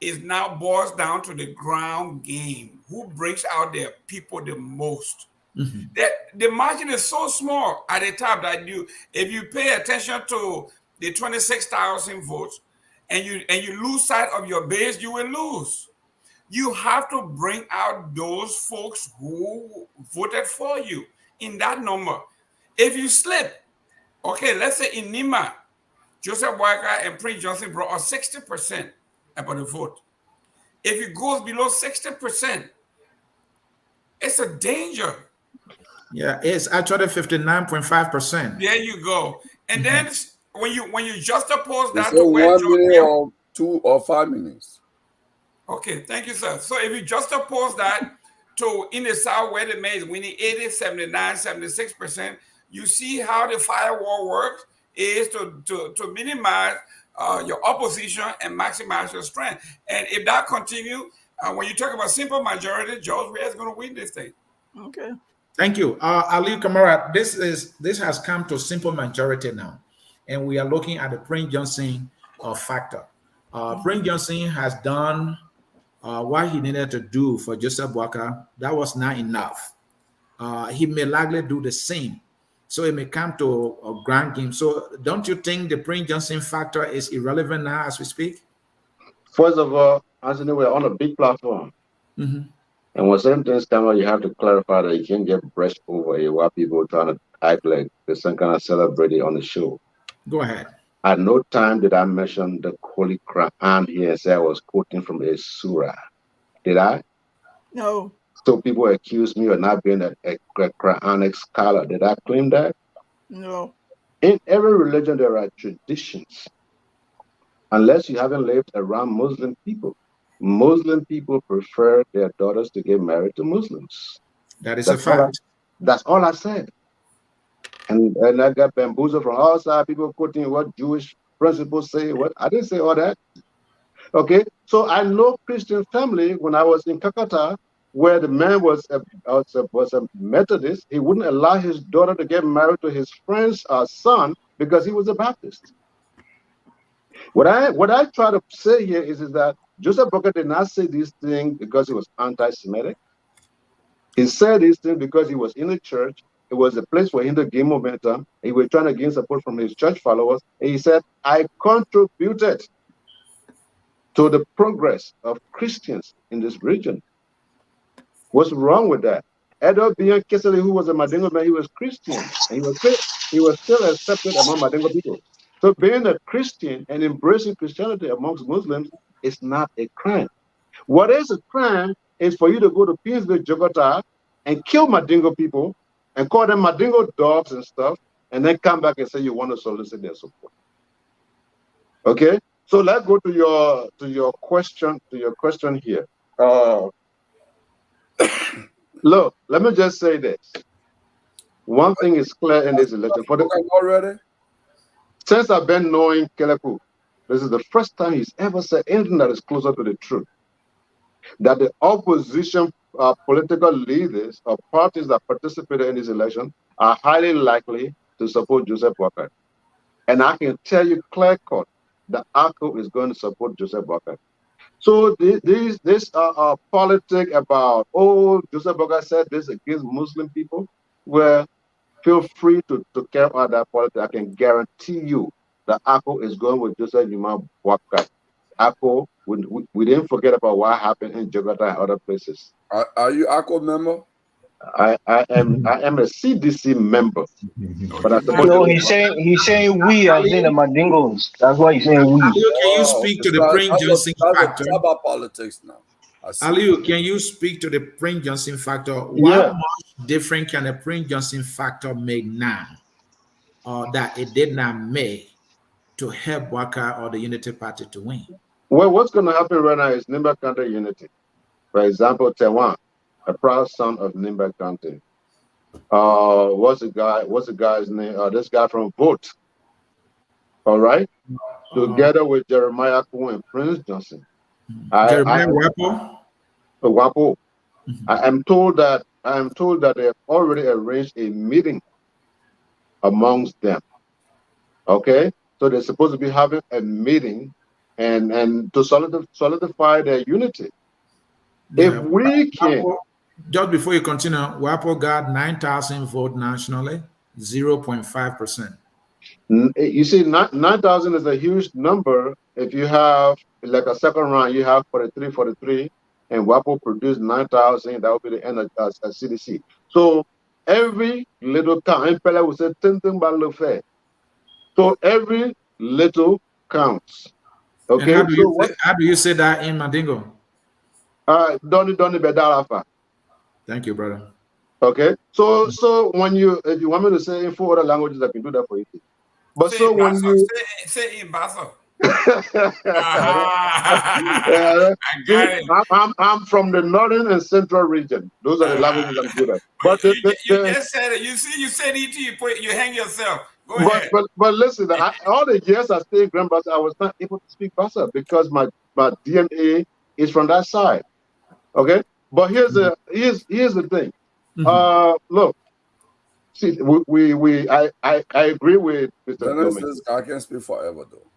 Speaker 6: is now boils down to the ground game. Who brings out their people the most? The margin is so small at the top that if you pay attention to the 26,000 votes and you lose sight of your base, you will lose. You have to bring out those folks who voted for you in that number. If you slip, okay, let's say in Nimba, Joseph Boakai and Prince Johnson brought us 60% about the vote. If it goes below 60%, it's a danger.
Speaker 5: Yeah, it's actually 59.5%.
Speaker 6: There you go. And then when you juxtapose that
Speaker 9: to
Speaker 6: to where
Speaker 9: 1 minute or 2 or 5 minutes.
Speaker 6: Okay, thank you, sir. So if you juxtapose that to in the South where the man is winning 80, 79, 76%, you see how the firewall works is to minimize your opposition and maximize your strength. And if that continues, when you talk about simple majority, George Weah is going to win this thing.
Speaker 7: Okay.
Speaker 5: Thank you. Ali Kamara, this has come to simple majority now. And we are looking at the Prince Johnson factor. Prince Johnson has done what he needed to do for Joseph Boakai. That was not enough. He may likely do the same. So it may come to a grand game. So don't you think the Prince Johnson factor is irrelevant now as we speak?
Speaker 10: First of all, Anthony, we're on a big platform. And when certain things come out, you have to clarify that you can't get brushed over it while people are trying to act like there's some kind of celebrity on the show.
Speaker 5: Go ahead.
Speaker 10: At no time did I mention the Holy Quran here and say I was quoting from a surah. Did I?
Speaker 7: No.
Speaker 10: So people accuse me of not being a Quranic scholar. Did I claim that?
Speaker 7: No.
Speaker 10: In every religion, there are traditions. Unless you haven't lived around Muslim people prefer their daughters to get married to Muslims.
Speaker 5: That is a fact.
Speaker 10: That's all I said. And I got bamboozled from all sides, people quoting what Jewish principles say. What I didn't say all that. Okay, so I know Christian family when I was in Calcutta, where the man was a Methodist. He wouldn't allow his daughter to get married to his friend's son because he was a Baptist. What I try to say here is that Joseph Boakai did not say these things because he was anti-Semitic. He said these things because he was in the church. It was a place for him to gain momentum. He was trying to gain support from his church followers. And he said, I contributed to the progress of Christians in this region. What's wrong with that? Edward Bian Kesele, who was a Mandingo man, he was Christian. And he was still accepted among Mandingo people. So being a Christian and embracing Christianity amongst Muslims is not a crime. What is a crime is for you to go to Peaceville, Jogota, and kill Mandingo people and call them Mandingo dogs and stuff, and then come back and say you want to solicit their support. Okay, so let's go to your question here. Look, let me just say this. One thing is clear in this election.
Speaker 9: Already?
Speaker 10: Since I've been knowing Keleku, this is the first time he's ever said anything that is closer to the truth. That the opposition political leaders or parties that participated in this election are highly likely to support Joseph Boakai. And I can tell you clear-cut that ACO is going to support Joseph Boakai. So this politic about, oh, Joseph Boakai said this against Muslim people, well, feel free to care about that politics. I can guarantee you that ACO is going with Joseph Boakai. ACO, we didn't forget about what happened in Jakarta and other places.
Speaker 9: Are you ACO member?
Speaker 10: I am a CDC member, but I suppose
Speaker 1: he's saying we as in the Mandingos. That's why he's saying we.
Speaker 5: Can you speak to the Prince Johnson factor?
Speaker 9: It's about politics now.
Speaker 5: Aliu, can you speak to the Prince Johnson factor?
Speaker 1: Yeah.
Speaker 5: What much different can the Prince Johnson factor make now, or that it did not make to help Boakai or the Unity Party to win?
Speaker 10: Well, what's going to happen right now is Nimba County Unity. For example, Tewan, a proud son of Nimba County. What's the guy's name? This guy from Vote. All right? Together with Jeremiah Kuhn and Prince Johnson.
Speaker 5: Jeremiah Wapo?
Speaker 10: Wapo. I am told that they have already arranged a meeting amongst them. Okay? So they're supposed to be having a meeting and to solidify their unity.
Speaker 5: Yeah.
Speaker 10: If we can,
Speaker 5: just before you continue, WAPO got 9,000 votes nationally, 0.5%.
Speaker 10: You see, 9,000 is a huge number. If you have like a second round, you have 43, and WAPO produced 9,000. That would be the end of a CDC. So every little count, Pella would say, so every little counts. Okay.
Speaker 5: And how do you say that in Mandingo?
Speaker 10: Doni Bedarafa.
Speaker 5: Thank you, brother.
Speaker 10: Okay. So if you want me to say in 4 other languages, I can do that for you. But
Speaker 6: say
Speaker 10: so when you
Speaker 6: say in Basa.
Speaker 10: I'm from the northern and central region. Those are the languages I'm good at. But
Speaker 6: you just said it. You see, you said it. You hang yourself. Go ahead.
Speaker 10: But listen, all the years I stayed in Grand Bassa, I was not able to speak Bassa because my DNA is from that side. Okay, but here's the thing. Look, see, I agree with Mr.
Speaker 9: I can't speak forever though.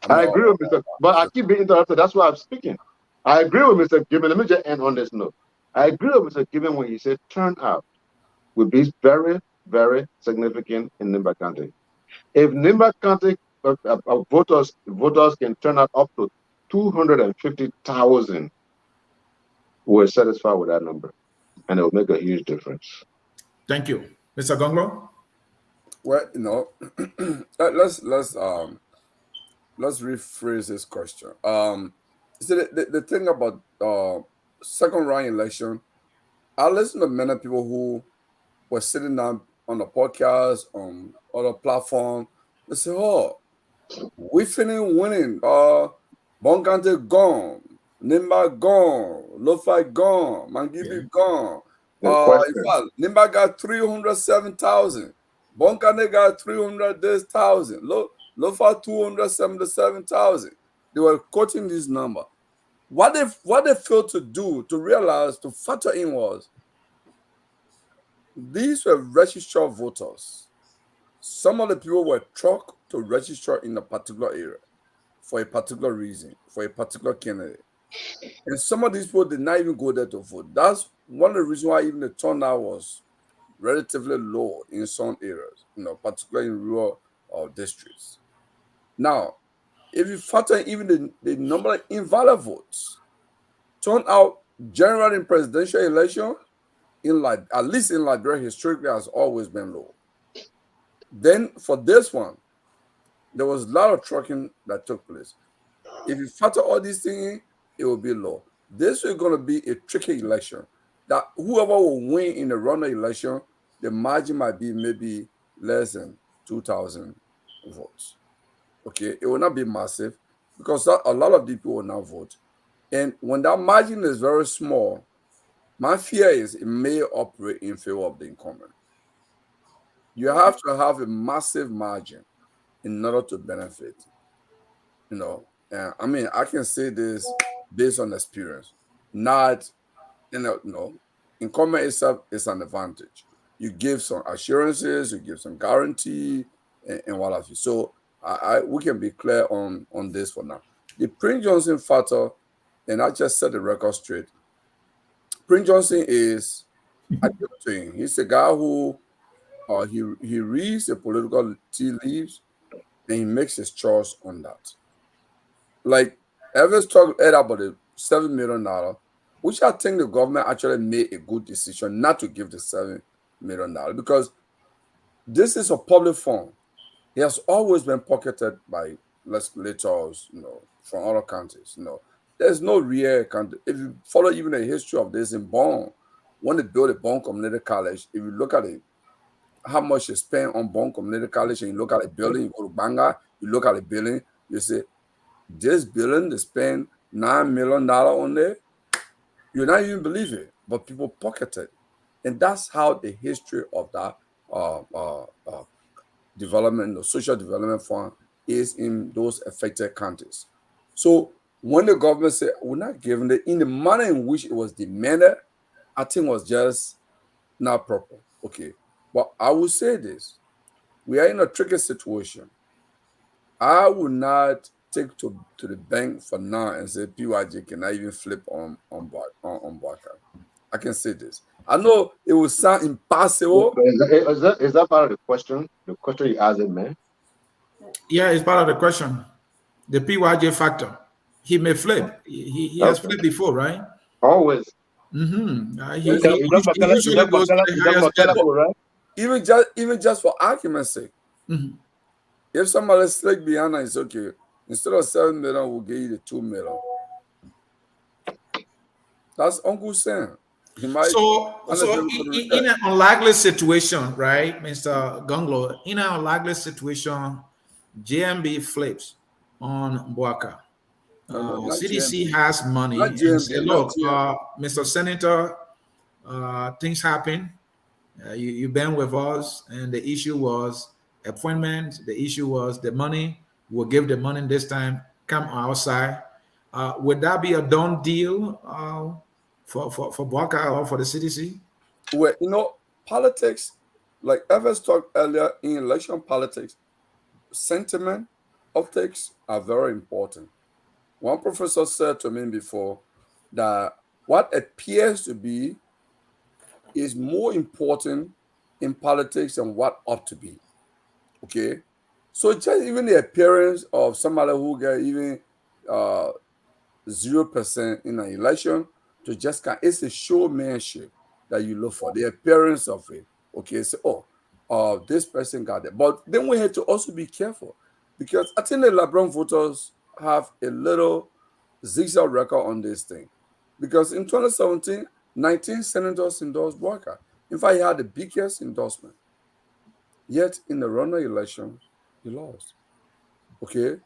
Speaker 10: I agree with Mr. But I keep being interrupted. That's why I'm speaking. I agree with Mr. Gibbon. Let me just end on this note. I agree with Mr. Gibbon when he said turnout would be very, very significant in Nimba County. If Nimba County voters can turn out up to 250,000, we're satisfied with that number, and it will make a huge difference.
Speaker 5: Thank you, Mr. Gonglo.
Speaker 9: Well, let's rephrase this question. See, the thing about second round election I listen to many people who were sitting down on the podcast, on other platform. They say, "Oh, we finna winning. Bonkante gone, Nimba gone, Lo-Fi gone, Mangibi gone.
Speaker 10: Good
Speaker 9: In
Speaker 10: question.
Speaker 9: fact, Nimba got 307,000. Bonkante got 300,000. Lo-Fi 277,000. They were quoting this number. What they failed to do, to realize, to factor in was these were registered voters. Some of the people were trucked to register in a particular area for a particular reason, for a particular candidate. And some of these people did not even go there to vote. That's one of the reasons why even the turnout was relatively low in some areas, particularly in rural districts. Now, if you factor in even the number of invalid votes, turnout generally in presidential election, at least in Liberia, historically has always been low. Then for this one, there was a lot of trucking that took place. If you factor all these things in, it will be low. This is going to be a tricky election. That whoever will win in the runoff election, the margin might be maybe less than 2,000 votes. Okay, it will not be massive because a lot of people will not vote. And when that margin is very small, my fear is it may operate in favor of the incumbent. You have to have a massive margin in order to benefit. I mean, I can say this based on experience, not, incumbent itself is an advantage. You give some assurances, you give some guarantee, and what have you. So we can be clear on this for now. The Prince Johnson factor, and I just set the record straight. Prince Johnson is, I give it to him. He's a guy who he reads the political tea leaves and he makes his choice on that. Like Evans talked about the $7 million, which I think the government actually made a good decision not to give the $7 million because this is a public fund. It has always been pocketed by legislators, from other countries. There's no real country. If you follow even the history of this in Bonn, when they built a Bonn Community College, if you look at it, how much is spent on Bonn Community College, and you look at the building, you go to Banga, you look at the building, you say, this building, they spend $9 million on there. You're not even believe it, but people pocket it. And that's how the history of that development, the social development fund is in those affected countries. So when the government said, we're not giving it in the manner in which it was demanded, I think was just not proper. Okay. But I will say this. We are in a tricky situation. I will not take to the bank for now and say PYJ cannot even flip on Boakai. I can say this. I know it will sound impossible.
Speaker 10: Is that part of the question? The question you asked it, man?
Speaker 5: Yeah, it's part of the question. The PYJ factor. He may flip. He has flipped before, right?
Speaker 10: Always.
Speaker 5: Mm-hmm. He usually goes to the highest bidder.
Speaker 9: Right? Even just for argument's sake.
Speaker 5: Mm-hmm.
Speaker 9: If somebody slick behind us, it's okay. Instead of $7 million, we'll give you the $2 million. That's Uncle Sam.
Speaker 5: So in an unlikely situation, right, Mr. Gunglo, in an unlikely situation, JMB flips on Boakai. CDC
Speaker 9: GMB.
Speaker 5: has money
Speaker 9: Not
Speaker 5: and
Speaker 9: GMB,
Speaker 5: say, look, Mr. Senator, things happen. You've been with us, and the issue was appointment. The issue was the money. We'll give the money this time. Come outside. Would that be a done deal for Boakai or for the CDC?
Speaker 9: Well, politics, like Evans talked earlier, in election politics, sentiment, optics are very important. One professor said to me before that what appears to be is more important in politics than what ought to be. Okay? So just even the appearance of somebody who got even 0% in an election to just it's a showmanship that you look for, the appearance of it. Okay, so this person got it. But then we have to also be careful because I think the Liberia voters have a little zigzag record on this thing. Because in 2017, 19 senators endorsed Boakai. In fact, he had the biggest endorsement. Yet in the runoff election, he lost. Okay.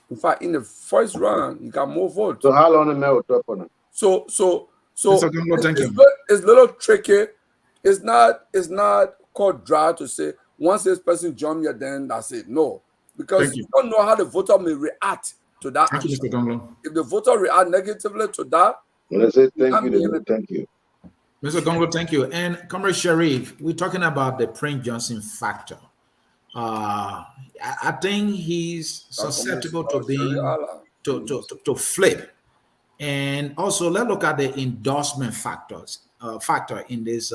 Speaker 9: In fact, in the first round, he got more votes.
Speaker 10: So how long the man will talk on it?
Speaker 9: So
Speaker 5: Mr. Gongo, thank you.
Speaker 9: it's a little tricky. It's not called dry to say once this person jump here, then that's it. No, because
Speaker 5: Thank you.
Speaker 9: you don't know how the voter may react to that.
Speaker 5: Thank you, Mr. Gongo.
Speaker 9: If the voter react negatively to that,
Speaker 10: When I say thank
Speaker 9: can't
Speaker 10: you,
Speaker 9: be
Speaker 10: then
Speaker 9: anything.
Speaker 10: thank you.
Speaker 5: Mr. Gongo, thank you. And Comrade Sharif, we're talking about the Prince Johnson factor. I think he's susceptible to being to flip. And also, let's look at the endorsement factor in this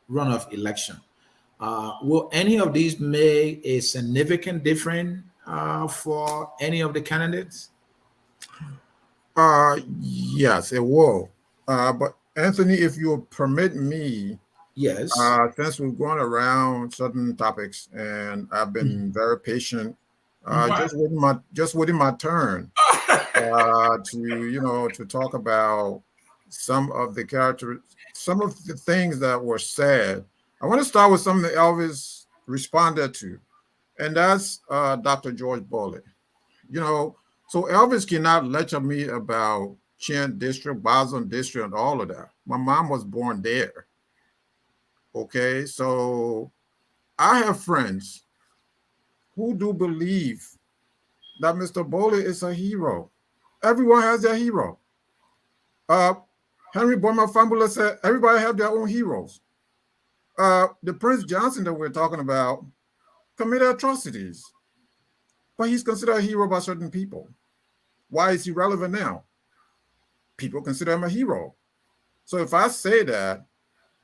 Speaker 5: runoff election. Will any of these make a significant difference for any of the candidates?
Speaker 8: Yes, it will. But Anthony, if you'll permit me,
Speaker 5: yes.
Speaker 8: Since we've gone around certain topics and I've been very patient, just waiting my turn to talk about some of the things that were said. I want to start with something that Elvis responded to, and that's Dr. George Bullitt. So Elvis cannot lecture me about Chin District, Boston District, and all of that. My mom was born there. Okay, so I have friends who do believe that Mr. Bullitt is a hero. Everyone has their hero. Henry Bourma said everybody have their own heroes. The Prince Johnson that we're talking about committed atrocities, but he's considered a hero by certain people. Why is he relevant now? People consider him a hero. So if I say that,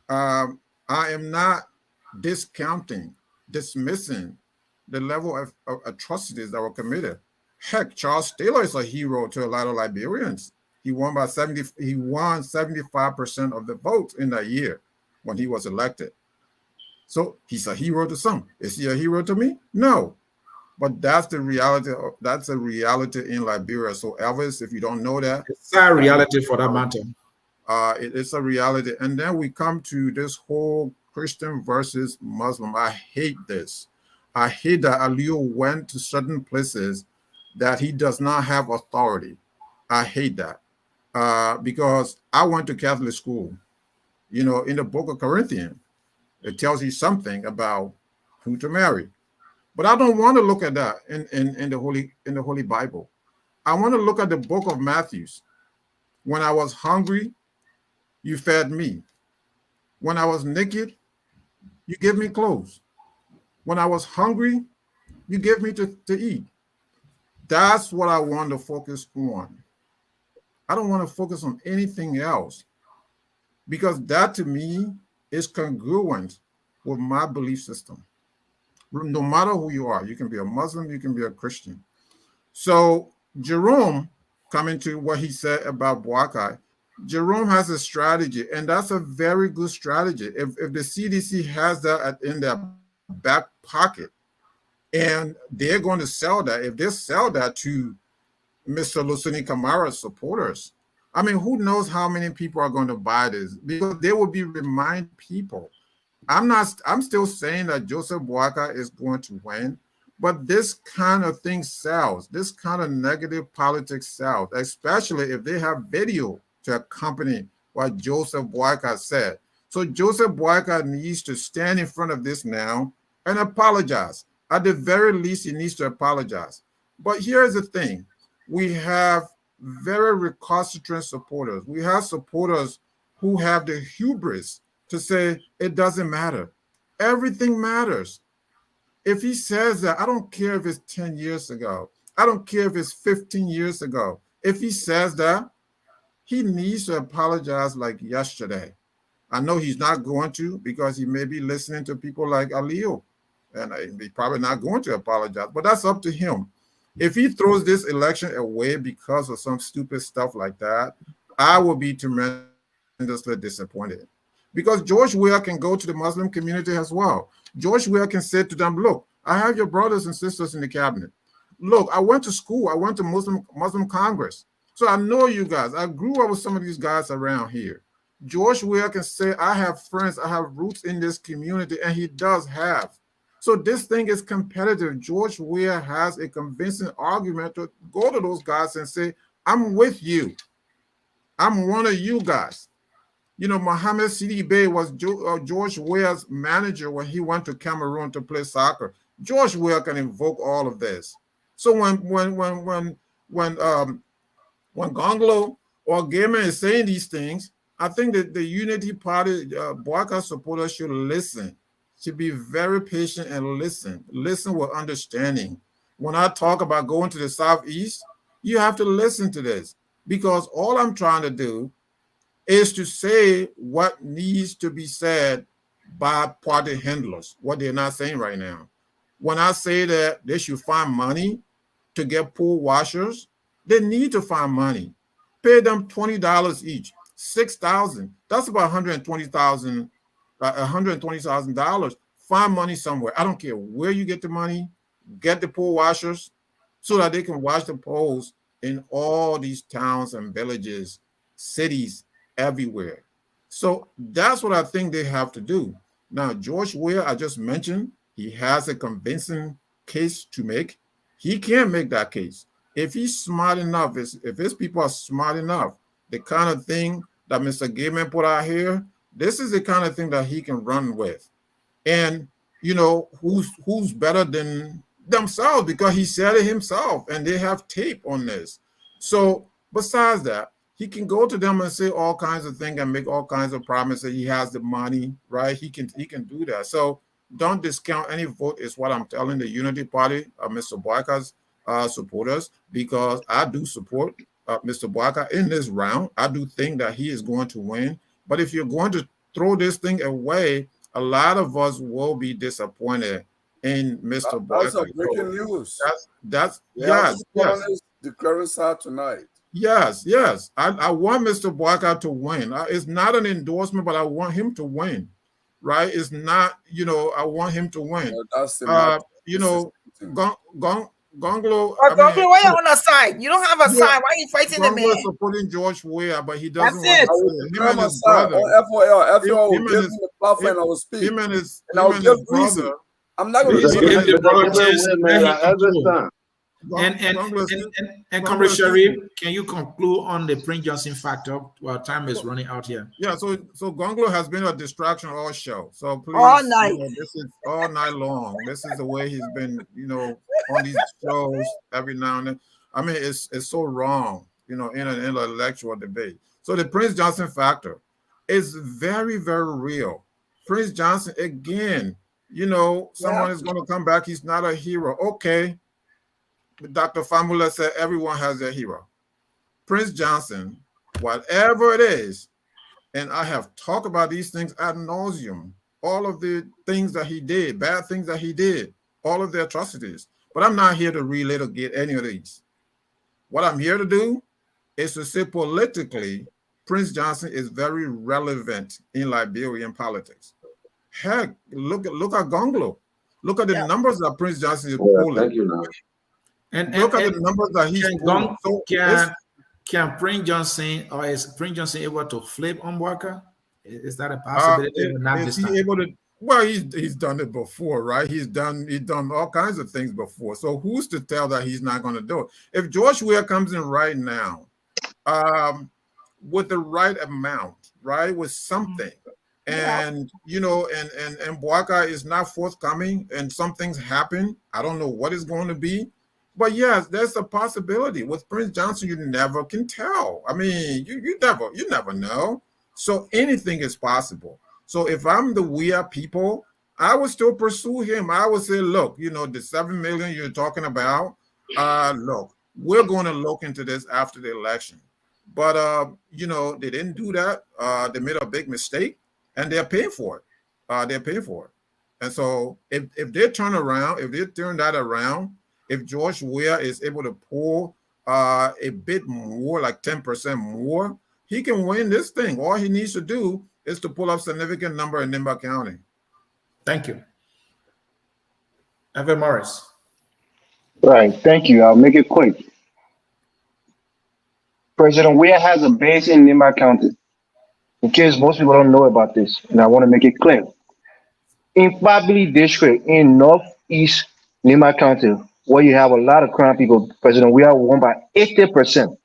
Speaker 8: I am not dismissing the level of atrocities that were committed. Heck, Charles Taylor is a hero to a lot of Liberians. He won 75% of the votes in that year when he was elected. So he's a hero to some. Is he a hero to me? No. But that's the reality. That's a reality in Liberia. So Elvis, if you don't know that,
Speaker 5: it's a reality for that matter.
Speaker 8: It's a reality. And then we come to this whole Christian versus Muslim. I hate this. I hate that Aliyu went to certain places that he does not have authority. I hate that because I went to Catholic school. In the book of Corinthians, it tells you something about who to marry. But I don't want to look at that in the Holy Bible. I want to look at the book of Matthew. When I was hungry, you fed me. When I was naked, you gave me clothes. When I was hungry, you gave me to eat. That's what I want to focus on. I don't want to focus on anything else because that to me is congruent with my belief system. No matter who you are, you can be a Muslim, you can be a Christian. So Jerome, coming to what he said about Boakai, Jerome has a strategy, and that's a very good strategy. If the CDC has that in their back pocket, and they're going to sell that, if they sell that to Mr. Lusuni Kamara's supporters, I mean, who knows how many people are going to buy this? Because they will be remind people. I'm still saying that Joseph Boakai is going to win, but this kind of thing sells. This kind of negative politics sells, especially if they have video to accompany what Joseph Boakai said. So Joseph Boakai needs to stand in front of this now and apologize. At the very least, he needs to apologize. But here's the thing. We have very recalcitrant supporters. We have supporters who have the hubris to say it doesn't matter. Everything matters. If he says that, I don't care if it's 10 years ago. I don't care if it's 15 years ago. If he says that, he needs to apologize like yesterday. I know he's not going to because he may be listening to people like Aliyu, and he's probably not going to apologize, but that's up to him. If he throws this election away because of some stupid stuff like that, I will be tremendously disappointed. Because George Weah can go to the Muslim community as well. George Weah can say to them, look, I have your brothers and sisters in the cabinet. Look, I went to school. I went to Muslim Congress. So I know you guys. I grew up with some of these guys around here. George Weah can say, I have friends, I have roots in this community, and he does have. So this thing is competitive. George Weah has a convincing argument to go to those guys and say, I'm with you. I'm one of you guys. You know, Mohammed Sidi Bey was George Weah's manager when he went to Cameroon to play soccer. George Weah can invoke all of this. So when Gonglo or Gaiman is saying these things, I think that the Unity Party, Boakai supporters should listen, should be very patient and listen with understanding. When I talk about going to the Southeast, you have to listen to this, because all I'm trying to do is to say what needs to be said by party handlers, what they're not saying right now. When I say that they should find money to get pool washers, they need to find money. Pay them $20 each, $6,000. That's about $120,000. Find money somewhere. I don't care where you get the money. Get the pool washers so that they can wash the pools in all these towns and villages, cities, everywhere. So that's what I think they have to do. Now, George Weah, I just mentioned, he has a convincing case to make. He can't make that case. If he's smart enough, if his people are smart enough, the kind of thing that Mr. Gaiman put out here, this is the kind of thing that he can run with. And, you know, who's better than themselves, because he said it himself, and they have tape on this. So besides that, he can go to them and say all kinds of things and make all kinds of promises. He has the money, right? He can do that. So don't discount any vote, is what I'm telling the Unity Party, Mr. Boakai's supporters, because I do support Mr. Boakai in this round. I do think that he is going to win. But if you're going to throw this thing away, a lot of us will be disappointed in Mr. Boakai.
Speaker 9: That's a breaking news.
Speaker 8: Yes.
Speaker 9: Declaring sad tonight.
Speaker 8: Yes. I want Mr. Boakai to win. It's not an endorsement, but I want him to win. Right? It's not, I want him to win. Gonglo.
Speaker 7: Gonglo, why you on the side? You don't have a side. Why are you fighting the man?
Speaker 8: Gonglo supporting George Weah, but he doesn't
Speaker 7: want to
Speaker 8: say it. Him and his brother.
Speaker 9: FOL will give me the platform and I will speak.
Speaker 8: Him and his
Speaker 9: brother. I'm not going to
Speaker 5: And Comrade Sharif, can you conclude on the Prince Johnson factor? Well, time is running out here.
Speaker 8: Yeah, so Gonglo has been a distraction all show. So please,
Speaker 7: all night.
Speaker 8: This is all night long. This is the way he's been, on these shows every now and then. I mean, it's so wrong, in an intellectual debate. So the Prince Johnson factor is very, very real. Prince Johnson, again, someone is going to come back. He's not a hero. Okay. Dr. Famula said everyone has their hero. Prince Johnson, whatever it is, and I have talked about these things ad nauseum, all of the things that he did, bad things that he did, all of the atrocities. But I'm not here to relitigate any of these. What I'm here to do is to say politically, Prince Johnson is very relevant in Liberian politics. Heck, look at Gonglo. Look at the numbers that Prince Johnson is polling.
Speaker 10: Thank you, man.
Speaker 5: And
Speaker 8: look at the numbers that he's polling.
Speaker 5: Can Prince Johnson, or is Prince Johnson able to flip on Boakai? Is that a possibility?
Speaker 8: Is he able to? Well, he's done it before, right? He's done all kinds of things before. So who's to tell that he's not going to do it? If George Weah comes in right now, with the right amount, right, with something, and and Boakai is not forthcoming, and some things happen, I don't know what it's going to be. But yes, there's a possibility. With Prince Johnson, you never can tell. I mean, you never know. So anything is possible. So if I'm the Weah people, I would still pursue him. I would say, look, the 7 million you're talking about, look, we're going to look into this after the election. But they didn't do that. They made a big mistake, and they're paying for it. And so if they turn that around, if George Weah is able to pull a bit more, like 10% more, he can win this thing. All he needs to do is to pull up significant number in Nimba County.
Speaker 5: Thank you. Evan Morris.
Speaker 1: Right. Thank you. I'll make it quick. President Weah has a base in Nimba County. in case most people don't know about this, and I want to make it clear. In Fabili District in Northeast Nima County, where you have a lot of Crown people, President, we are won by 80%.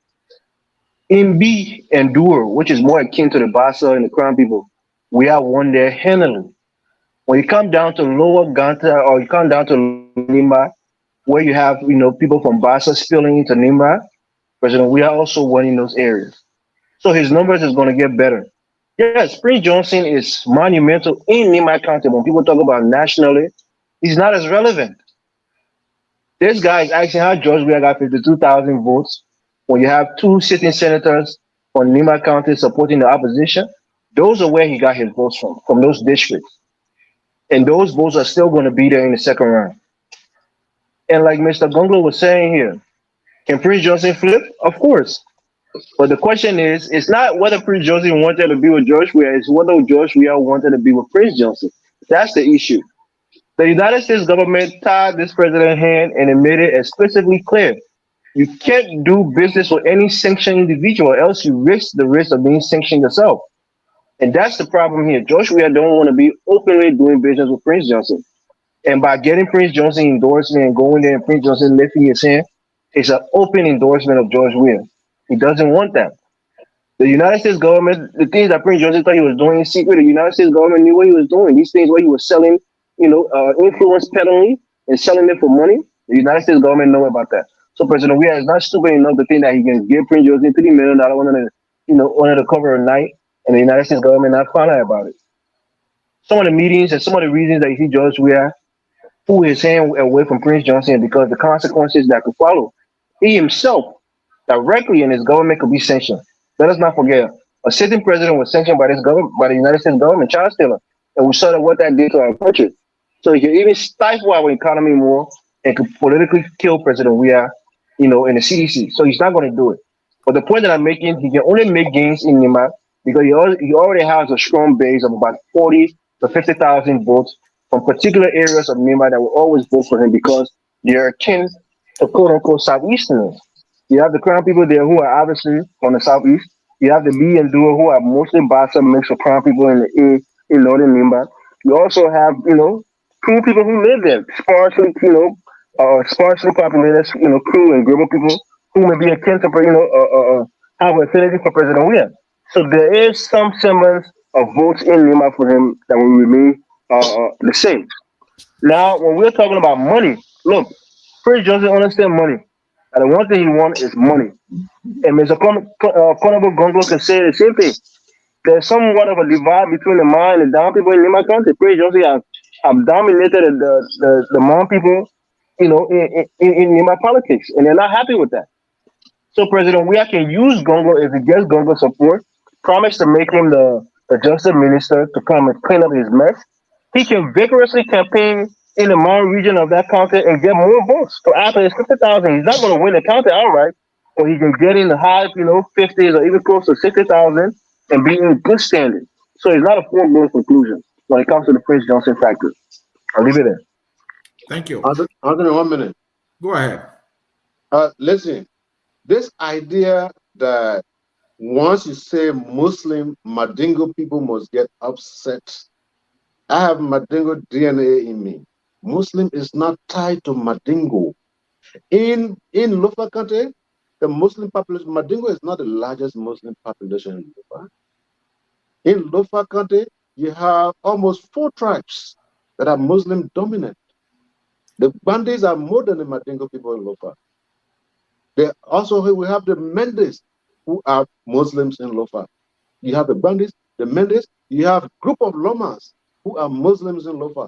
Speaker 1: In B and Doer, which is more akin to the Bassa and the Crown people, we are won there handily. When you come down to Lower Ganta or you come down to Nima, where you have people from Bassa spilling into Nima, President, we are also winning those areas. So his numbers is going to get better. Yes, Prince Johnson is monumental in Nima County. When people talk about nationally, he's not as relevant. This guy is asking how George Weah got 52,000 votes when you have two sitting senators from Nima County supporting the opposition. Those are where he got his votes from those districts. And those votes are still going to be there in the second round. And like Mr. Gunglo was saying here, can Prince Johnson flip? Of course. But the question is, it's not whether Prince Johnson wanted to be with George Weah, it's whether George Weah wanted to be with Prince Johnson. That's the issue. The United States government tied this president's hand and made it explicitly clear. You can't do business with any sanctioned individual, else you risk of being sanctioned yourself. And that's the problem here. George Weah don't want to be openly doing business with Prince Johnson. And by getting Prince Johnson endorsement and going there and Prince Johnson lifting his hand, it's an open endorsement of George Weah. He doesn't want that. The United States government, the things that Prince Johnson thought he was doing in secret, the United States government knew what he was doing. These things where he was selling, influence peddling and selling it for money, the United States government know about that. So President Weah is not stupid enough to think that he can give Prince Johnson $3 million under the cover of night, and the United States government not find out about it. Some of the meetings and some of the reasons that you see George Weah pull his hand away from Prince Johnson because the consequences that could follow. He himself, directly in his government, could be sanctioned. Let us not forget, a sitting president was sanctioned by this government, by the United States government, child stealer, and we saw what that did to our country. So he can even stifle our economy more and could politically kill President Weah, in the CDC. So he's not going to do it. But the point that I'm making, he can only make gains in Nima because he already has a strong base of about 40 to 50,000 votes from particular areas of Nima that will always vote for him because they're akin to quote-unquote Southeasterners. You have the Crown people there who are obviously from the Southeast. You have the B and Dua who are mostly Bassa mixed with Crown people in Northern Nima. You also have, Crew people who live there, sparsely, sparsely populated, Crew and Gribble people who may be akin to, have an affinity for President Weah. So there is some semblance of votes in Nima for him that will remain the same. Now, when we're talking about money, look, Prince Johnson understands money. And the one thing he wants is money. And Mr. Honorable Gongo can say the same thing. There's somewhat of a divide between the Mon and the down people in Nima County. Prince Johnson have dominated the Mon people, in Nima politics. And they're not happy with that. So President Weah can use Gongo if he gets Gongo support, promise to make him the justice minister to come and clean up his mess. He can vigorously campaign in the Mon region of that county and get more votes. So after his 50,000, he's not going to win the county outright, but he can get in the high, 50s or even close to 60,000 and be in good standing. So it's not a foregone conclusion when it comes to the Prince Johnson factor. I'll leave it there.
Speaker 5: Thank you.
Speaker 10: Anthony, 1 minute.
Speaker 5: Go ahead.
Speaker 10: Listen, this idea that once you say Muslim, Madingo people must get upset. I have Madingo DNA in me. Muslim is not tied to Madingo. In Lofa country, the Muslim population, Madingo is not the largest Muslim population in Lofa. In Lofa country, you have almost 4 tribes that are Muslim dominant. The Bandis are more than the Madingo people in Lofa. We have the Mendes who are Muslims in Lofa. You have the Bandis, the Mendes, you have a group of Lomas who are Muslims in Lofa.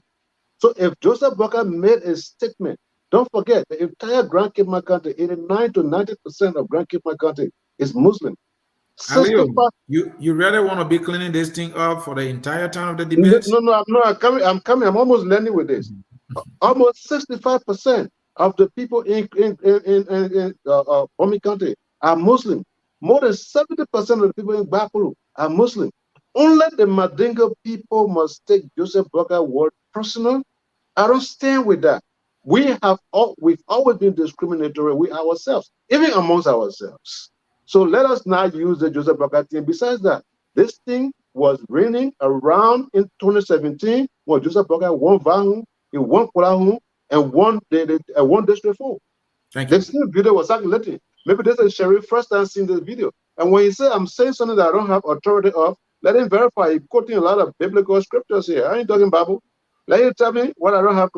Speaker 10: So if Joseph Boakai made a statement, don't forget the entire Grand Cape country, 89 to 90% of Grand Cape country is Muslim.
Speaker 5: You really want to be cleaning this thing up for the entire time of the debate?
Speaker 10: No, I'm not. I'm coming. I'm almost landing with this. Almost 65% of the people in Bomi country are Muslim. More than 70% of the people in Bapuru are Muslim. Only the Madingo people must take Joseph Boakai word personal. I don't stand with that. We've always been discriminatory with ourselves, even amongst ourselves. So let us not use the Joseph Boakai thing. Besides that, this thing was raining around in 2017 when Joseph Boakai won Vahun, he won Kulahun, and won won District 4.
Speaker 5: Thank you.
Speaker 10: The same video was circulating. Maybe this is Sherry first time seeing this video. And when he said, I'm saying something that I don't have authority of, let him verify. He's quoting a lot of biblical scriptures here. I ain't talking Bible. Let him tell me what I don't have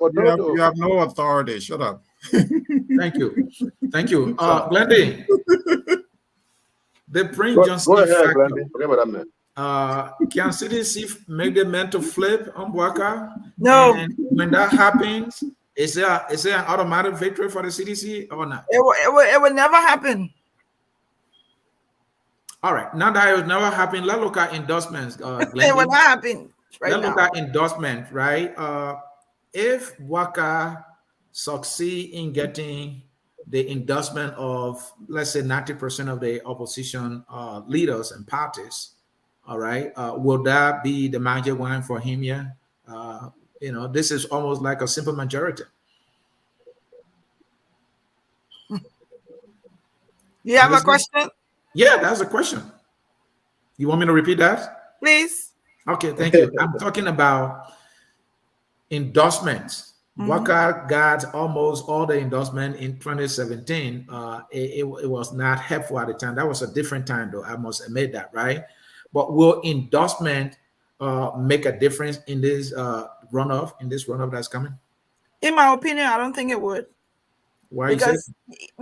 Speaker 10: authority
Speaker 8: You have no authority. Shut up.
Speaker 5: Thank you. Thank you. Glendy, the Prince Johnson
Speaker 10: go ahead,
Speaker 5: factor.
Speaker 10: Glendy. Forget about that, man.
Speaker 5: Can CDC make the mental flip on Boakai?
Speaker 7: No.
Speaker 5: And when that happens, is there an automatic victory for the CDC or not?
Speaker 7: It will never happen.
Speaker 5: All right. Now that it will never happen, let's look at endorsements.
Speaker 7: It will not happen right
Speaker 5: let's
Speaker 7: now.
Speaker 5: look at endorsement, right? If Boakai succeed in getting the endorsement of, let's say, 90% of the opposition leaders and parties, all right, will that be the magic wine for him? Yeah. This is almost like a simple majority.
Speaker 7: You have a question?
Speaker 5: Yeah, that's a question. You want me to repeat that?
Speaker 7: Please.
Speaker 5: Okay, thank you. I'm talking about endorsements. Boakai got almost all the endorsement in 2017. It was not helpful at the time. That was a different time, though. I must admit that, right? But will endorsement make a difference in this runoff that's coming?
Speaker 7: In my opinion, I don't think it would.
Speaker 5: Why?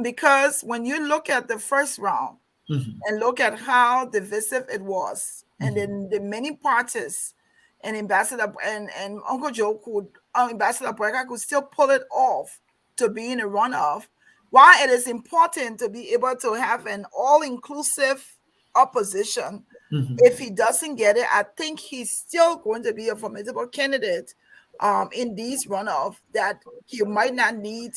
Speaker 7: Because when you look at the first round and look at how divisive it was, and then the many parties and Ambassador and Uncle Joe Ambassador Boakai could still pull it off to be in a runoff. Why it is important to be able to have an all-inclusive opposition. If he doesn't get it, I think he's still going to be a formidable candidate in these runoff that he might not need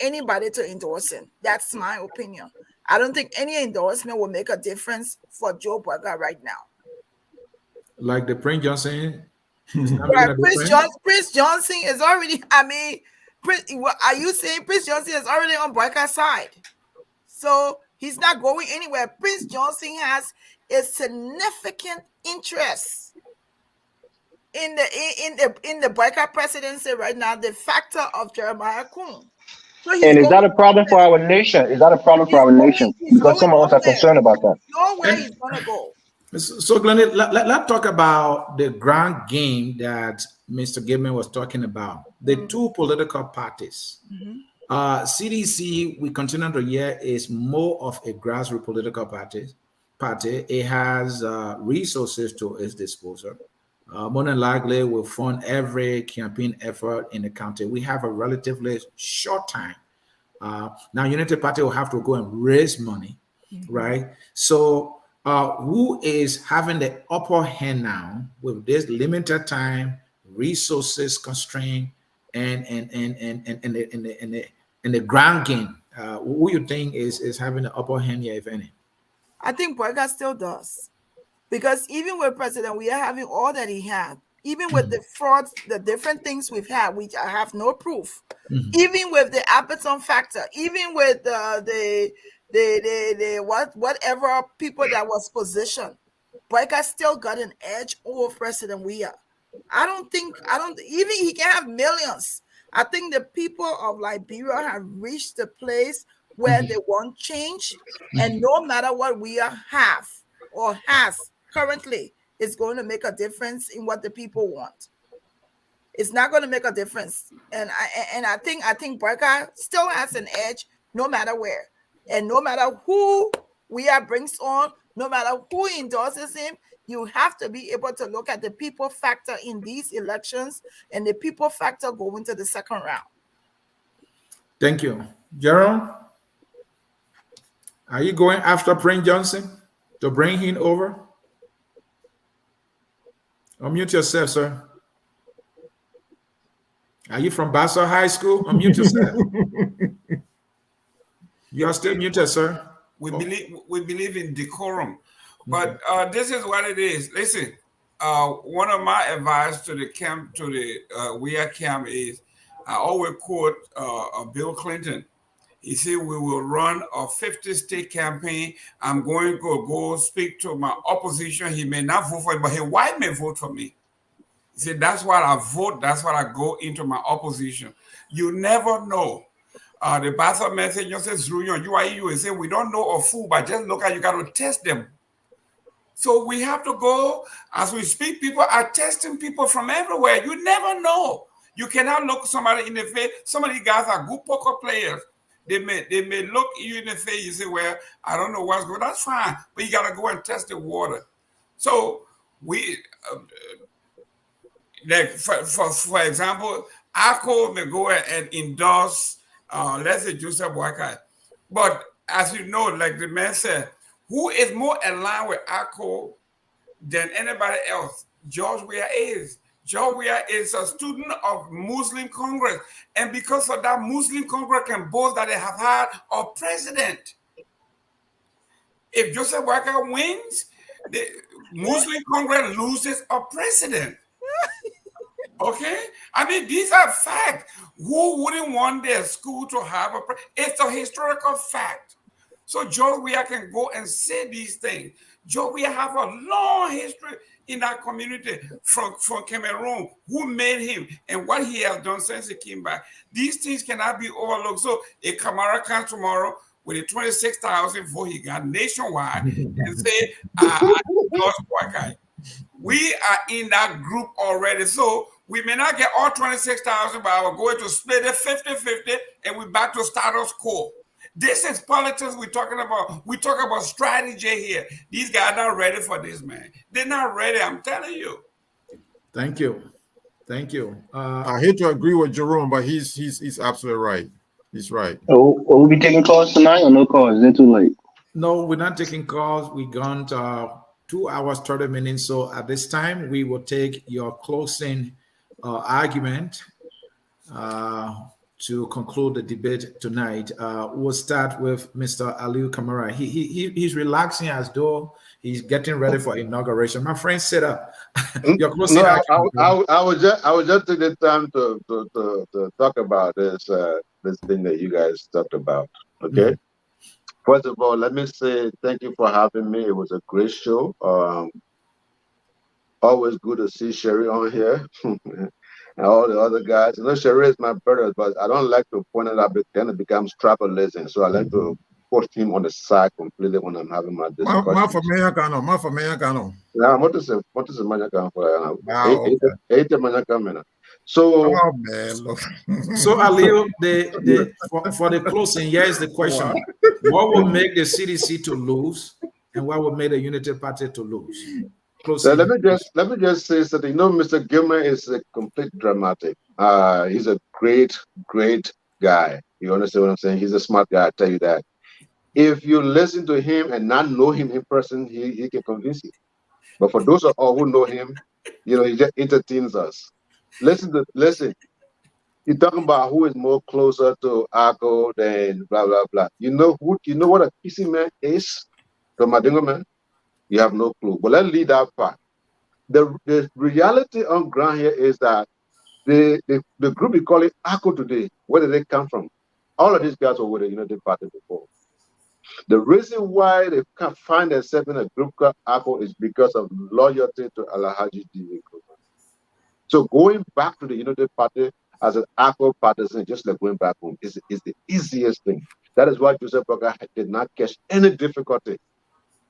Speaker 7: anybody to endorse him. That's my opinion. I don't think any endorsement will make a difference for Joe Boakai right now.
Speaker 5: Like the Prince Johnson?
Speaker 7: Right, Prince Johnson is already, are you saying Prince Johnson is already on Boakai's side? So he's not going anywhere. Prince Johnson has a significant interest in the Boakai presidency right now, the factor of Jeremiah Kuhn. So
Speaker 1: and is that a problem for our nation? Is that a problem for our nation? Because some of us are concerned about that.
Speaker 7: Nowhere he's gonna go.
Speaker 5: So Glenn, let's talk about the grand game that Mr. Gibman was talking about. The two political parties. CDC, we continue to hear, is more of a grassroots political party. It has resources to its disposal. More than likely will fund every campaign effort in the county. We have a relatively short time. Now, Unity Party will have to go and raise money, right? So who is having the upper hand now with this limited time, resources constraint, and the ground game? Who you think is having the upper hand here, if any?
Speaker 7: I think Boakai still does. Because even with President Weah having all that he had, even with the frauds, the different things we've had, which I have no proof, even with the Appleton factor, even with the whatever people that was positioned, Boakai still got an edge over President Weah. Even he can have millions. I think the people of Liberia have reached the place where they want change, and no matter what Weah have or has currently, it's going to make a difference in what the people want. It's not going to make a difference, and I think Boakai still has an edge, no matter where, and no matter who Weah brings on, no matter who endorses him. You have to be able to look at the people factor in these elections, and the people factor going to the second round.
Speaker 5: Thank you, Gerald. Are you going after Prince Johnson to bring him over? Unmute yourself, sir. Are you from Basel High School? Unmute yourself. You are still muted, sir.
Speaker 6: We believe in decorum, but this is what it is. Listen, one of my advice to the camp, to the Weah camp, is I always quote Bill Clinton. He said, we will run a 50-state campaign. I'm going to go speak to my opposition. He may not vote for it, but his wife may vote for me. He said, that's why I vote. That's why I go into my opposition. You never know. The pastor messenger says, you say, we don't know a fool, but just look at you got to test them. So we have to go, as we speak, people are testing people from everywhere. You never know. You cannot look somebody in the face. Some of these guys are good poker players. They may look you in the face. You say, well, I don't know what's going on. That's fine. But you got to go and test the water. So we, like for example, ACO may go and endorse, let's say, Joseph Boakai. But as you know, like the man said, who is more aligned with ACO than anybody else? George Weah is. George Weah is a student of Muslim Congress. And because of that, Muslim Congress can boast that they have had a president. If Joseph Boakai wins, the Muslim Congress loses a president. Okay? I mean, these are facts. Who wouldn't want their school to have a president? It's a historical fact. So George Weah can go and say these things. George Weah have a long history in that community from Cameroon, who made him and what he has done since he came back. These things cannot be overlooked. So if Kamara comes tomorrow with a 26,000 vote he got nationwide and say, I lost Boakai. We are in that group already. So we may not get all 26,000, but we're going to split it 50-50 and we're back to status quo. This is politics we're talking about. We talk about strategy here. These guys are not ready for this, man. They're not ready, I'm telling you.
Speaker 5: Thank you. Thank you.
Speaker 8: I hate to agree with Jerome, but he's absolutely right. He's right.
Speaker 1: Oh, will we be taking calls tonight or no calls? Is it too late?
Speaker 5: No, we're not taking calls. We gone 2 hours, 30 minutes. So at this time, we will take your closing argument to conclude the debate tonight. We'll start with Mr. Aliu Kamara. He's relaxing as though he's getting ready for inauguration. My friend, sit up. Your closing argument.
Speaker 10: I would just take the time to talk about this thing that you guys talked about. Okay. Mm-hmm. First of all, let me say thank you for having me. It was a great show. Always good to see Sherry on here. And all the other guys. You know, Sherry is my brother, but I don't like to point it out because then it becomes tribalism. So I like to put him on the side completely when I'm having my discussion. Yeah, what is Manyaka for? So,
Speaker 8: oh, man, look.
Speaker 5: So Aliu, for the closing, here's the question: what will make the CDC to lose, and what will make the Unity Party to lose?
Speaker 10: So let me just say something. You know, Mr. Gilmer is a complete dramatic. He's a great guy. You understand what I'm saying? He's a smart guy. I tell you that. If you listen to him and not know him in person, he can convince you. But for those of all who know him, you know, he just entertains us. Listen. You're talking about who is more closer to ACO than blah blah blah. You know what a PC man is? The Madingo man? You have no clue. But let's leave that part. The reality on ground here is that the group you call it ACO today, where did they come from? All of these guys were with the United Party before. The reason why they can't find themselves in a group called ACO is because of loyalty to Alhaji D. So going back to the United Party as an ACO partisan, just like going back home, is the easiest thing. That is why Joseph Boakai did not catch any difficulty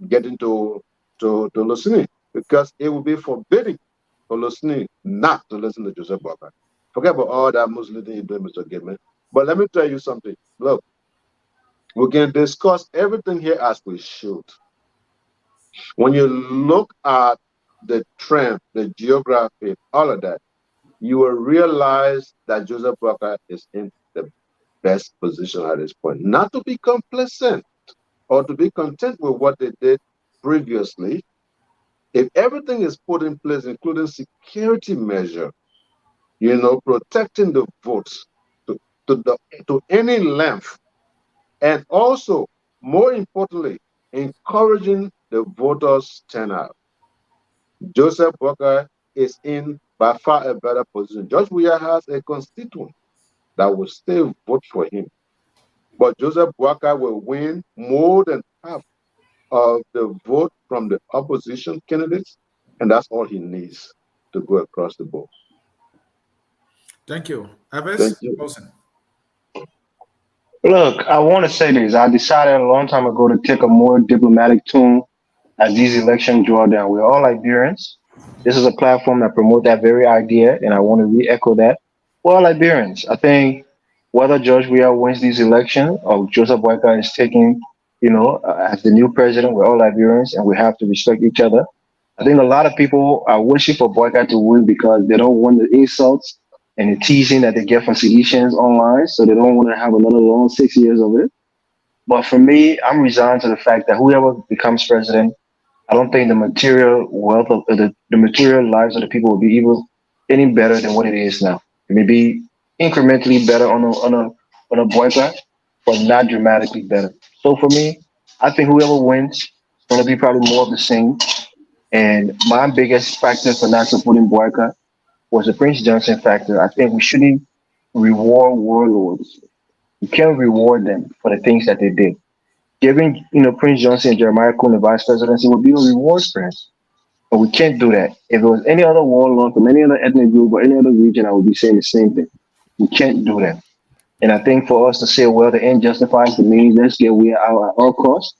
Speaker 10: getting to Lusini, because it would be forbidding for Lusini not to listen to Joseph Boakai. Forget about all that Muslim thing you do, Mr. Gilman. But let me tell you something. Look, we can discuss everything here as we should. When you look at the trend, the geography, all of that, you will realize that Joseph Boakai is in the best position at this point. Not to be complacent or to be content with what they did previously. If everything is put in place, including security measure, you know, protecting the votes to any length, and also, more importantly, encouraging the voters' turnout, Joseph Boakai is in by far a better position. George Weah has a constituent that will still vote for him. But Joseph Boakai will win more than half of the vote from the opposition candidates, and that's all he needs to go across the board.
Speaker 5: Thank you.
Speaker 10: Thank
Speaker 5: Avis,
Speaker 10: you.
Speaker 5: closing.
Speaker 1: Look, I want to say this. I decided a long time ago to take a more diplomatic tune as these elections draw down. We're all Liberians. This is a platform that promotes that very idea, and I want to re-echo that. We're all Liberians. I think whether George Weah wins these elections or Joseph Boyka is taking, as the new president, we're all Liberians, and we have to respect each other. I think a lot of people are wishing for Boyka to win because they don't want the insults and the teasing that they get from Tahitians online, so they don't want to have another long 6 years of it. But for me, I'm resigned to the fact that whoever becomes president, I don't think the material wealth of the material lives of the people will be even any better than what it is now. It may be incrementally better on a boycott, but not dramatically better. So for me, I think whoever wins is going to be probably more of the same. And my biggest factor for not supporting boycott was the Prince Johnson factor. I think we shouldn't reward warlords. We can't reward them for the things that they did. Giving Prince Johnson and Jeremiah Coon the vice presidency would be a reward for us. But we can't do that. If it was any other warlord from any other ethnic group or any other region, I would be saying the same thing. We can't do that. And I think for us to say, well, the end justifies the means, let's get we out at all costs.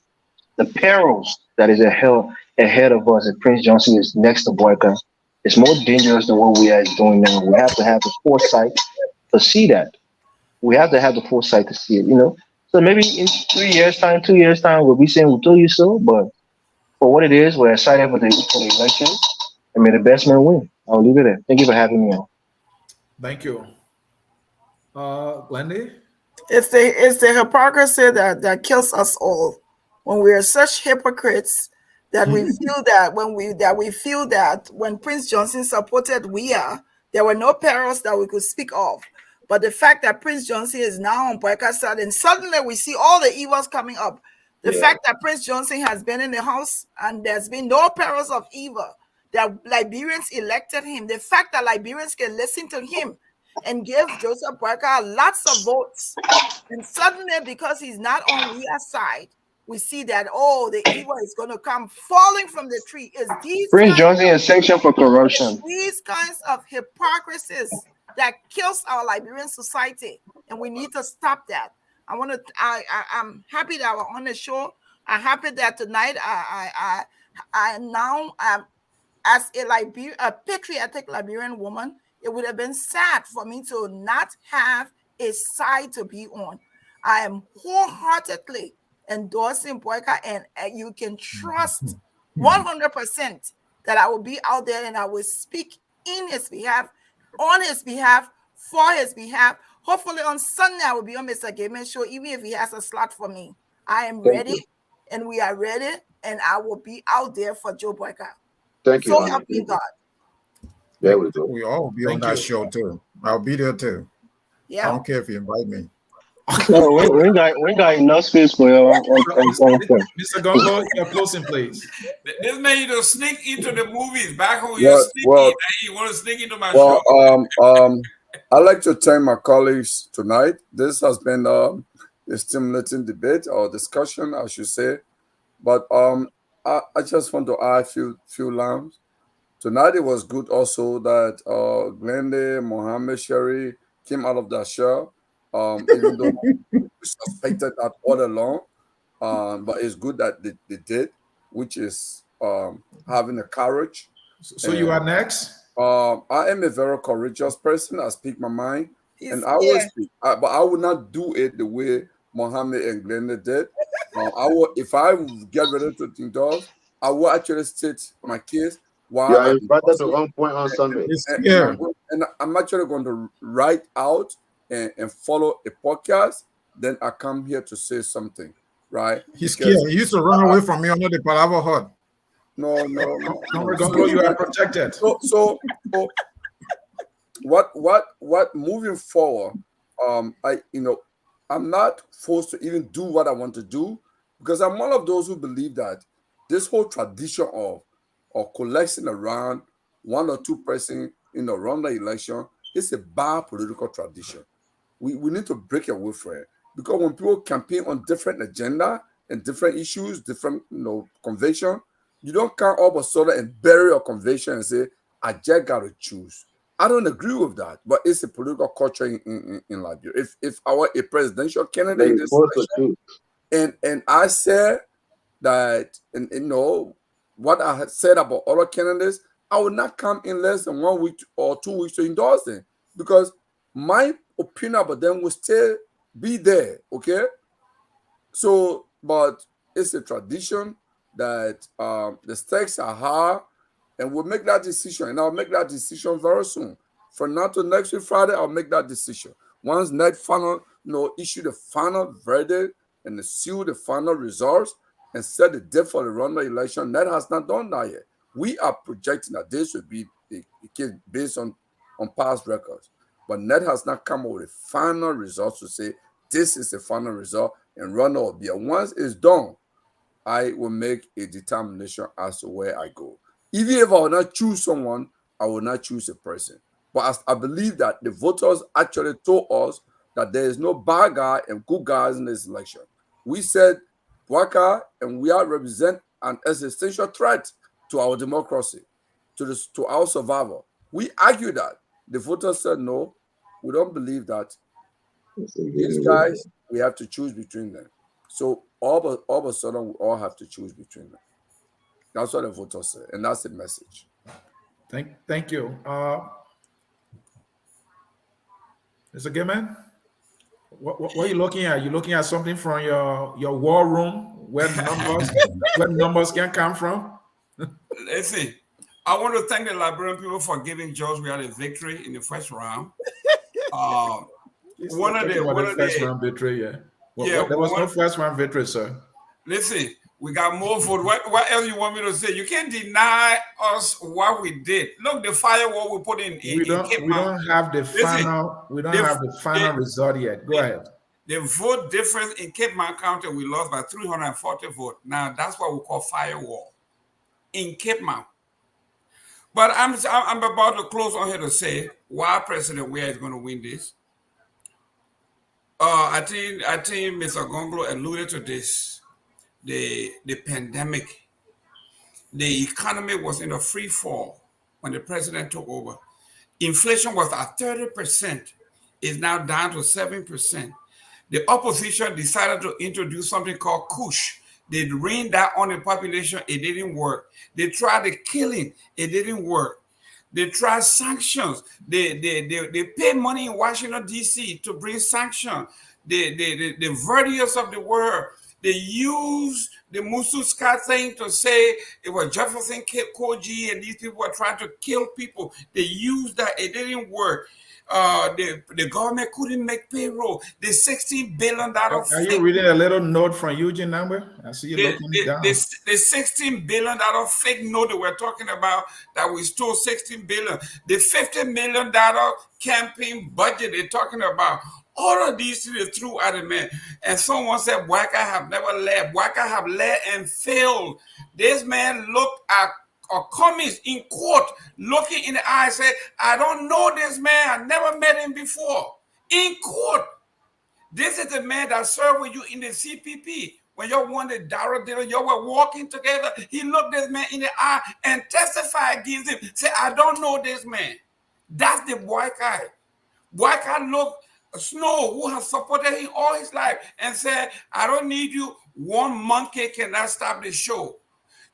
Speaker 1: The perils that is ahead of us if Prince Johnson is next to Boyka is more dangerous than what we are doing now. We have to have the foresight to see that. We have to have the foresight to see it. So maybe in 3 years' time, 2 years' time, we'll be saying we told you so. But for what it is, we're excited for the election, and may the best man win. I'll leave it there. Thank you for having me on.
Speaker 5: Thank you. Glendy?
Speaker 7: It's the hypocrisy that kills us all. When we are such hypocrites that we feel that when Prince Johnson supported Weah, there were no perils that we could speak of. But the fact that Prince Johnson is now on Boyka's side, and suddenly we see all the evils coming up. The fact that Prince Johnson has been in the house and there's been no perils of evil, that Liberians elected him, the fact that Liberians can listen to him and give Joseph Boyka lots of votes. And suddenly, because he's not on Weah's side, we see that, the evil is going to come falling from the tree.
Speaker 1: Prince Johnson is sanctioned for corruption.
Speaker 7: These kinds of hypocrisies that kills our Liberian society, and we need to stop that. I'm happy that we're on the show. I'm happy that tonight I now as a patriotic Liberian woman, it would have been sad for me to not have a side to be on. I am wholeheartedly endorsing Boyka, and you can trust 100% that I will be out there and I will speak in his behalf, on his behalf, for his behalf. Hopefully on Sunday I will be on Mr. Gaiman's show, even if he has a slot for me. I am ready, and we are ready, and I will be out there for Joe Boyka.
Speaker 10: Thank you.
Speaker 7: So help me God.
Speaker 10: There we go.
Speaker 8: We all will be on that show too. I'll be there too.
Speaker 7: Yeah.
Speaker 8: I don't care if you invite me.
Speaker 1: No, we got enough space for you.
Speaker 5: Mr. Gongo, your closing, please.
Speaker 6: This man, you don't sneak into the movies back home. You're sneaky. Now you want to sneak into my show.
Speaker 9: I'd like to thank my colleagues tonight. This has been a stimulating debate or discussion, I should say. But I just want to add a few lines. Tonight it was good also that Glende, Mohammed Sherry came out of that show, even though we suspected that all along. But it's good that they did, which is having the courage.
Speaker 5: So you are next?
Speaker 9: I am a very courageous person. I speak my mind, and I will speak. But I would not do it the way Mohammed and Glenda did. I will, if I get ready to endorse, I will actually state my case. Why
Speaker 10: you are invited to 1 point on Sunday.
Speaker 9: And I'm actually going to write out and follow a podcast. Then I come here to say something, right?
Speaker 8: He's scared. He used to run away from me under the Palava hut.
Speaker 9: No.
Speaker 5: You are protected.
Speaker 9: So what moving forward? I'm not forced to even do what I want to do, because I'm one of those who believe that this whole tradition of collecting around one or two person around the election is a bad political tradition. We need to break away from it. Because when people campaign on different agenda and different issues, different conviction, you don't come up a sudden and bury your conviction and say, I just got to choose. I don't agree with that, but it's a political culture in Liberia. If I were a presidential candidate in this election, and I said that, and what I had said about other candidates, I would not come in less than 1 week or 2 weeks to endorse them, because my opinion about them will still be there. Okay, so but it's a tradition that the stakes are high, and we'll make that decision, and I'll make that decision very soon. From now to next week Friday, I'll make that decision. Once net final, issue the final verdict and seal the final results and set the date for the runoff election, net has not done that yet. We are projecting that this will be the case based on past records, but net has not come up with a final result to say this is the final result and runoff will be. And once it's done, I will make a determination as to where I go. Even if I will not choose someone, I will not choose a person. But I believe that the voters actually told us that there is no bad guy and good guys in this election. We said Boakai and Weah represent an existential threat to our democracy, to our survival. We argued that. The voters said no, we don't believe that. These guys, we have to choose between them. So all of a sudden, we all have to choose between them. That's what the voters say, and that's the message.
Speaker 5: Thank you. Mr. Gilman, what are you looking at? You looking at something from your war room where numbers can come from?
Speaker 6: Let's see. I want to thank the Liberian people for giving George Weah a victory in the first round. One of the
Speaker 5: first round victory, yeah. There was no first round victory, sir.
Speaker 6: Listen, we got more vote. What else you want me to say? You can't deny us what we did. Look, the firewall we put in.
Speaker 5: We don't have the final result yet. Go ahead.
Speaker 6: The vote difference in Cape Mount County, we lost by 340 votes. Now that's what we call firewall in Cape Mount. But I'm about to close on here to say why President Weah is going to win this. I think Mr. Gonglo alluded to this. The pandemic, the economy was in a free fall when the president took over. Inflation was at 30%, is now down to 7%. The opposition decided to introduce something called Kush. They rained that on the population, it didn't work. They tried the killing, it didn't work. They tried sanctions. They paid money in Washington, D.C. to bring sanctions. The various of the world, they used the Mususka thing to say it was Jefferson Koji and these people were trying to kill people. They used that. It didn't work. The government couldn't make payroll. The $16 billion.
Speaker 5: Are you reading a little note from Eugene Number? I see you looking down.
Speaker 6: The $16 billion fake note that we're talking about, that we stole $16 billion. The $50 million campaign budget they're talking about. All of these things threw at the man. And someone said, Boakai have never led. Boakai have led and failed. This man looked at comments in court, looking in the eye, said, I don't know this man. I never met him before. In court. This is the man that served with you in the CPP. When you won the Dara deal, you were walking together. He looked this man in the eye and testified against him. Said, I don't know this man. That's the Boakai. Boakai looked Snow, who has supported him all his life, and said, I don't need you. One monkey cannot stop the show.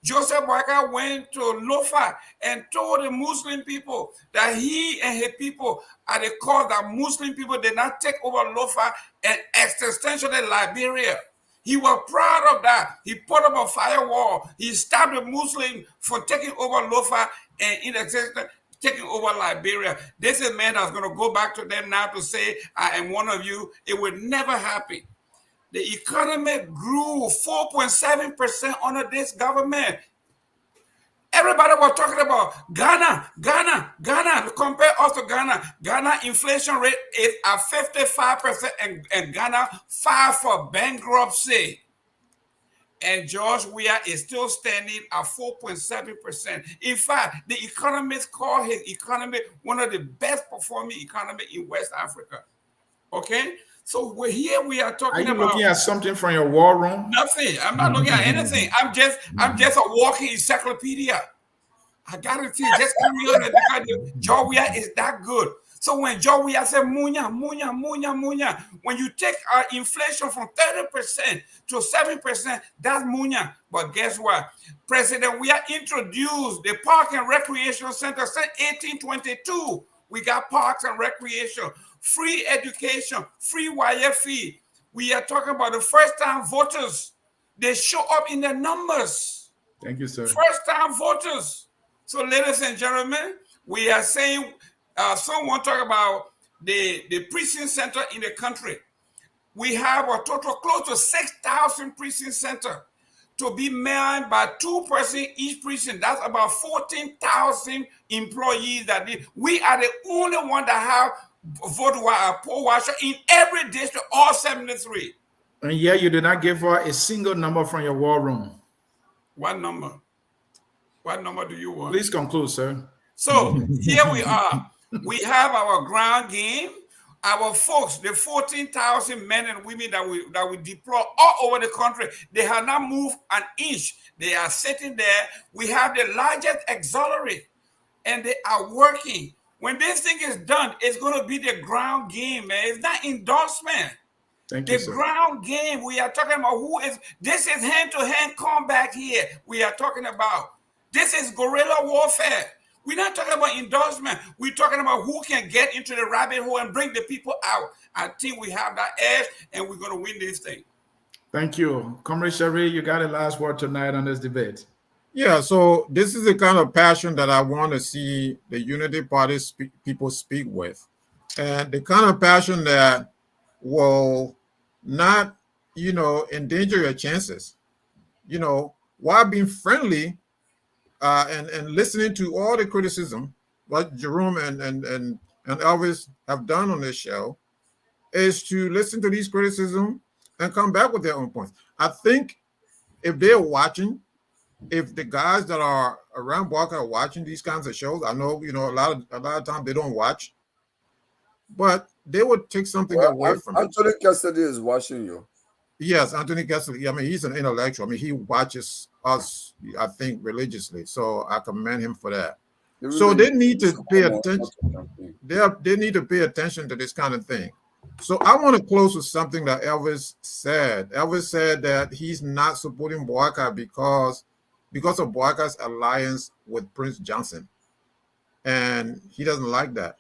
Speaker 6: Joseph Boakai went to Lofa and told the Muslim people that he and his people are the cause that Muslim people did not take over Lofa and extensionally Liberia. He was proud of that. He put up a firewall. He stopped the Muslim from taking over Lofa and in extension taking over Liberia. This is a man that's going to go back to them now to say, I am one of you. It will never happen. The economy grew 4.7% under this government. Everybody was talking about Ghana. Compare us to Ghana. Ghana inflation rate is at 55% and Ghana filed for bankruptcy. And George Weah is still standing at 4.7%. In fact, the economists call his economy one of the best performing economies in West Africa. Okay? So we are
Speaker 5: Are
Speaker 6: talking
Speaker 5: you
Speaker 6: about
Speaker 5: looking at something from your war room?
Speaker 6: nothing. I'm not looking at anything. I'm just a walking encyclopedia. I gotta see, just carry on it because Georgia is that good. So when Georgia said munya, munya, munya, munya, when you take our inflation from 30% to 7%, that's munya. But guess what? President, we are introduced the Park and Recreation Center since 1822. We got parks and recreation, free education, free wire fee. We are talking about the first time voters. They show up in their numbers.
Speaker 5: Thank you, sir.
Speaker 6: First time voters. So, ladies and gentlemen, we are saying, someone talk about the precinct center in the country. We have a total close to 6,000 precinct center to be manned by 2 persons each precinct. That's about 14,000 employees that did. We are the only one that have poll watcher in every district, all 73.
Speaker 5: And yet you did not give her a single number from your war room.
Speaker 6: What number? What number do you want?
Speaker 5: Please conclude, sir.
Speaker 6: So here we are. We have our ground game. Our folks, the 14,000 men and women that we deploy all over the country, they have not moved an inch. They are sitting there. We have the largest auxiliary, and they are working. When this thing is done, it's going to be the ground game, man. It's not endorsement.
Speaker 5: Thank you,
Speaker 6: The
Speaker 5: sir.
Speaker 6: ground game. We are talking about this is hand-to-hand combat here. We are talking about. This is guerrilla warfare. We're not talking about endorsement. We're talking about who can get into the rabbit hole and bring the people out. I think we have that edge, and we're going to win this thing.
Speaker 5: Thank you. Comrade Sherry, you got a last word tonight on this debate.
Speaker 8: Yeah, so this is the kind of passion that I want to see the Unity Party people speak with. And the kind of passion that will not, endanger your chances. While being friendly and listening to all the criticism, what Jerome and Elvis have done on this show, is to listen to these criticisms and come back with their own points. I think if they're watching, if the guys that are around Boakai are watching these kinds of shows, I know, a lot of times they don't watch, but they would take something away from it.
Speaker 9: Anthony Cassidy is watching you.
Speaker 8: Yes, Anthony Cassidy. I mean, he's an intellectual. I mean, he watches us, I think, religiously. So I commend him for that. So they need to pay attention. They need to pay attention to this kind of thing. So I want to close with something that Elvis said. Elvis said that he's not supporting Boakai because of Boakai's alliance with Prince Johnson. And he doesn't like that.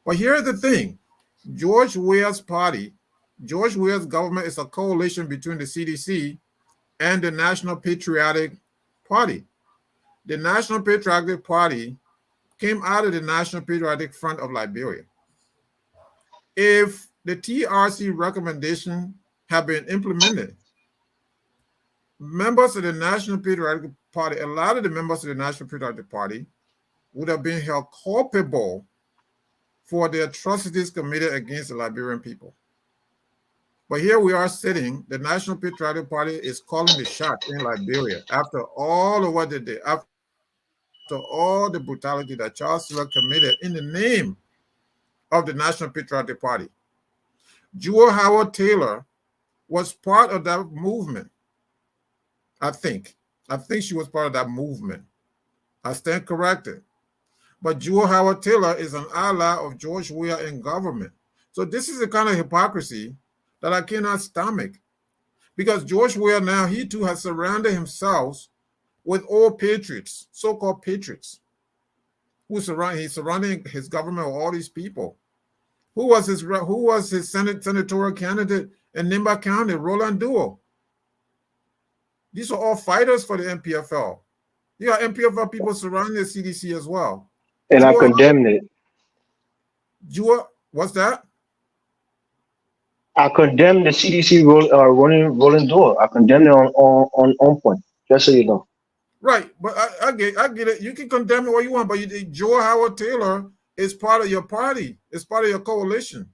Speaker 8: But here's the thing. George Weah's party, George Weah's government is a coalition between the CDC and the National Patriotic Party. The National Patriotic Party came out of the National Patriotic Front of Liberia. If the TRC recommendation had been implemented, members of the National Patriotic Party, a lot of the members of the National Patriotic Party would have been held culpable for the atrocities committed against the Liberian people. But here we are sitting, the National Patriotic Party is calling the shot in Liberia after all of what they did, after all the brutality that Charles Siller committed in the name of the National Patriotic Party. Jewel Howard Taylor was part of that movement, I think. I think she was part of that movement. I stand corrected. But Jewel Howard Taylor is an ally of George Weah in government. So this is the kind of hypocrisy that I cannot stomach. Because George Weah now, he too has surrounded himself with all patriots, so-called patriots, he's surrounding his government with all these people. Who was his senatorial candidate in Nimba County? Roland Duo. These are all fighters for the MPFL. You got MPFL people surrounding the CDC as well.
Speaker 1: And I condemn it.
Speaker 8: What's that?
Speaker 1: I condemn the CDC rolling door. I condemn it on point. Just so you know.
Speaker 8: Right, but I get it. You can condemn it what you want, but Joe Howard Taylor is part of your party. It's part of your coalition.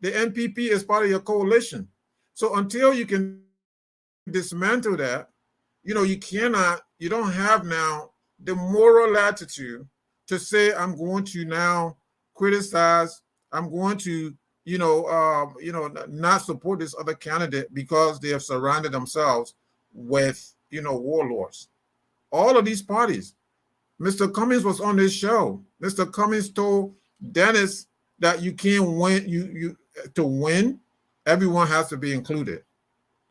Speaker 8: The NPP is part of your coalition. So until you can dismantle that, you don't have now the moral latitude to say, I'm going to now criticize, I'm going to not support this other candidate because they have surrounded themselves with, warlords. All of these parties. Mr. Cummings was on this show. Mr. Cummings told Dennis that you can't win. To win, everyone has to be included.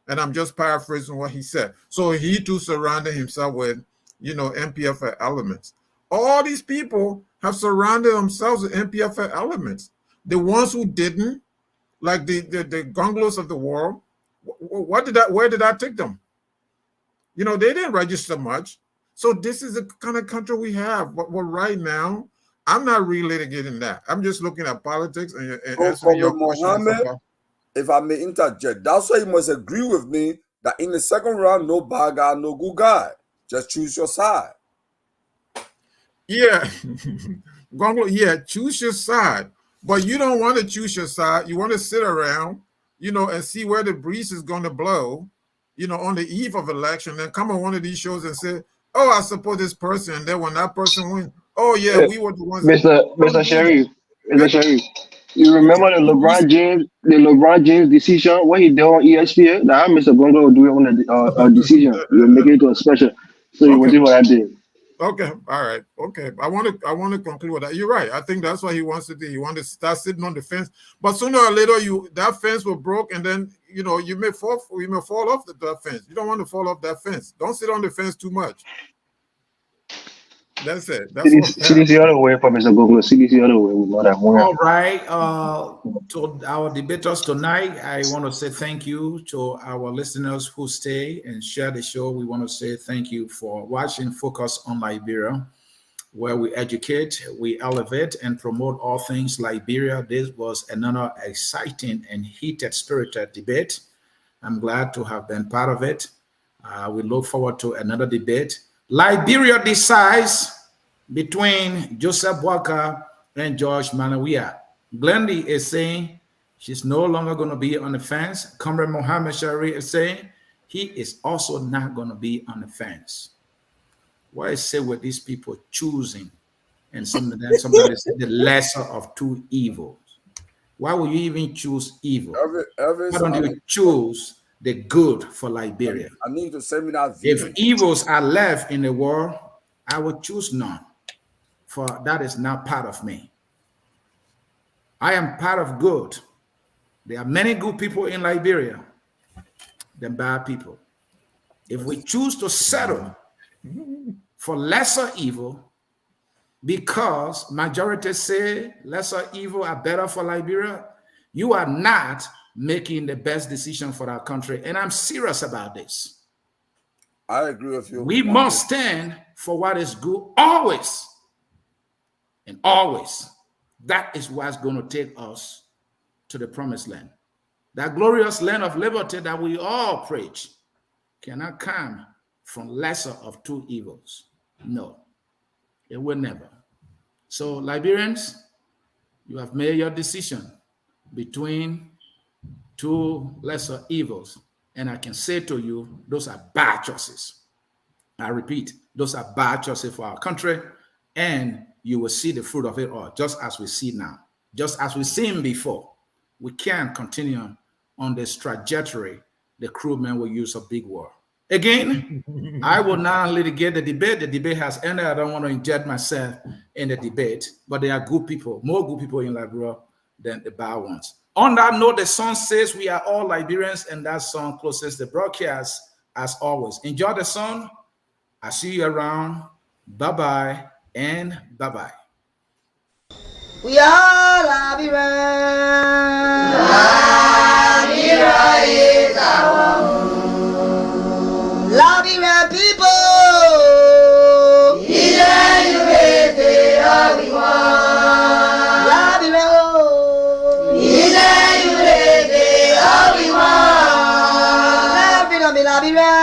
Speaker 8: And I'm just paraphrasing what he said. So he too surrounded himself with, MPFA elements. All these people have surrounded themselves with MPFA elements. The ones who didn't, like the Gonglos of the world, where did that take them? They didn't register much. So this is the kind of country we have. But right now, I'm not relitigating that. I'm just looking at politics and answering your question.
Speaker 9: If I may interject, that's why you must agree with me that in the second round, no bad guy, no good guy. Just choose your side.
Speaker 8: Yeah. Choose your side. But you don't want to choose your side. You want to sit around, and see where the breeze is going to blow, on the eve of election, and come on one of these shows and say, oh, I support this person. And then when that person wins, oh, yeah, we were the ones.
Speaker 1: Mr. Sharif, you remember the LeBron James decision, what he did on ESPN? Now, Mr. Bongo will do it on a decision. You'll make it into a special. So you will do what I did.
Speaker 8: Okay, all right, okay. I want to conclude with that. You're right. I think that's what he wants to do. He wants to start sitting on the fence, but sooner or later, that fence will break, and then you may fall off that fence. You don't want to fall off that fence. Don't sit on the fence too much. That's it.
Speaker 1: See this the other way from Mr. Google. See this the other way. We know that more.
Speaker 5: All right. To our debaters tonight, I want to say thank you to our listeners who stay and share the show. We want to say thank you for watching Focus on Liberia, where we educate, we elevate, and promote all things Liberia. This was another exciting and heated, spirited debate. I'm glad to have been part of it. We look forward to another debate. Liberia decides between Joseph Boakai and George Weah. Glendy is saying she's no longer going to be on the fence. Comrade Mohammed Shari is saying he is also not going to be on the fence. What is said with these people choosing, and somebody said the lesser of two evils? Why would you even choose evil? Why don't you choose the good for Liberia?
Speaker 9: I need to send me that video.
Speaker 5: If evils are left in the world, I would choose none, for that is not part of me. I am part of good. There are many good people in Liberia than bad people. If we choose to settle for lesser evil, because majority say lesser evil are better for Liberia, you are not making the best decision for our country. And I'm serious about this.
Speaker 9: I agree with you.
Speaker 5: We must stand for what is good always. And always. That is what's going to take us to the promised land. That glorious land of liberty that we all preach cannot come from lesser of two evils. No, it will never. So, Liberians, you have made your decision between two lesser evils. And I can say to you, those are bad choices. I repeat, those are bad choices for our country. And you will see the fruit of it all, just as we see now. Just as we've seen before. We can't continue on this trajectory the crewmen will use a big war. Again, I will not litigate the debate. The debate has ended. I don't want to inject myself in the debate. But there are good people, more good people in Liberia than the bad ones. On that note, the song says we are all Liberians, and that song closes the broadcast as always. Enjoy the song. I see you around. Bye-bye and bye-bye.
Speaker 12: We are Liberians. Liberia is our home. Liberian people. Liberia.